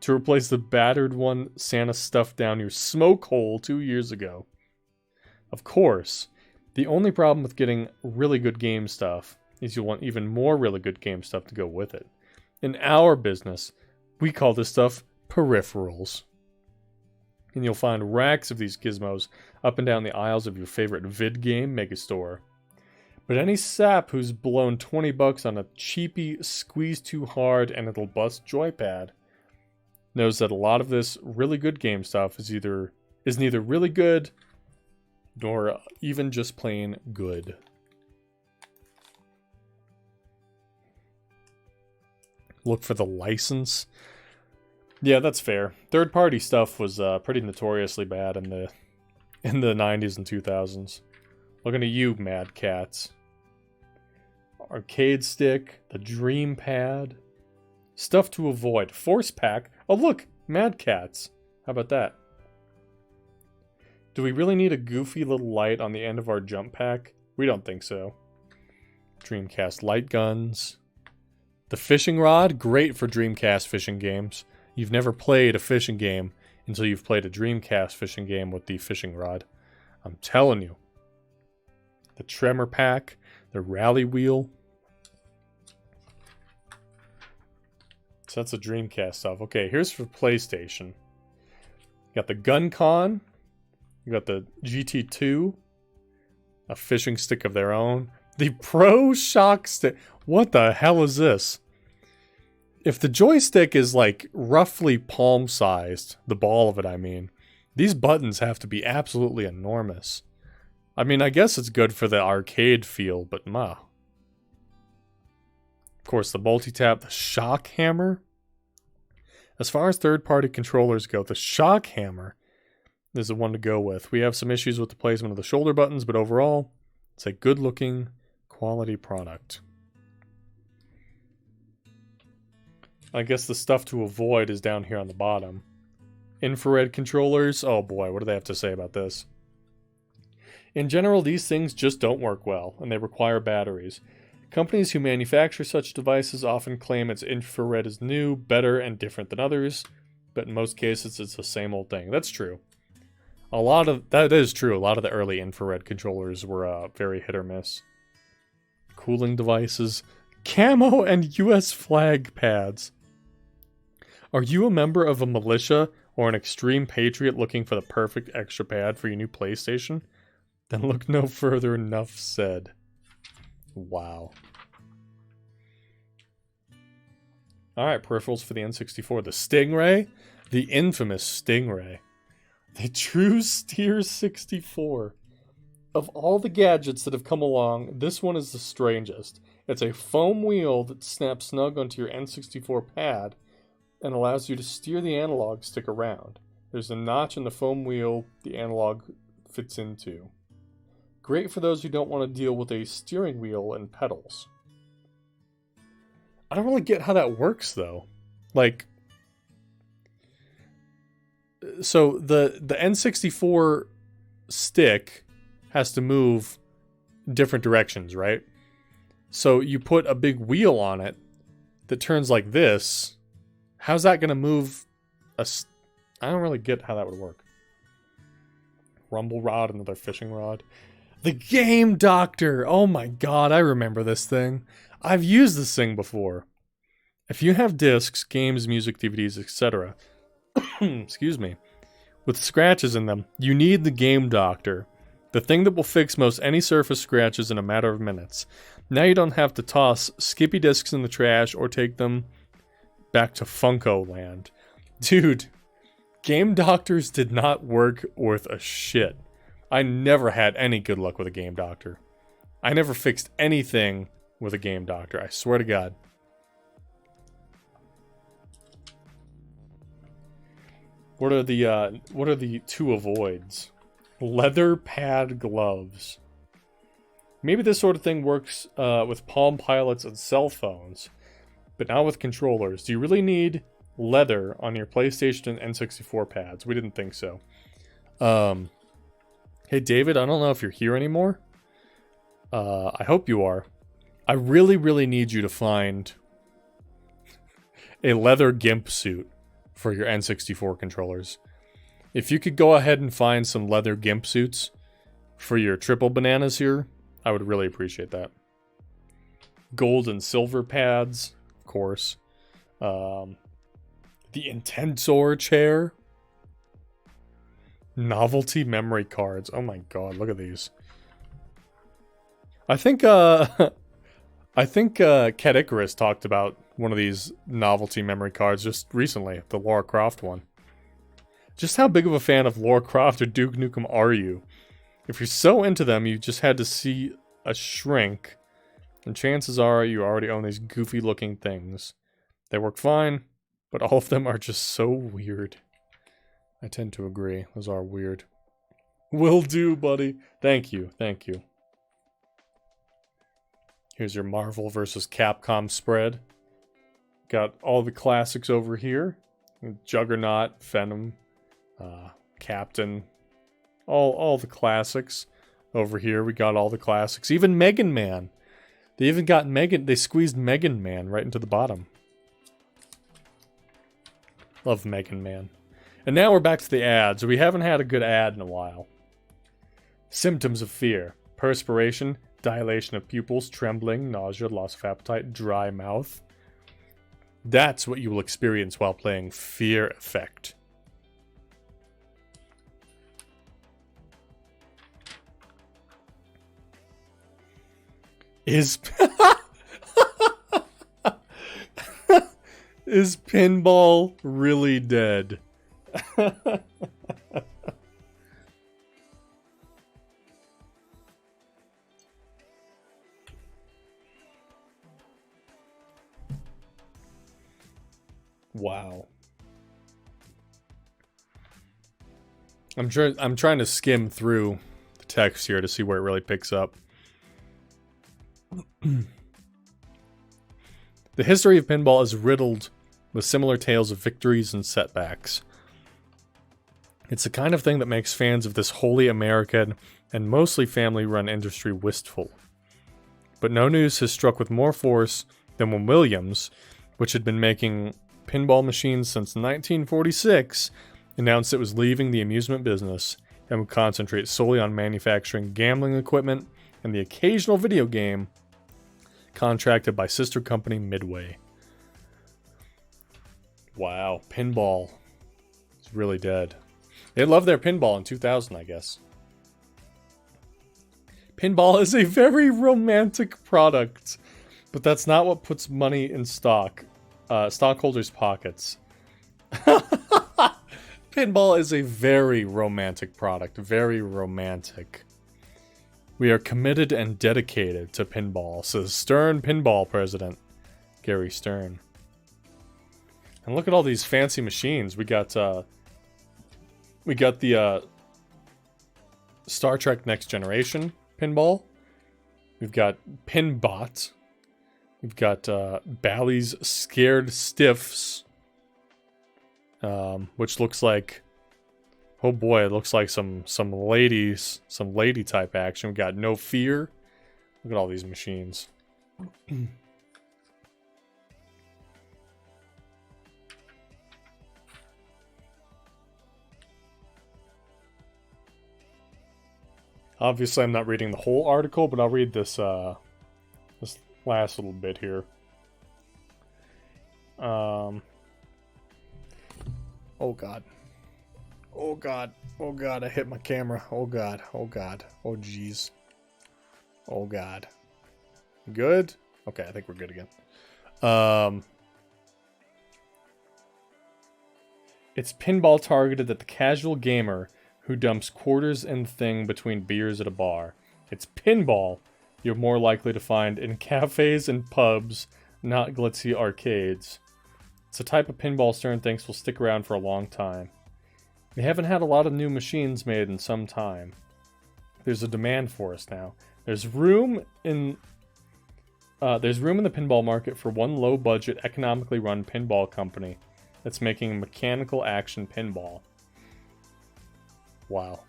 To replace the battered one Santa stuffed down your smoke hole 2 years ago. Of course, the only problem with getting really good game stuff is you'll want even more really good game stuff to go with it. In our business, we call this stuff peripherals. And you'll find racks of these gizmos up and down the aisles of your favorite vid game megastore. But any sap who's blown $20 on a cheapy squeeze too hard and it'll bust joypad knows that a lot of this really good game stuff is neither really good nor even just plain good. Look for the license. Yeah, that's fair. Third-party stuff was pretty notoriously bad in the 90s and 2000s. Looking at you, Mad Cats. Arcade stick, the Dream Pad. Stuff to avoid. Force pack. Oh look, Mad Cats. How about that? Do we really need a goofy little light on the end of our jump pack? We don't think so. Dreamcast light guns. The fishing rod, great for Dreamcast fishing games. You've never played a fishing game until you've played a Dreamcast fishing game with the fishing rod. I'm telling you. The Tremor pack, the rally wheel. So that's the Dreamcast stuff. Okay, here's for PlayStation. You got the Gun Con. You got the GT2. A fishing stick of their own. The Pro Shock Stick. What the hell is this? if the joystick is like roughly palm sized, the ball of it, I mean, these buttons have to be absolutely enormous. I mean, I guess it's good for the arcade feel, but Of course, the multi-tap, the shock hammer. As far as third-party controllers go, the shock hammer is the one to go with. We have some issues with the placement of the shoulder buttons, but overall, it's a good-looking, quality product. I guess the stuff to avoid is down here on the bottom. Infrared controllers. Oh boy, what do they have to say about this? In general, these things just don't work well, and they require batteries. Companies who manufacture such devices often claim its infrared is new, better, and different than others, but in most cases it's the same old thing. That's true. That is true. A lot of the early infrared controllers were very hit or miss. Cooling devices, camo, and US flag pads. Are you a member of a militia or an extreme patriot looking for the perfect extra pad for your new PlayStation? Then look no further, enough said. Wow. Alright, peripherals for the N64. The Stingray? The infamous Stingray. The True Steer 64. Of all the gadgets that have come along, this one is the strangest. It's a foam wheel that snaps snug onto your N64 pad and allows you to steer the analog stick around. There's a notch in the foam wheel the analog fits into. Great for those who don't want to deal with a steering wheel and pedals. I don't really get how that works, though. Like, so the N64 stick has to move different directions, right? So you put a big wheel on it that turns like this. How's that going to move I don't really get how that would work. Rumble rod, another fishing rod. The Game Doctor! Oh my god, I remember this thing. I've used this thing before. If you have discs, games, music, DVDs, etc., excuse me, with scratches in them, you need the Game Doctor. The thing that will fix most any surface scratches in a matter of minutes. Now you don't have to toss Skippy discs in the trash or take them back to Funko Land. Dude, Game Doctors did not work worth a shit. I never had any good luck with a Game Doctor. I never fixed anything with a Game Doctor, I swear to God. What are the two avoids? Leather pad gloves. Maybe this sort of thing works with Palm Pilots and cell phones, but not with controllers. Do you really need leather on your PlayStation and N64 pads? We didn't think so. Hey David, I don't know if you're here anymore. I hope you are. I really, really need you to find a leather gimp suit for your N64 controllers. If you could go ahead and find some leather gimp suits for your triple bananas here, I would really appreciate that. Gold and silver pads, of course. The Intensor chair. Novelty memory cards. Oh my god, look at these. I think Cat Icarus talked about one of these novelty memory cards just recently, the Lara Croft one. Just how big of a fan of Lara Croft or Duke Nukem are you? If you're so into them, you just had to see a shrink, and chances are you already own these goofy looking things. They work fine, but all of them are just so weird. I tend to agree. Those are weird. Will do, buddy. Thank you. Thank you. Here's your Marvel vs. Capcom spread. Got all the classics over here. Juggernaut, Venom, Captain. All the classics. Over here we got all the classics. Even Megan Man. They even got they squeezed Megan Man right into the bottom. Love Megan Man. And now we're back to the ads. We haven't had a good ad in a while. Symptoms of fear. Perspiration, dilation of pupils, trembling, nausea, loss of appetite, dry mouth. That's what you will experience while playing Fear Effect. Is pinball really dead? Wow. I'm trying to skim through the text here to see where it really picks up. The history of pinball is riddled with similar tales of victories and setbacks. It's the kind of thing that makes fans of this wholly American and mostly family-run industry wistful. But no news has struck with more force than when Williams, which had been making pinball machines since 1946, announced it was leaving the amusement business and would concentrate solely on manufacturing gambling equipment and the occasional video game contracted by sister company Midway. Wow, pinball is really dead. They loved their pinball in 2000, I guess. Pinball is a very romantic product, but that's not what puts money in stockholders' pockets. Pinball is a very romantic product, very romantic. We are committed and dedicated to pinball, says Stern Pinball President Gary Stern. And look at all these fancy machines. We got the Star Trek Next Generation pinball. We've got Pinbot. We've got Bally's Scared Stiffs, which looks like, oh boy, it looks like some lady type action. We got No Fear. Look at all these machines. Obviously, I'm not reading the whole article, but I'll read this this last little bit here. Oh god. Oh god. Oh god, I hit my camera. Oh god. Oh god. Oh jeez. Oh god. Good? Okay, I think we're good again. It's pinball targeted at the casual gamer who dumps quarters and thing between beers at a bar. It's pinball you're more likely to find in cafes and pubs, not glitzy arcades. It's a type of pinball Stern thinks will stick around for a long time. We haven't had a lot of new machines made in some time. There's a demand for us now. There's room in the pinball market for one low-budget, economically run pinball company that's making mechanical action pinball. Wow.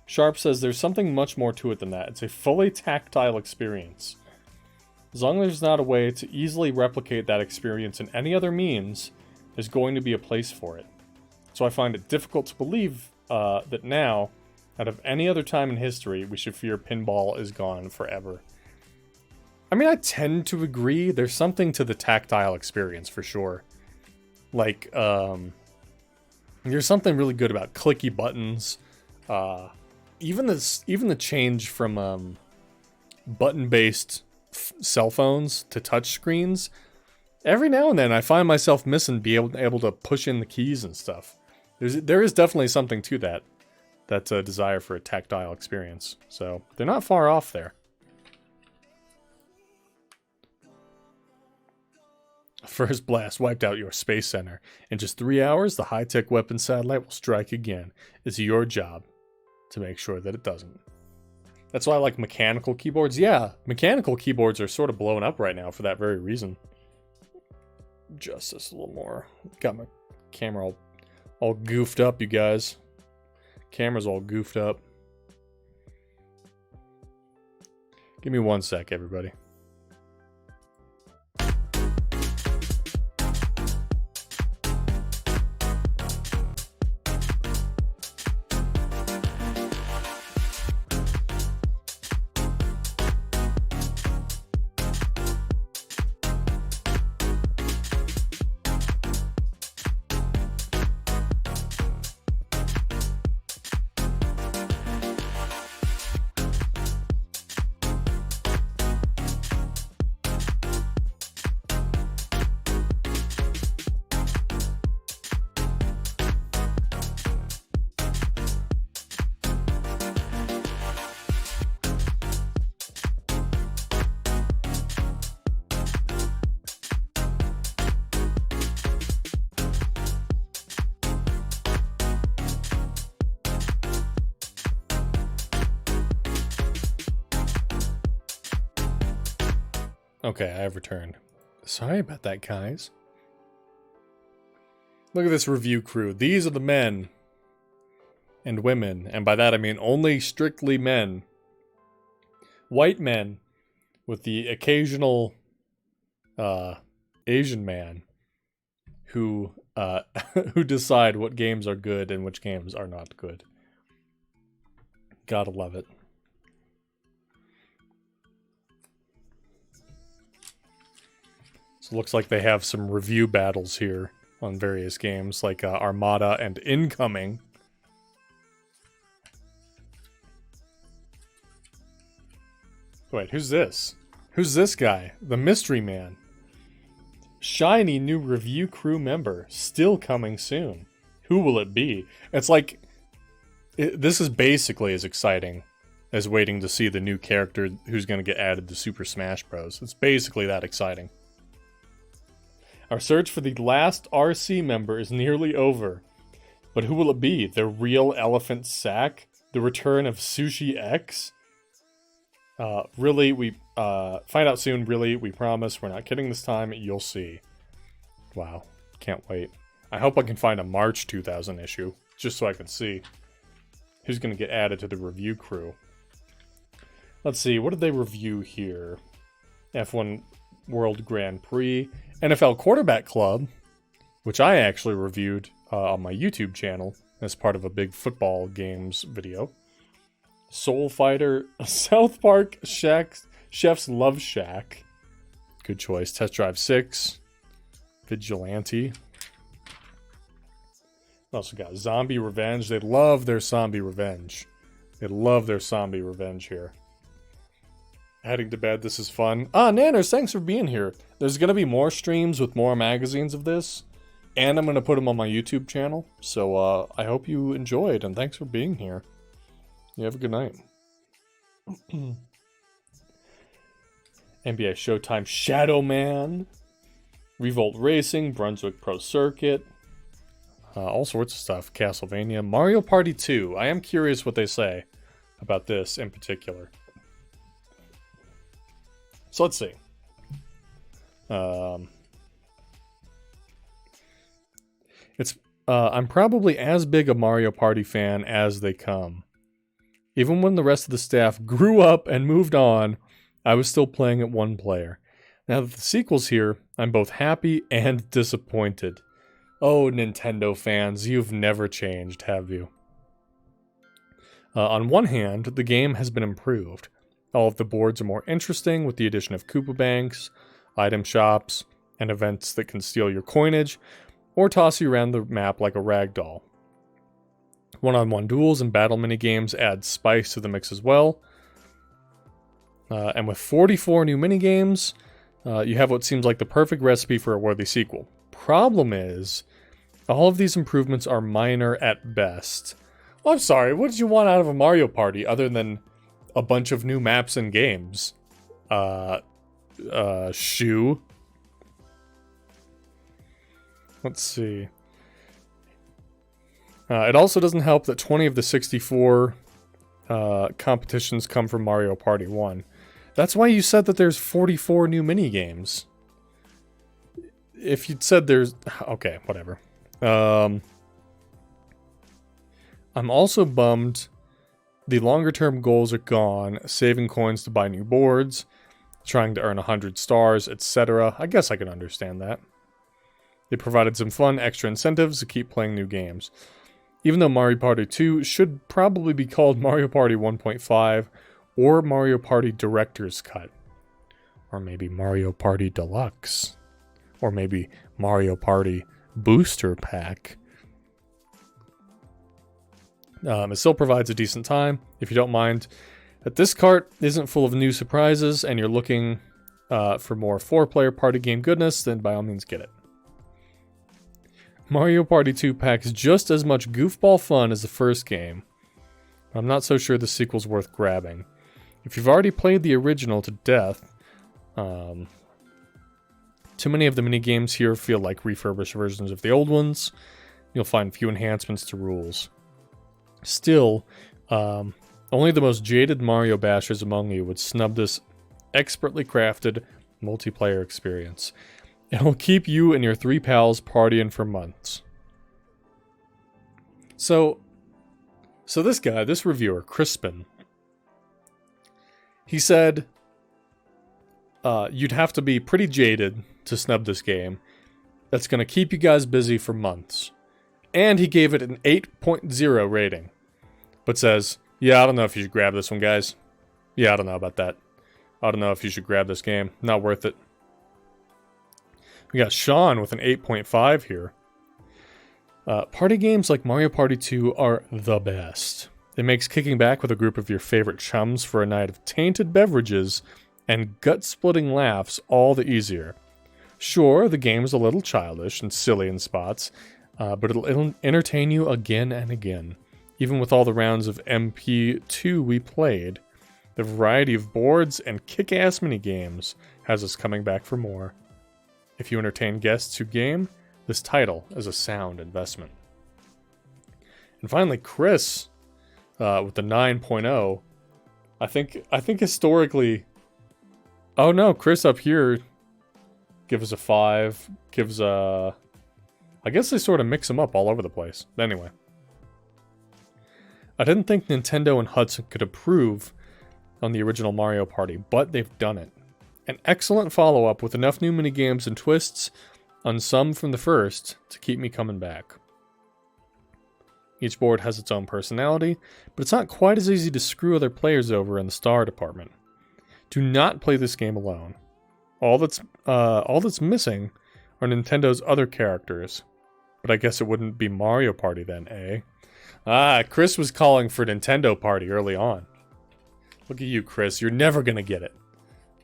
Sharp says there's something much more to it than that. It's a fully tactile experience. As long as there's not a way to easily replicate that experience in any other means, there's going to be a place for it. So I find it difficult to believe that now, out of any other time in history, we should fear pinball is gone forever. I mean, I tend to agree. There's something to the tactile experience for sure. Like, there's something really good about clicky buttons. Even the change from button-based cell phones to touch screens. Every now and then, I find myself missing being able to push in the keys and stuff. There is definitely something to that. That's a desire for a tactile experience. So they're not far off there. First blast wiped out your space center. In just 3 hours, the high-tech weapon satellite will strike again. It's your job to make sure that it doesn't. That's why I like mechanical keyboards. Yeah, mechanical keyboards are sort of blowing up right now for that very reason. Just this a little more. Got my camera all goofed up, you guys. Camera's all goofed up. Give me 1 sec, everybody. Okay, I have returned. Sorry about that, guys. Look at this review crew. These are the men and women, and by that I mean only strictly men. White men with the occasional Asian man who who decide what games are good and which games are not good. Gotta love it. So it looks like they have some review battles here on various games, like Armada and Incoming. Wait, who's this? Who's this guy? The mystery man. Shiny new review crew member. Still coming soon. Who will it be? It's like... this is basically as exciting as waiting to see the new character who's going to get added to Super Smash Bros. It's basically that exciting. Our search for the last RC member is nearly over. But who will it be? The real Elephant Sack? The return of Sushi X? Really, we find out soon, really, we promise. We're not kidding this time, you'll see. Wow, can't wait. I hope I can find a March 2000 issue, just so I can see who's going to get added to the review crew. Let's see, what did they review here? F1 World Grand Prix, NFL Quarterback Club, which I actually reviewed on my YouTube channel as part of a big football games video. Soul Fighter, South Park Chef's Love Shack. Good choice. Test Drive 6. Vigilante. Also got Zombie Revenge. They love their Zombie Revenge. They love their Zombie Revenge here. Heading to bed, this is fun. Ah, Nanners, thanks for being here. There's going to be more streams with more magazines of this. And I'm going to put them on my YouTube channel. So I hope you enjoyed, and thanks for being here. You have a good night. NBA Showtime Shadow Man. Revolt Racing, Brunswick Pro Circuit. All sorts of stuff. Castlevania. Mario Party 2. I am curious what they say about this in particular. So let's see. I'm probably as big a Mario Party fan as they come. Even when the rest of the staff grew up and moved on, I was still playing it one player. Now that the sequel's here, I'm both happy and disappointed. Oh, Nintendo fans, you've never changed, have you? On one hand, the game has been improved. All of the boards are more interesting with the addition of Koopa Banks, item shops, and events that can steal your coinage or toss you around the map like a ragdoll. One-on-one duels and battle minigames add spice to the mix as well. And with 44 new minigames, you have what seems like the perfect recipe for a worthy sequel. Problem is, all of these improvements are minor at best. Well, I'm sorry, what did you want out of a Mario Party other than a bunch of new maps and games? Shoe? Let's see. It also doesn't help that 20 of the 64 competitions come from Mario Party 1. That's why you said that there's 44 new minigames. If you'd said there's... Okay, whatever. I'm also bummed the longer term goals are gone, saving coins to buy new boards, trying to earn 100 stars, etc. I guess I can understand that. They provided some fun extra incentives to keep playing new games. Even though Mario Party 2 should probably be called Mario Party 1.5 or Mario Party Director's Cut. Or maybe Mario Party Deluxe. Or maybe Mario Party Booster Pack. It still provides a decent time, if you don't mind. That this cart isn't full of new surprises and you're looking for more 4-player party game goodness, then by all means get it. Mario Party 2 packs just as much goofball fun as the first game. I'm not so sure the sequel's worth grabbing. If you've already played the original to death, too many of the minigames here feel like refurbished versions of the old ones. You'll find few enhancements to rules. Still, only the most jaded Mario bashers among you would snub this expertly crafted multiplayer experience. It'll keep you and your 3 pals partying for months. So this guy, this reviewer, Crispin, he said you'd have to be pretty jaded to snub this game. That's going to keep you guys busy for months. And he gave it an 8.0 rating. But says, yeah, I don't know if you should grab this one, guys. Yeah, I don't know about that. I don't know if you should grab this game. Not worth it. We got Sean with an 8.5 here. Party games like Mario Party 2 are the best. It makes kicking back with a group of your favorite chums for a night of tainted beverages and gut-splitting laughs all the easier. Sure, the game's a little childish and silly in spots, but it'll entertain you again and again. Even with all the rounds of MP2 we played, the variety of boards and kick-ass minigames has us coming back for more. If you entertain guests who game, this title is a sound investment. And finally, Chris, with the 9.0. I think historically... Oh no, Chris up here gives a 5, gives a... I guess they sort of mix them up all over the place. Anyway. I didn't think Nintendo and Hudson could improve on the original Mario Party, but they've done it. An excellent follow-up with enough new minigames and twists on some from the first to keep me coming back. Each board has its own personality, but it's not quite as easy to screw other players over in the star department. Do not play this game alone. All that's missing are Nintendo's other characters. But I guess it wouldn't be Mario Party then, eh? Ah, Chris was calling for Nintendo Party early on. Look at you, Chris. You're never gonna get it.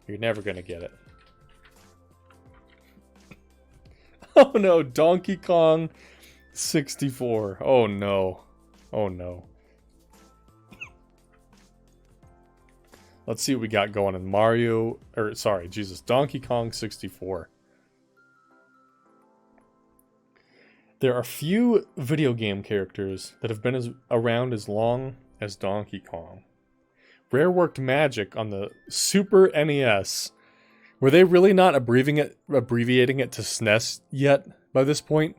You're never gonna get it. Oh no, Donkey Kong 64. Oh no. Oh no. Let's see what we got going in Donkey Kong 64. There are few video game characters that have been around as long as Donkey Kong. Rare worked magic on the Super NES. Were they really not abbreviating it to SNES yet by this point?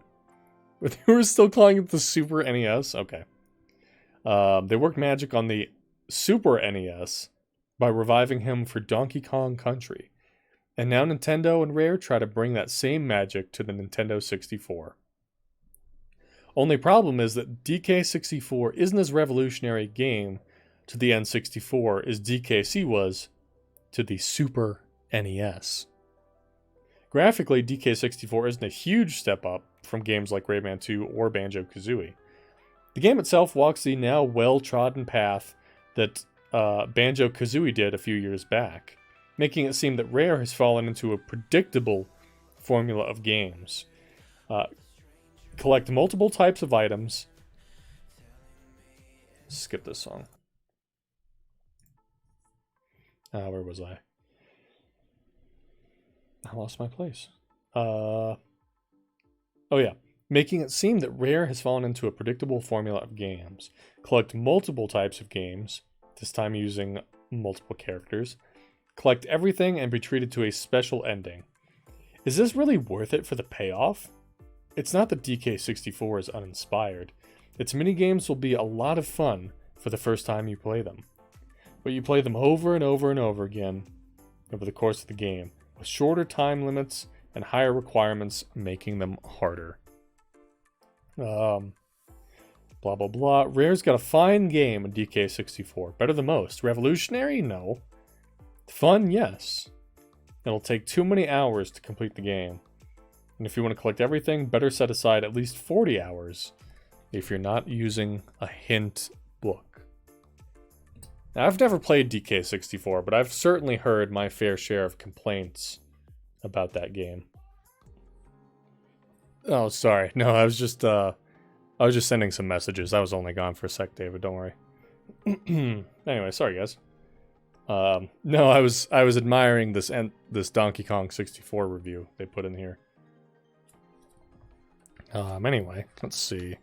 They were still calling it the Super NES? Okay. They worked magic on the Super NES by reviving him for Donkey Kong Country. And now Nintendo and Rare try to bring that same magic to the Nintendo 64. Only problem is that DK64 isn't as revolutionary a game to the N64 as DKC was to the Super NES. Graphically, DK64 isn't a huge step up from games like Rayman 2 or Banjo-Kazooie. The game itself walks the now well-trodden path that Banjo-Kazooie did a few years back, making it seem that Rare has fallen into a predictable formula of games. Collect multiple types of items. Skip this song. Where was I? I lost my place. Oh yeah. Making it seem that Rare has fallen into a predictable formula of games. Collect multiple types of games, this time using multiple characters. Collect everything and be treated to a special ending. Is this really worth it for the payoff? It's not that DK64 is uninspired. Its minigames will be a lot of fun for the first time you play them. But you play them over and over and over again over the course of the game, with shorter time limits and higher requirements making them harder. Blah blah blah. Rare's got a fine game in DK64. Better than most. Revolutionary? No. Fun? Yes. It'll take too many hours to complete the game. And if you want to collect everything, better set aside at least 40 hours if you're not using a hint book. Now, I've never played DK64, but I've certainly heard my fair share of complaints about that game. Oh, sorry. No, I was just sending some messages. I was only gone for a sec, David. Don't worry. Anyway, sorry, guys. No, I was admiring this Donkey Kong 64 review they put in here. Anyway, let's see.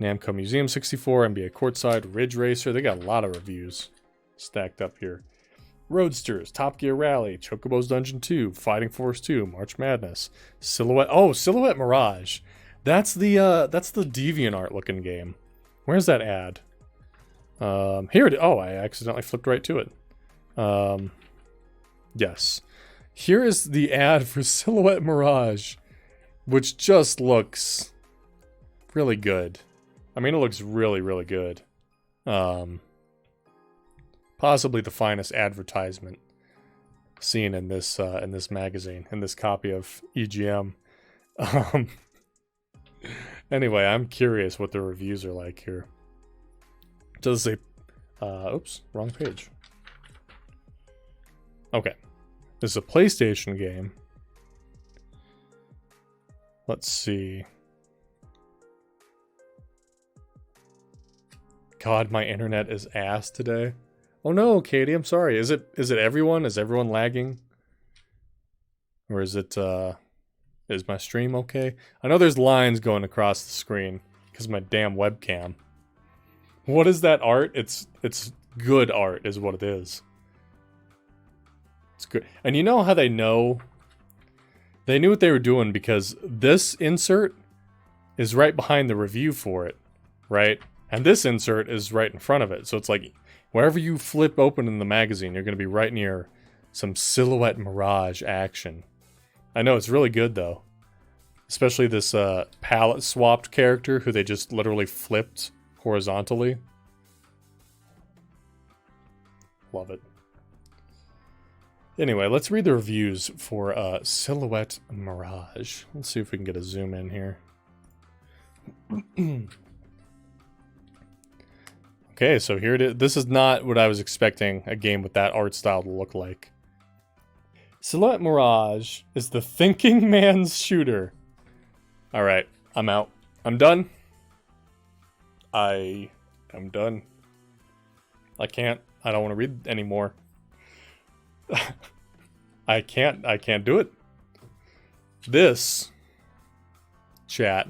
Namco Museum 64, NBA Courtside, Ridge Racer. They got a lot of reviews stacked up here. Roadsters, Top Gear Rally, Chocobo's Dungeon 2, Fighting Force 2, March Madness, Silhouette. Oh, Silhouette Mirage. That's the DeviantArt looking game. Where's that ad? Here it is. Oh, I accidentally flipped right to it. Yes. Here is the ad for Silhouette Mirage, which just looks really good. I mean, it looks really, really good. Possibly the finest advertisement seen in this magazine, in this copy of EGM. Anyway, I'm curious what the reviews are like here. Does it say, oops, wrong page. Okay. This is a PlayStation game. Let's see. God, my internet is ass today. Oh no, Katie, I'm sorry. Is it everyone? Is everyone lagging? Or is it, is my stream okay? I know there's lines going across the screen because of my damn webcam. What is that art? It's good art is what it is. It's good. And you know how they know? They knew what they were doing because this insert is right behind the review for it, right? And this insert is right in front of it. So it's like, wherever you flip open in the magazine, you're going to be right near some Silhouette Mirage action. I know, it's really good, though. Especially this palette-swapped character who they just literally flipped horizontally. Love it. Anyway, let's read the reviews for Silhouette Mirage. Let's see if we can get a zoom in here. Okay, so here it is. This is not what I was expecting a game with that art style to look like. Silhouette Mirage is the thinking man's shooter. Alright, I'm out. I'm done. I am done. I don't want to read anymore. I can't do it. This chat.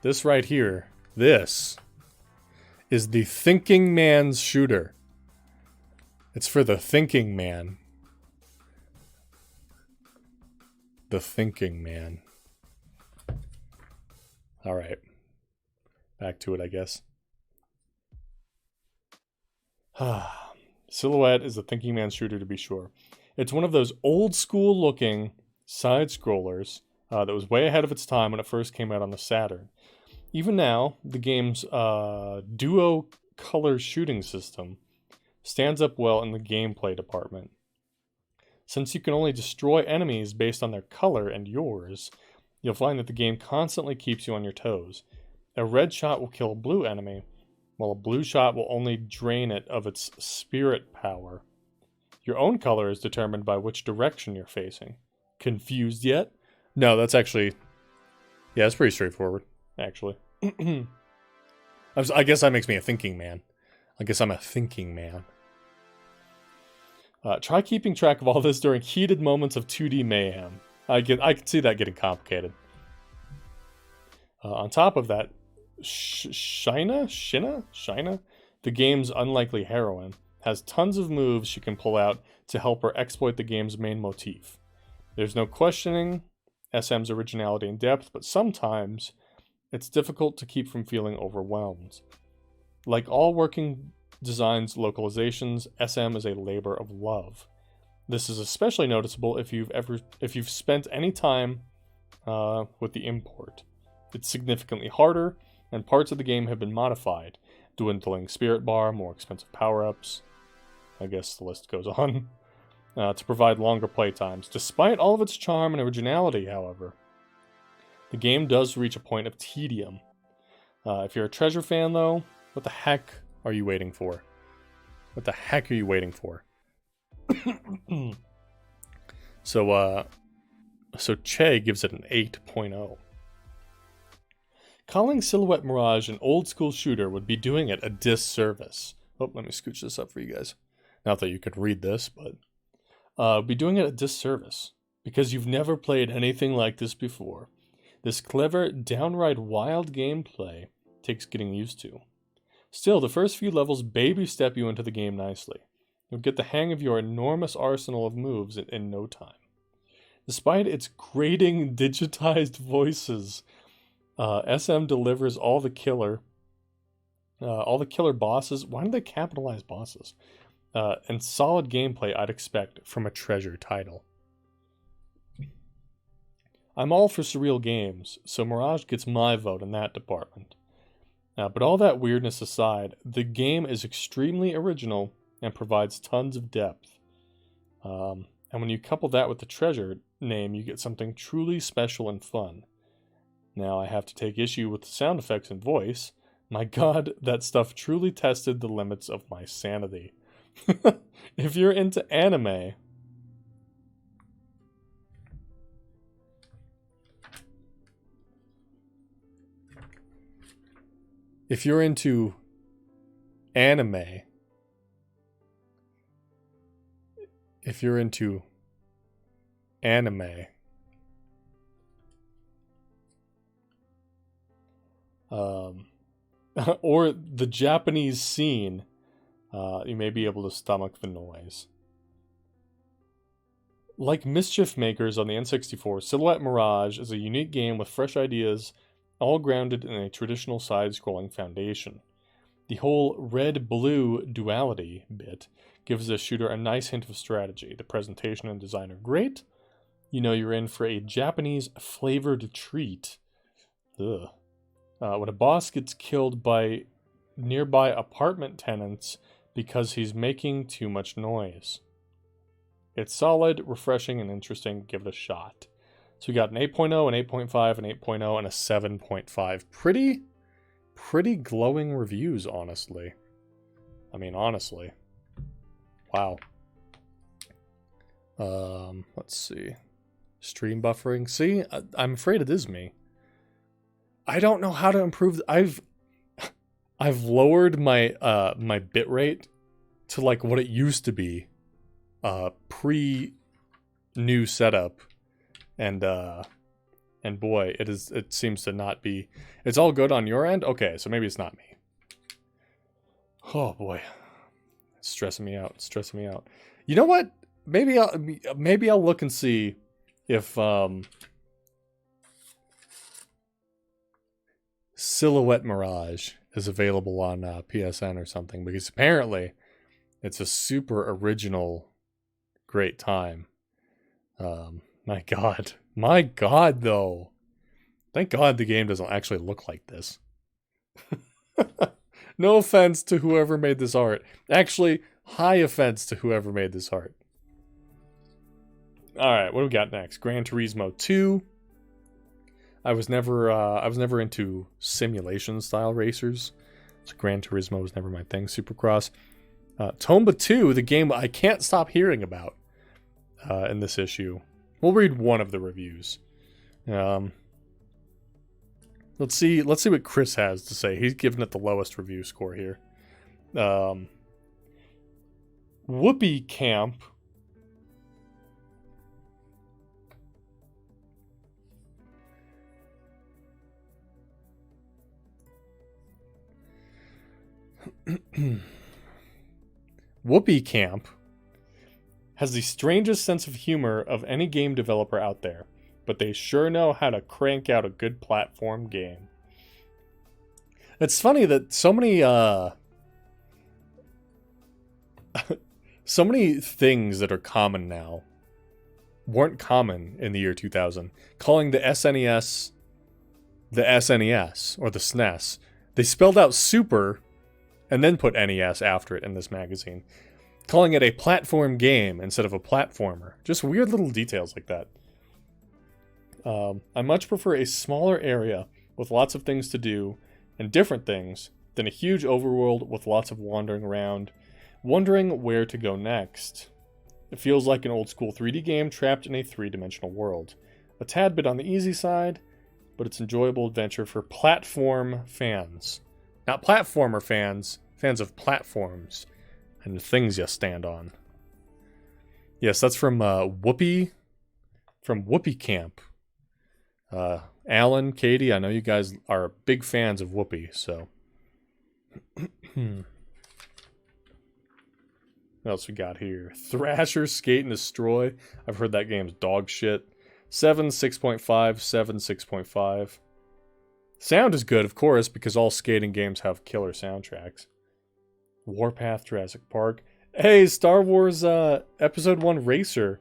This right here. This is the thinking man's shooter. It's for the thinking man. The thinking man. Alright. Back to it, I guess. Silhouette is a thinking man's shooter, to be sure. It's one of those old school looking side scrollers that was way ahead of its time when it first came out on the Saturn. Even now, the game's duo color shooting system stands up well in the gameplay department. Since you can only destroy enemies based on their color and yours, you'll find that the game constantly keeps you on your toes. A red shot will kill a blue enemy, while a blue shot will only drain it of its spirit power. Your own color is determined by which direction you're facing. Confused yet? No, that's actually... Yeah, it's pretty straightforward, actually. I guess that makes me a thinking man. I guess I'm a thinking man. Try keeping track of all this during heated moments of 2D mayhem. I can see that getting complicated. On top of that, Shina, the game's unlikely heroine, has tons of moves she can pull out to help her exploit the game's main motif. There's no questioning SM's originality and depth, but sometimes it's difficult to keep from feeling overwhelmed. Like all working designs localizations, SM is a labor of love. This is especially noticeable if you've spent any time with the import. It's significantly harder, and parts of the game have been modified. Dwindling spirit bar, more expensive power-ups. I guess the list goes on. To provide longer playtimes. Despite all of its charm and originality, however, the game does reach a point of tedium. If you're a Treasure fan, though, what the heck are you waiting for? What the heck are you waiting for? So Che gives it an 8.0. Calling Silhouette Mirage an old-school shooter would be doing it a disservice. Oh, let me scooch this up for you guys. Not that you could read this, but... be doing it a disservice, because you've never played anything like this before. This clever, downright wild gameplay takes getting used to. Still, the first few levels baby step you into the game nicely. You'll get the hang of your enormous arsenal of moves in no time. Despite its grating digitized voices, SM delivers all the killer bosses. Why do they capitalize bosses? And solid gameplay I'd expect from a treasure title. I'm all for surreal games, so Mirage gets my vote in that department. But all that weirdness aside, the game is extremely original and provides tons of depth. And when you couple that with the treasure name, you get something truly special and fun. Now, I have to take issue with the sound effects and voice. My god, that stuff truly tested the limits of my sanity. If you're into anime... If you're into anime, or the Japanese scene, you may be able to stomach the noise. Like Mischief Makers on the N64, Silhouette Mirage is a unique game with fresh ideas, all grounded in a traditional side-scrolling foundation. The whole red-blue duality bit gives the shooter a nice hint of strategy. The presentation and design are great. You know you're in for a Japanese flavored treat. Ugh. When a boss gets killed by nearby apartment tenants because he's making too much noise. It's solid, refreshing, and interesting. Give it a shot. So we got an 8.0, an 8.5, an 8.0, and a 7.5. Pretty glowing reviews, honestly. I mean, honestly. Wow. Let's see. Stream buffering. See, I'm afraid it is me. I don't know how to improve. I've lowered my my bitrate to like what it used to be, pre new setup. And boy, it seems to not be. It's all good on your end? Okay, so maybe it's not me. Oh boy. It's stressing me out. You know what? Maybe I'll look and see if Silhouette Mirage is available on PSN or something, because apparently it's a super original great time. My god, though. Thank God the game doesn't actually look like this. No offense to whoever made this art. Actually, high offense to whoever made this art. Alright, what do we got next? Gran Turismo 2. I was never into simulation style racers. So Gran Turismo was never my thing. Supercross. Tomba 2, the game I can't stop hearing about in this issue. We'll read one of the reviews. Let's see what Chris has to say. He's given it the lowest review score here. Whoopee Camp. Whoopee Camp has the strangest sense of humor of any game developer out there, but they sure know how to crank out a good platform game. It's funny that so many things that are common now weren't common in the year 2000. Calling the SNES the SNES or the SNES. They spelled out super and then put NES after it in this magazine. Calling it a platform game instead of a platformer. Just weird little details like that. I much prefer a smaller area with lots of things to do and different things than a huge overworld with lots of wandering around, wondering where to go next. It feels like an old school 3D game trapped in a three-dimensional world. A tad bit on the easy side, but it's enjoyable adventure for platform fans. Not platformer fans, fans of platforms and the things you stand on. Yes, that's from Whoopee Camp. Alan, Katie, I know you guys are big fans of Whoopee, so. What else we got here? Thrasher, Skate, and Destroy. I've heard that game's dog shit. 7, 6.5, 7, 6.5. Sound is good, of course, because all skating games have killer soundtracks. Warpath, Jurassic Park. Hey, Star Wars Episode 1 Racer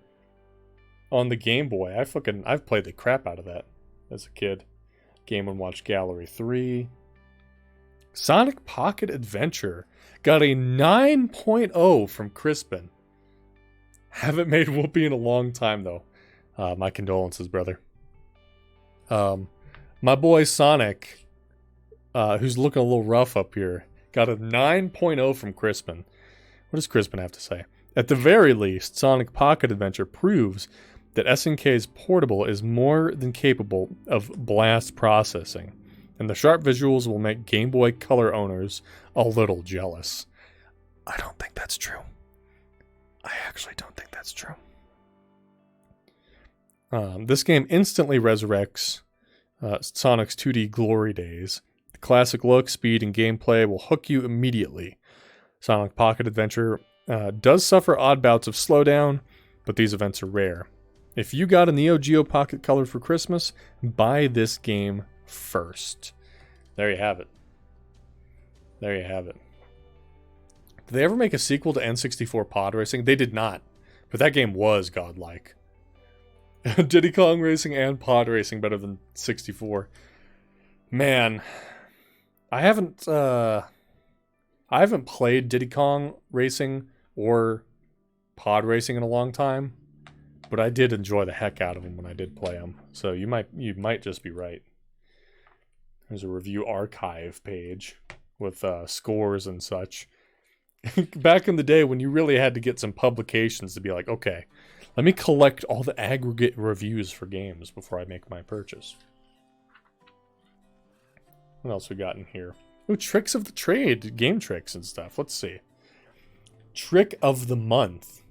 on the Game Boy. I've played the crap out of that as a kid. Game & Watch Gallery 3. Sonic Pocket Adventure got a 9.0 from Crispin. Haven't made Whoopi in a long time, though. My condolences, brother. My boy Sonic, who's looking a little rough up here, got a 9.0 from Crispin. What does Crispin have to say? At the very least, Sonic Pocket Adventure proves that SNK's portable is more than capable of blast processing, and the sharp visuals will make Game Boy Color owners a little jealous. I don't think that's true. I actually don't think that's true. This game instantly resurrects Sonic's 2D glory days. The classic look, speed, and gameplay will hook you immediately. Sonic Pocket Adventure does suffer odd bouts of slowdown, but these events are rare. If you got a Neo Geo Pocket Color for Christmas, buy this game first. There you have it. There you have it. Did they ever make a sequel to N64 Pod Racing? They did not, but that game was godlike. Diddy Kong Racing and Pod Racing better than 64. Man, I haven't played Diddy Kong Racing or Pod Racing in a long time, but I did enjoy the heck out of them when I did play them. So you might just be right. There's a review archive page with scores and such. Back in the day when you really had to get some publications to be like, okay, let me collect all the aggregate reviews for games before I make my purchase. What else we got in here? Ooh, tricks of the trade, game tricks and stuff. Let's see. Trick of the month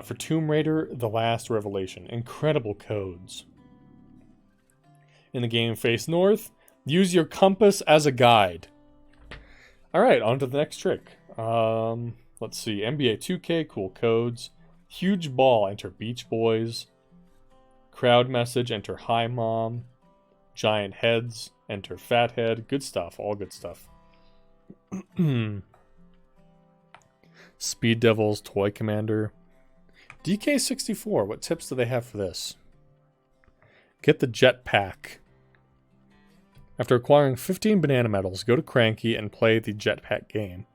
for Tomb Raider: The Last Revelation. Incredible codes. In the game Face North, use your compass as a guide. All right, on to the next trick. Let's see. NBA 2K, cool codes. Huge ball, enter Beach Boys. Crowd message, enter Hi Mom. Giant heads, enter Fathead. Good stuff, all good stuff. Speed Devils, Toy Commander. DK64, what tips do they have for this? Get the jetpack. After acquiring 15 banana medals, go to Cranky and play the jetpack game.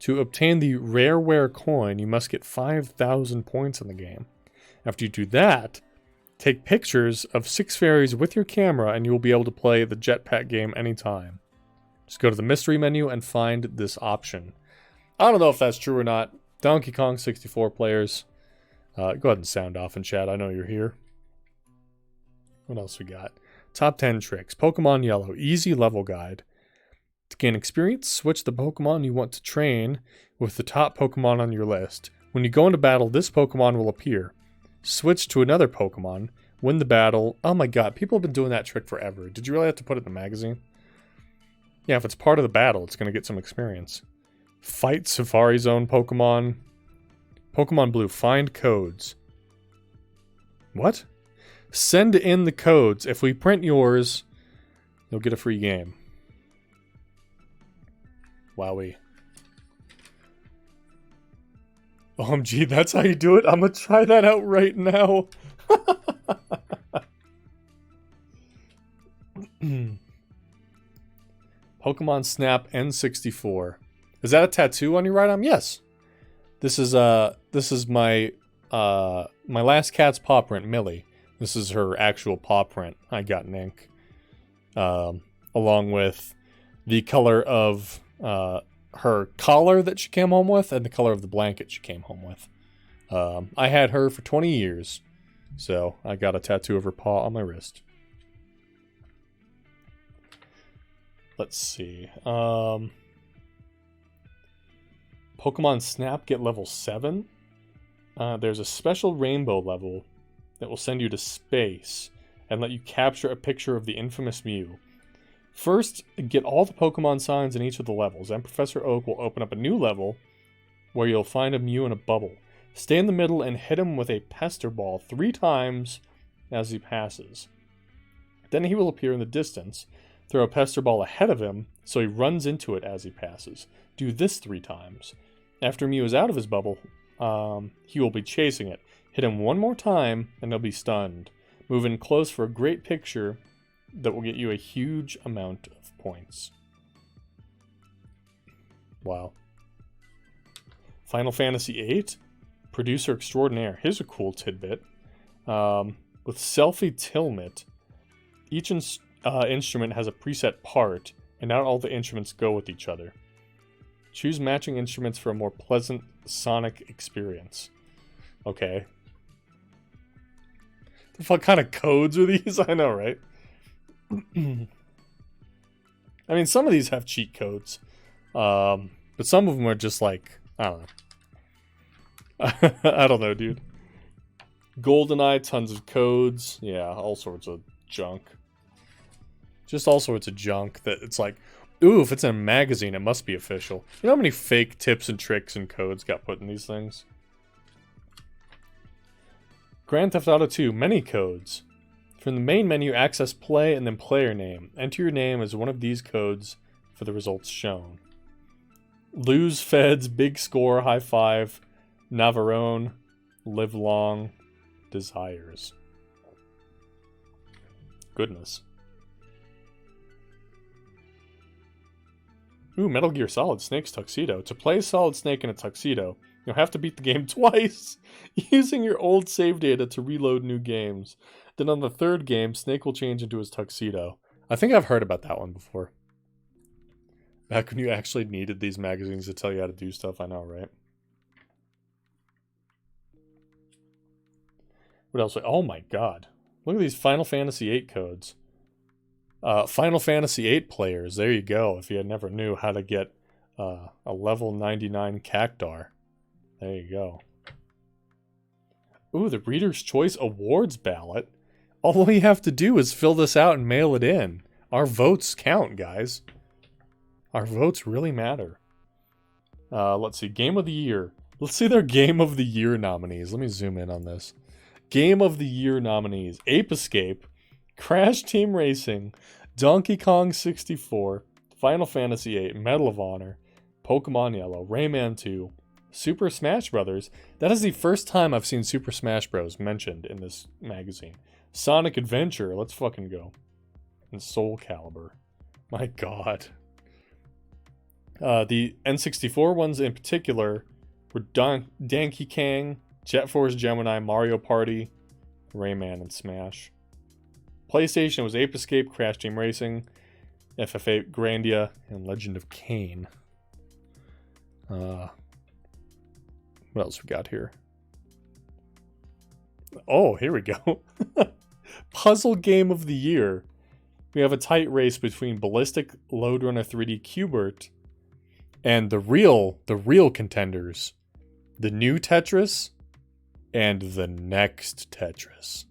To obtain the Rareware coin, you must get 5,000 points in the game. After you do that, take pictures of 6 fairies with your camera and you will be able to play the jetpack game anytime. Just go to the mystery menu and find this option. I don't know if that's true or not. Donkey Kong 64 players, go ahead and sound off in chat. I know you're here. What else we got? Top 10 tricks. Pokemon Yellow, easy level guide. To gain experience, switch the Pokemon you want to train with the top Pokemon on your list. When you go into battle, this Pokemon will appear. Switch to another Pokemon, win the battle. Oh my god, people have been doing that trick forever. Did you really have to put it in the magazine? Yeah, if it's part of the battle, it's going to get some experience. Fight Safari Zone Pokemon. Pokemon Blue, find codes. What? Send in the codes. If we print yours, you'll get a free game. Wowee. OMG, that's how you do it? I'm gonna try that out right now. Pokemon Snap N64. Is that a tattoo on your right arm? Yes. This is my last cat's paw print, Millie. This is her actual paw print I got in ink. Along with the color of her collar that she came home with and the color of the blanket she came home with. I had her for 20 years, so I got a tattoo of her paw on my wrist. Let's see. Pokemon Snap get level 7. There's a special rainbow level that will send you to space and let you capture a picture of the infamous Mew. First, get all the Pokemon signs in each of the levels, and Professor Oak will open up a new level where you'll find a Mew in a bubble. Stay in the middle and hit him with a pester ball 3 times as he passes. Then he will appear in the distance. Throw a pester ball ahead of him so he runs into it as he passes. Do this 3 times. After Mew is out of his bubble, he will be chasing it. Hit him 1 more time and he'll be stunned. Move in close for a great picture that will get you a huge amount of points. Wow. Final Fantasy VIII? Producer extraordinaire. Here's a cool tidbit. With Selfie Tilmit, each instrument has a preset part, and not all the instruments go with each other. Choose matching instruments for a more pleasant sonic experience. Okay. The fuck kind of codes are these? I know, right? I mean, some of these have cheat codes. But some of them are just like, I don't know. I don't know, dude. GoldenEye, tons of codes. Yeah, all sorts of junk. Just all sorts of junk that it's like, ooh, if it's in a magazine, it must be official. You know how many fake tips and tricks and codes got put in these things? Grand Theft Auto 2, many codes. From the main menu, access play and then player name. Enter your name as one of these codes for the results shown. Lose Feds, Big Score, High Five, Navarone, Live Long, Desires. Goodness. Ooh, Metal Gear Solid Snake's tuxedo. To play Solid Snake in a tuxedo, you'll have to beat the game twice, using your old save data to reload new games. Then on the 3rd game, Snake will change into his tuxedo. I think I've heard about that one before. Back when you actually needed these magazines to tell you how to do stuff, I know, right? What else? Oh my god. Look at these Final Fantasy VIII codes. Final Fantasy VIII players, there you go. If you never knew how to get a level 99 Cactar. There you go. Ooh, the Reader's Choice Awards ballot. All we have to do is fill this out and mail it in. Our votes count, guys. Our votes really matter. Let's see. Game of the Year. Let's see their Game of the Year nominees. Let me zoom in on this. Game of the Year nominees. Ape Escape, Crash Team Racing, Donkey Kong 64, Final Fantasy VIII, Medal of Honor, Pokemon Yellow, Rayman 2, Super Smash Bros. That is the first time I've seen Super Smash Bros. Mentioned in this magazine. Sonic Adventure, let's fucking go. And Soul Calibur. My god. The N64 ones in particular were Donkey Kong, Jet Force Gemini, Mario Party, Rayman, and Smash. PlayStation was Ape Escape, Crash Team Racing, FF8, Grandia, and Legend of Kain. What else we got here? Oh, here we go. Puzzle Game of the Year. We have a tight race between Ballistic, Lode Runner 3D Qbert, and the real contenders. The new Tetris and the next Tetris.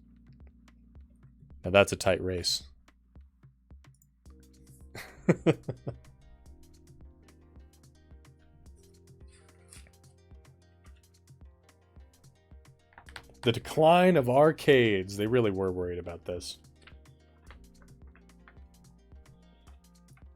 Now that's a tight race. The decline of arcades. They really were worried about this.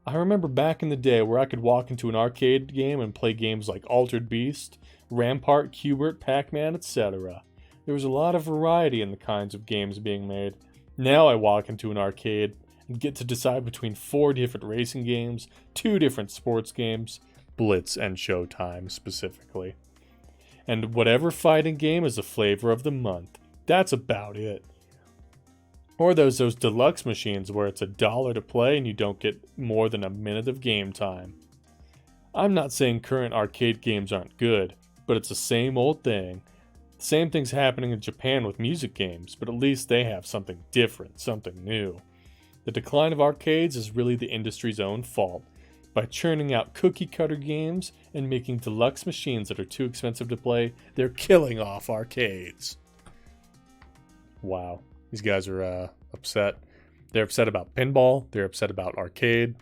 I remember back in the day where I could walk into an arcade game and play games like Altered Beast, Rampart, Qbert, Pac-Man, etc. There was a lot of variety in the kinds of games being made. Now I walk into an arcade and get to decide between 4 different racing games, 2 different sports games, Blitz and Showtime specifically. And whatever fighting game is the flavor of the month. That's about it. Or those deluxe machines where it's $1 to play and you don't get more than a minute of game time. I'm not saying current arcade games aren't good, but it's the same old thing. The same thing's happening in Japan with music games, but at least they have something different, something new. The decline of arcades is really the industry's own fault. By churning out cookie-cutter games and making deluxe machines that are too expensive to play, they're killing off arcades. Wow. These guys are upset. They're upset about pinball. They're upset about arcade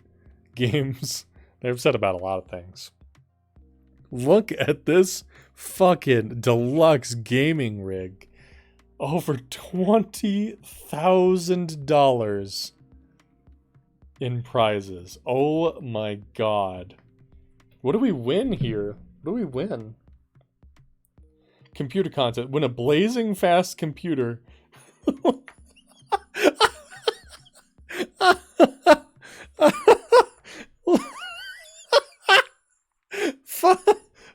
games. They're upset about a lot of things. Look at this fucking deluxe gaming rig. Over $20,000 in prizes. Oh my god. What do we win here? What do we win? Computer content. Win a blazing fast computer. F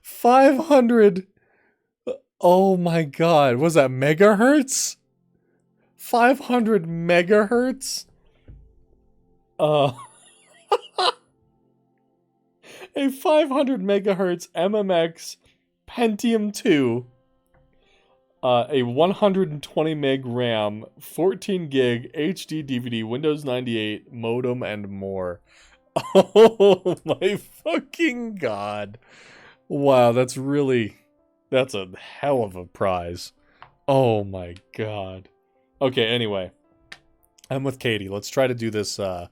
500. Oh my god. Was that megahertz? 500 megahertz? A 500 megahertz MMX Pentium 2. A 120 meg RAM, 14 gig HD DVD, Windows 98 modem, and more. Oh my fucking god. Wow, that's a hell of a prize. Oh my god. Okay, anyway. I'm with Katie. Let's try to do this word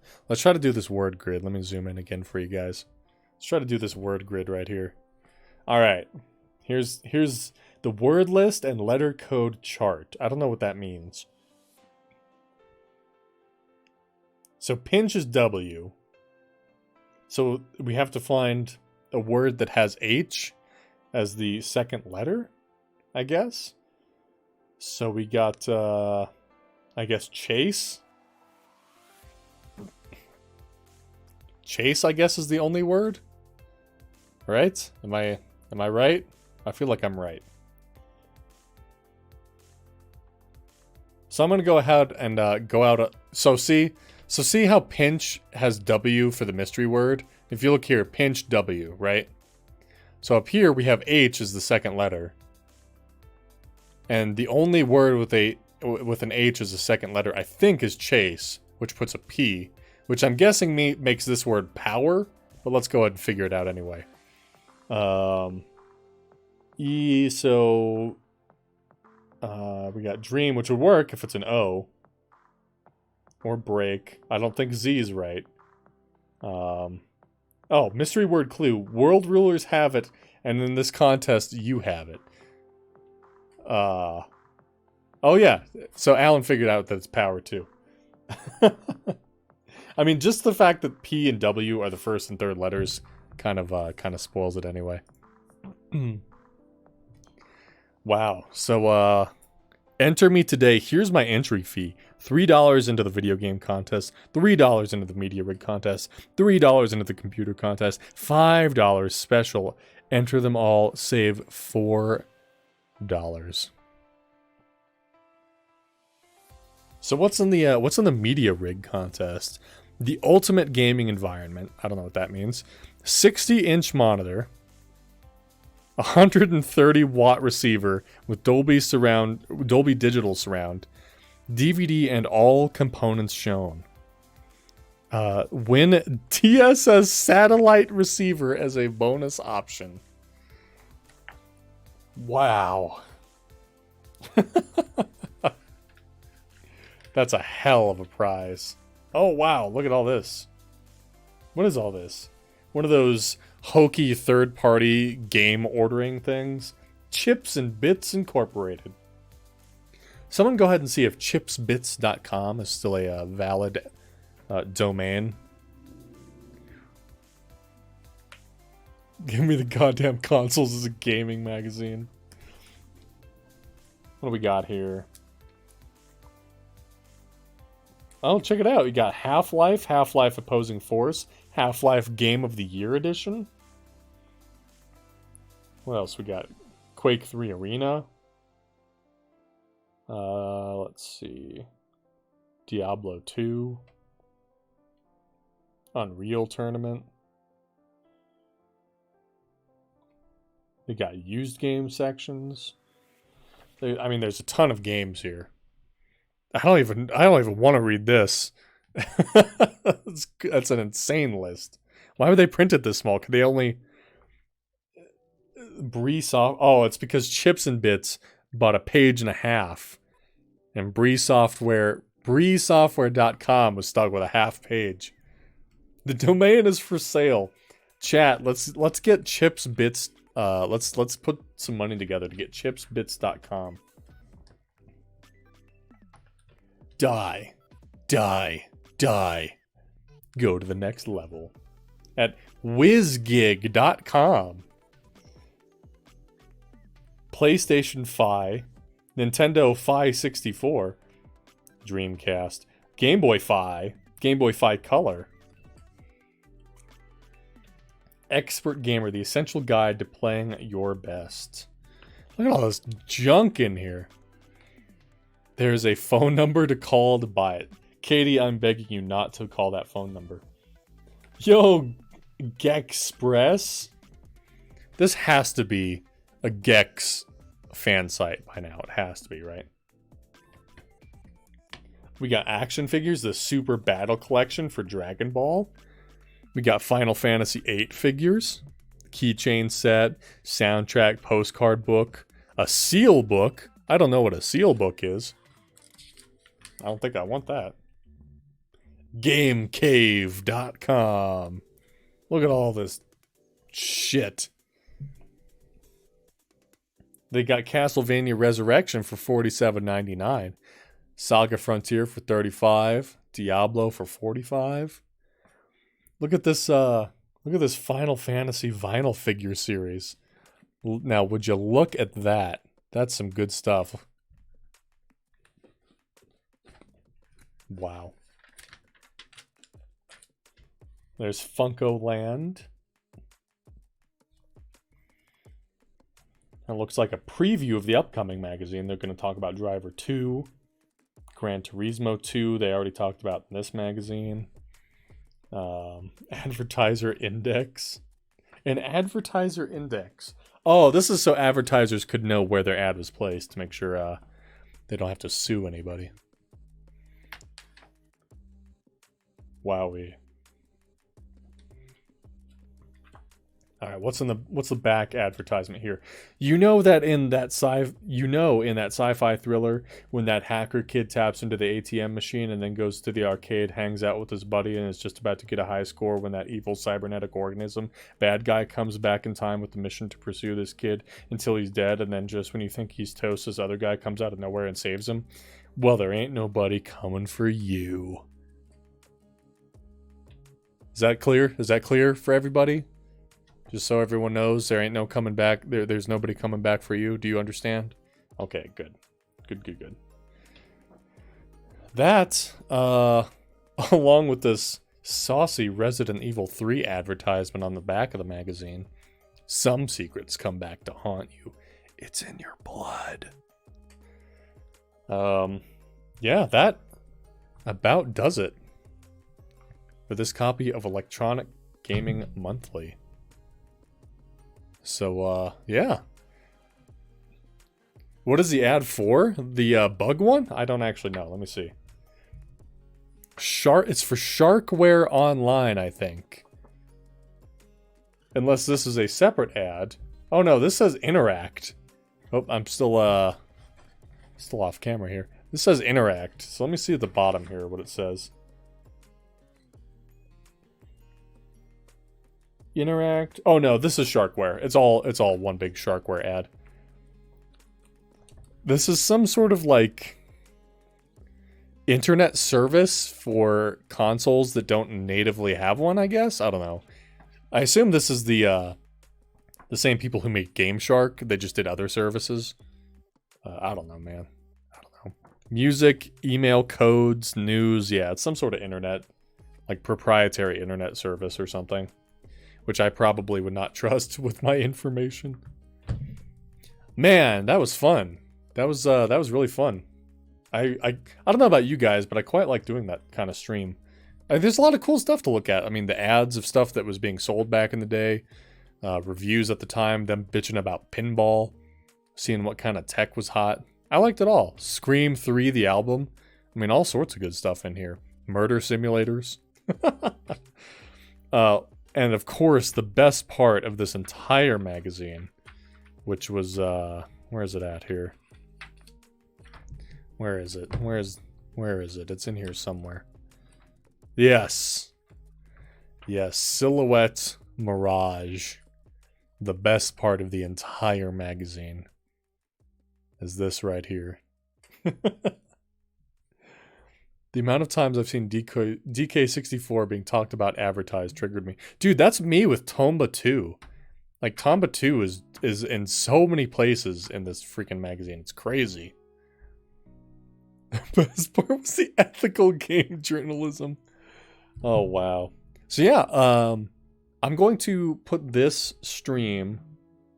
grid. Let me zoom in again for you guys. Let's try to do this word grid right here. Alright. Here's the word list and letter code chart. I don't know what that means. So pinch is W. So we have to find a word that has H as the second letter, I guess. So we got, I guess, chase. Chase, I guess, is the only word. Right? Am I right? I feel like I'm right. So I'm going to go ahead and go out. So see how pinch has W for the mystery word? If you look here, pinch W, right? So up here we have H as the second letter. And the only word with an H as the second letter, I think, is chase, which puts a P, which I'm guessing makes this word power, but let's go ahead and figure it out anyway. We got dream, which would work if it's an O. Or break. I don't think Z is right. Oh, mystery word clue. World rulers have it, and in this contest, you have it. Oh yeah. So Alan figured out that it's power too. I mean, just the fact that P and W are the first and third letters kind of spoils it anyway. Wow. So enter me today. Here's my entry fee. $3 into the video game contest, $3 into the media rig contest, $3 into the computer contest, $5 special. Enter them all, save $4. So what's in the media rig contest? The ultimate gaming environment. I don't know what that means. 60-inch monitor, 130 watt receiver with Dolby Digital Surround, DVD and all components shown. Win TSS satellite receiver as a bonus option. Wow. That's a hell of a prize. Oh wow, look at all this. What is all this? One of those hokey third-party game ordering things. Chips and Bits Incorporated. Someone go ahead and see if chipsbits.com is still a valid domain. Give me the goddamn consoles as a gaming magazine. What do we got here? Oh, check it out. You got Half-Life, Half-Life Opposing Force, Half-Life Game of the Year Edition. What else we got? Quake 3 Arena. Let's see. Diablo 2. Unreal Tournament. They got used game sections. I mean, there's a ton of games here. I don't even want to read this. That's an insane list. Why would they print it this small? Could they only Oh, it's because Chips and Bits bought a page and a half, and BreeSoftware.com was stuck with a half page. The domain is for sale. Chat, let's get Chips Bits Let's put some money together to get chipsbits.com. Die. Die. Die. Go to the next level at whizgig.com. PlayStation Fi, Nintendo Fi 64, Dreamcast, Game Boy Fi Color, Expert Gamer, the essential guide to playing your best. Look at all this junk in here. There's a phone number to call to buy it. Katie, I'm begging you not to call that phone number. Yo, Gexpress? This has to be a Gex fan site by now. It has to be, right? We got action figures, the Super Battle Collection for Dragon Ball. We got Final Fantasy VIII figures, keychain set, soundtrack, postcard book, a seal book. I don't know what a seal book is. I don't think I want that. GameCave.com. Look at all this shit. They got Castlevania Resurrection for $47.99. Saga Frontier for $35. Diablo for $45. Look at this Final Fantasy vinyl figure series. Now, would you look at that? That's some good stuff. Wow. There's Funko Land. It looks like a preview of the upcoming magazine. They're going to talk about Driver 2, Gran Turismo 2. They already talked about in this magazine. Advertiser Index. An advertiser index. Oh, this is so advertisers could know where their ad was placed to make sure they don't have to sue anybody. Wowee. All right, what's the back advertisement here? You know that in that sci-fi thriller when that hacker kid taps into the ATM machine and then goes to the arcade, hangs out with his buddy, and is just about to get a high score when that evil cybernetic organism bad guy comes back in time with the mission to pursue this kid until he's dead, and then just when you think he's toast, this other guy comes out of nowhere and saves him? Well, there ain't nobody coming for you. Is that clear? Is that clear for everybody? Just so everyone knows, there ain't no coming back. There's nobody coming back for you. Do you understand? Okay, good. Good. That, along with this saucy Resident Evil 3 advertisement on the back of the magazine, some secrets come back to haunt you. It's in your blood. Yeah, that about does it for this copy of Electronic Gaming Monthly. So, yeah. What is the ad for? The bug one? I don't actually know. Let me see. It's for Sharkware Online, I think. Unless this is a separate ad. Oh no, this says Interact. Oh, I'm still off camera here. This says Interact. So let me see at the bottom here what it says. Interact. Oh no, this is Sharkware. It's all one big Sharkware ad. This is some sort of like internet service for consoles that don't natively have one, I guess. I don't know. I assume this is the same people who make Game Shark. They just did other services. I don't know, man. I don't know. Music, email, codes, news. Yeah, it's some sort of internet, like proprietary internet service or something, which I probably would not trust with my information. Man, that was fun. That was really fun. I don't know about you guys, but I quite like doing that kind of stream. There's a lot of cool stuff to look at. I mean, the ads of stuff that was being sold back in the day, reviews at the time, them bitching about Pinball, seeing what kind of tech was hot. I liked it all. Scream 3, the album. I mean, all sorts of good stuff in here. Murder simulators. And of course, the best part of this entire magazine, which was, where is it at here? Where is it? Where is it? It's in here somewhere. Yes. Yes, Silhouette Mirage. the best part of the entire magazine is this right here. The amount of times I've seen DK64 being talked about advertised triggered me. Dude, that's me with Tomba 2. Like, Tomba 2 is in so many places in this freaking magazine. It's crazy. The best part was the ethical game journalism. Oh, wow. So, yeah, I'm going to put this stream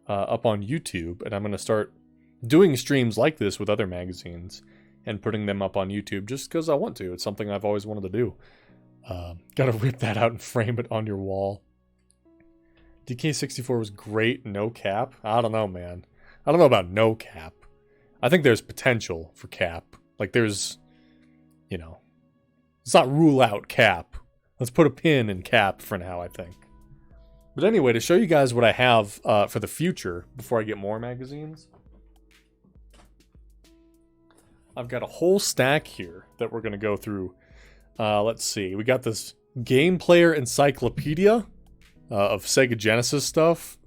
up on YouTube, and I'm going to start doing streams like this with other magazines and putting them up on YouTube just because I want to. It's something I've always wanted to do. Gotta rip that out and frame it on your wall. DK64 was great, no cap. I don't know, man. I don't know about no cap. I think there's potential for cap. Like, there's, you know, let's not rule out cap. Let's put a pin in cap for now, I think. But anyway, to show you guys what I have for the future before I get more magazines, I've got a whole stack here that we're going to go through. Let's see. We got this Game Player Encyclopedia of Sega Genesis stuff.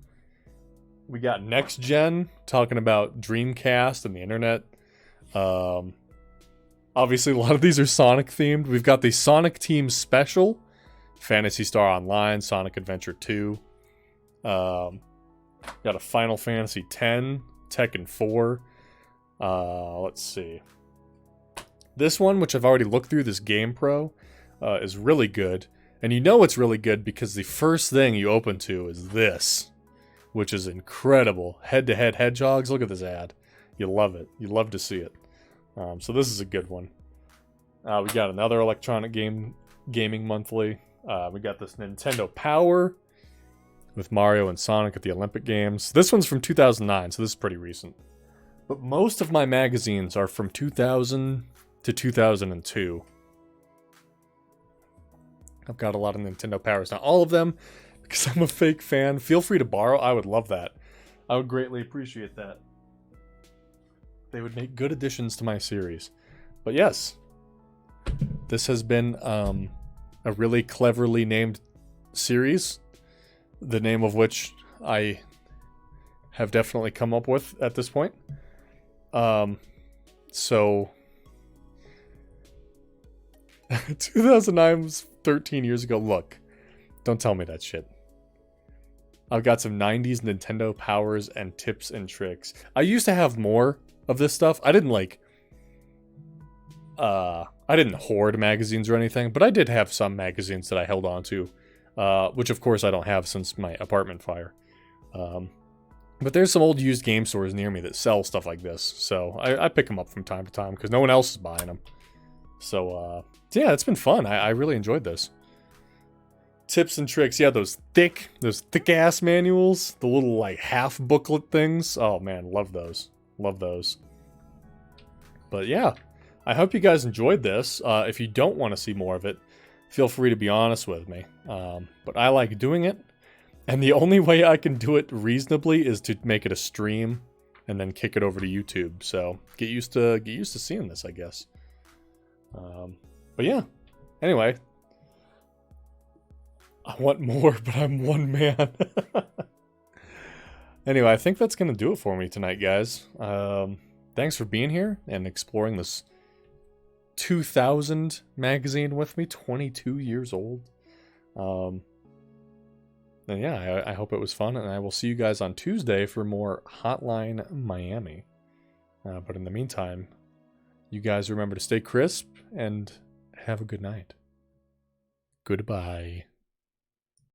We got Next Gen, talking about Dreamcast and the internet. Obviously, a lot of these are Sonic themed. We've got the Sonic Team Special, Phantasy Star Online, Sonic Adventure 2. Got a Final Fantasy X, Tekken 4. Let's see. This one, which I've already looked through, this Game Pro, is really good. And you know it's really good because the first thing you open to is this, which is incredible. Head-to-head hedgehogs. Look at this ad. You love it. You love to see it. So this is a good one. We got another Electronic Gaming Monthly. We got this Nintendo Power with Mario and Sonic at the Olympic Games. This one's from 2009, so this is pretty recent. But most of my magazines are from 2000 to 2002. I've got a lot of Nintendo Powers. Not all of them, because I'm a fake fan. Feel free to borrow. I would love that. I would greatly appreciate that. They would make good additions to my series. But yes, this has been a really cleverly named series, the name of which I have definitely come up with at this point. So 2009 was 13 years ago. Look, don't tell me that shit. I've got some 90s Nintendo powers and tips and tricks. I used to have more of this stuff. I didn't hoard magazines or anything, but I did have some magazines that I held on to, which of course I don't have since my apartment fire. But there's some old used game stores near me that sell stuff like this, so I pick them up from time to time because no one else is buying them. So yeah, it's been fun. I really enjoyed this. Tips and tricks, yeah, those thick ass manuals, the little like half booklet things. Oh man, love those. Love those. But yeah, I hope you guys enjoyed this. If you don't want to see more of it, feel free to be honest with me. But I like doing it, and the only way I can do it reasonably is to make it a stream and then kick it over to YouTube. So get used to seeing this, I guess. But yeah, anyway, I want more, but I'm one man. Anyway, I think that's going to do it for me tonight, guys. Thanks for being here and exploring this 2000 magazine with me, 22 years old. And yeah, I hope it was fun, and I will see you guys on Tuesday for more Hotline Miami. But in the meantime, you guys remember to stay crisp and have a good night. Goodbye.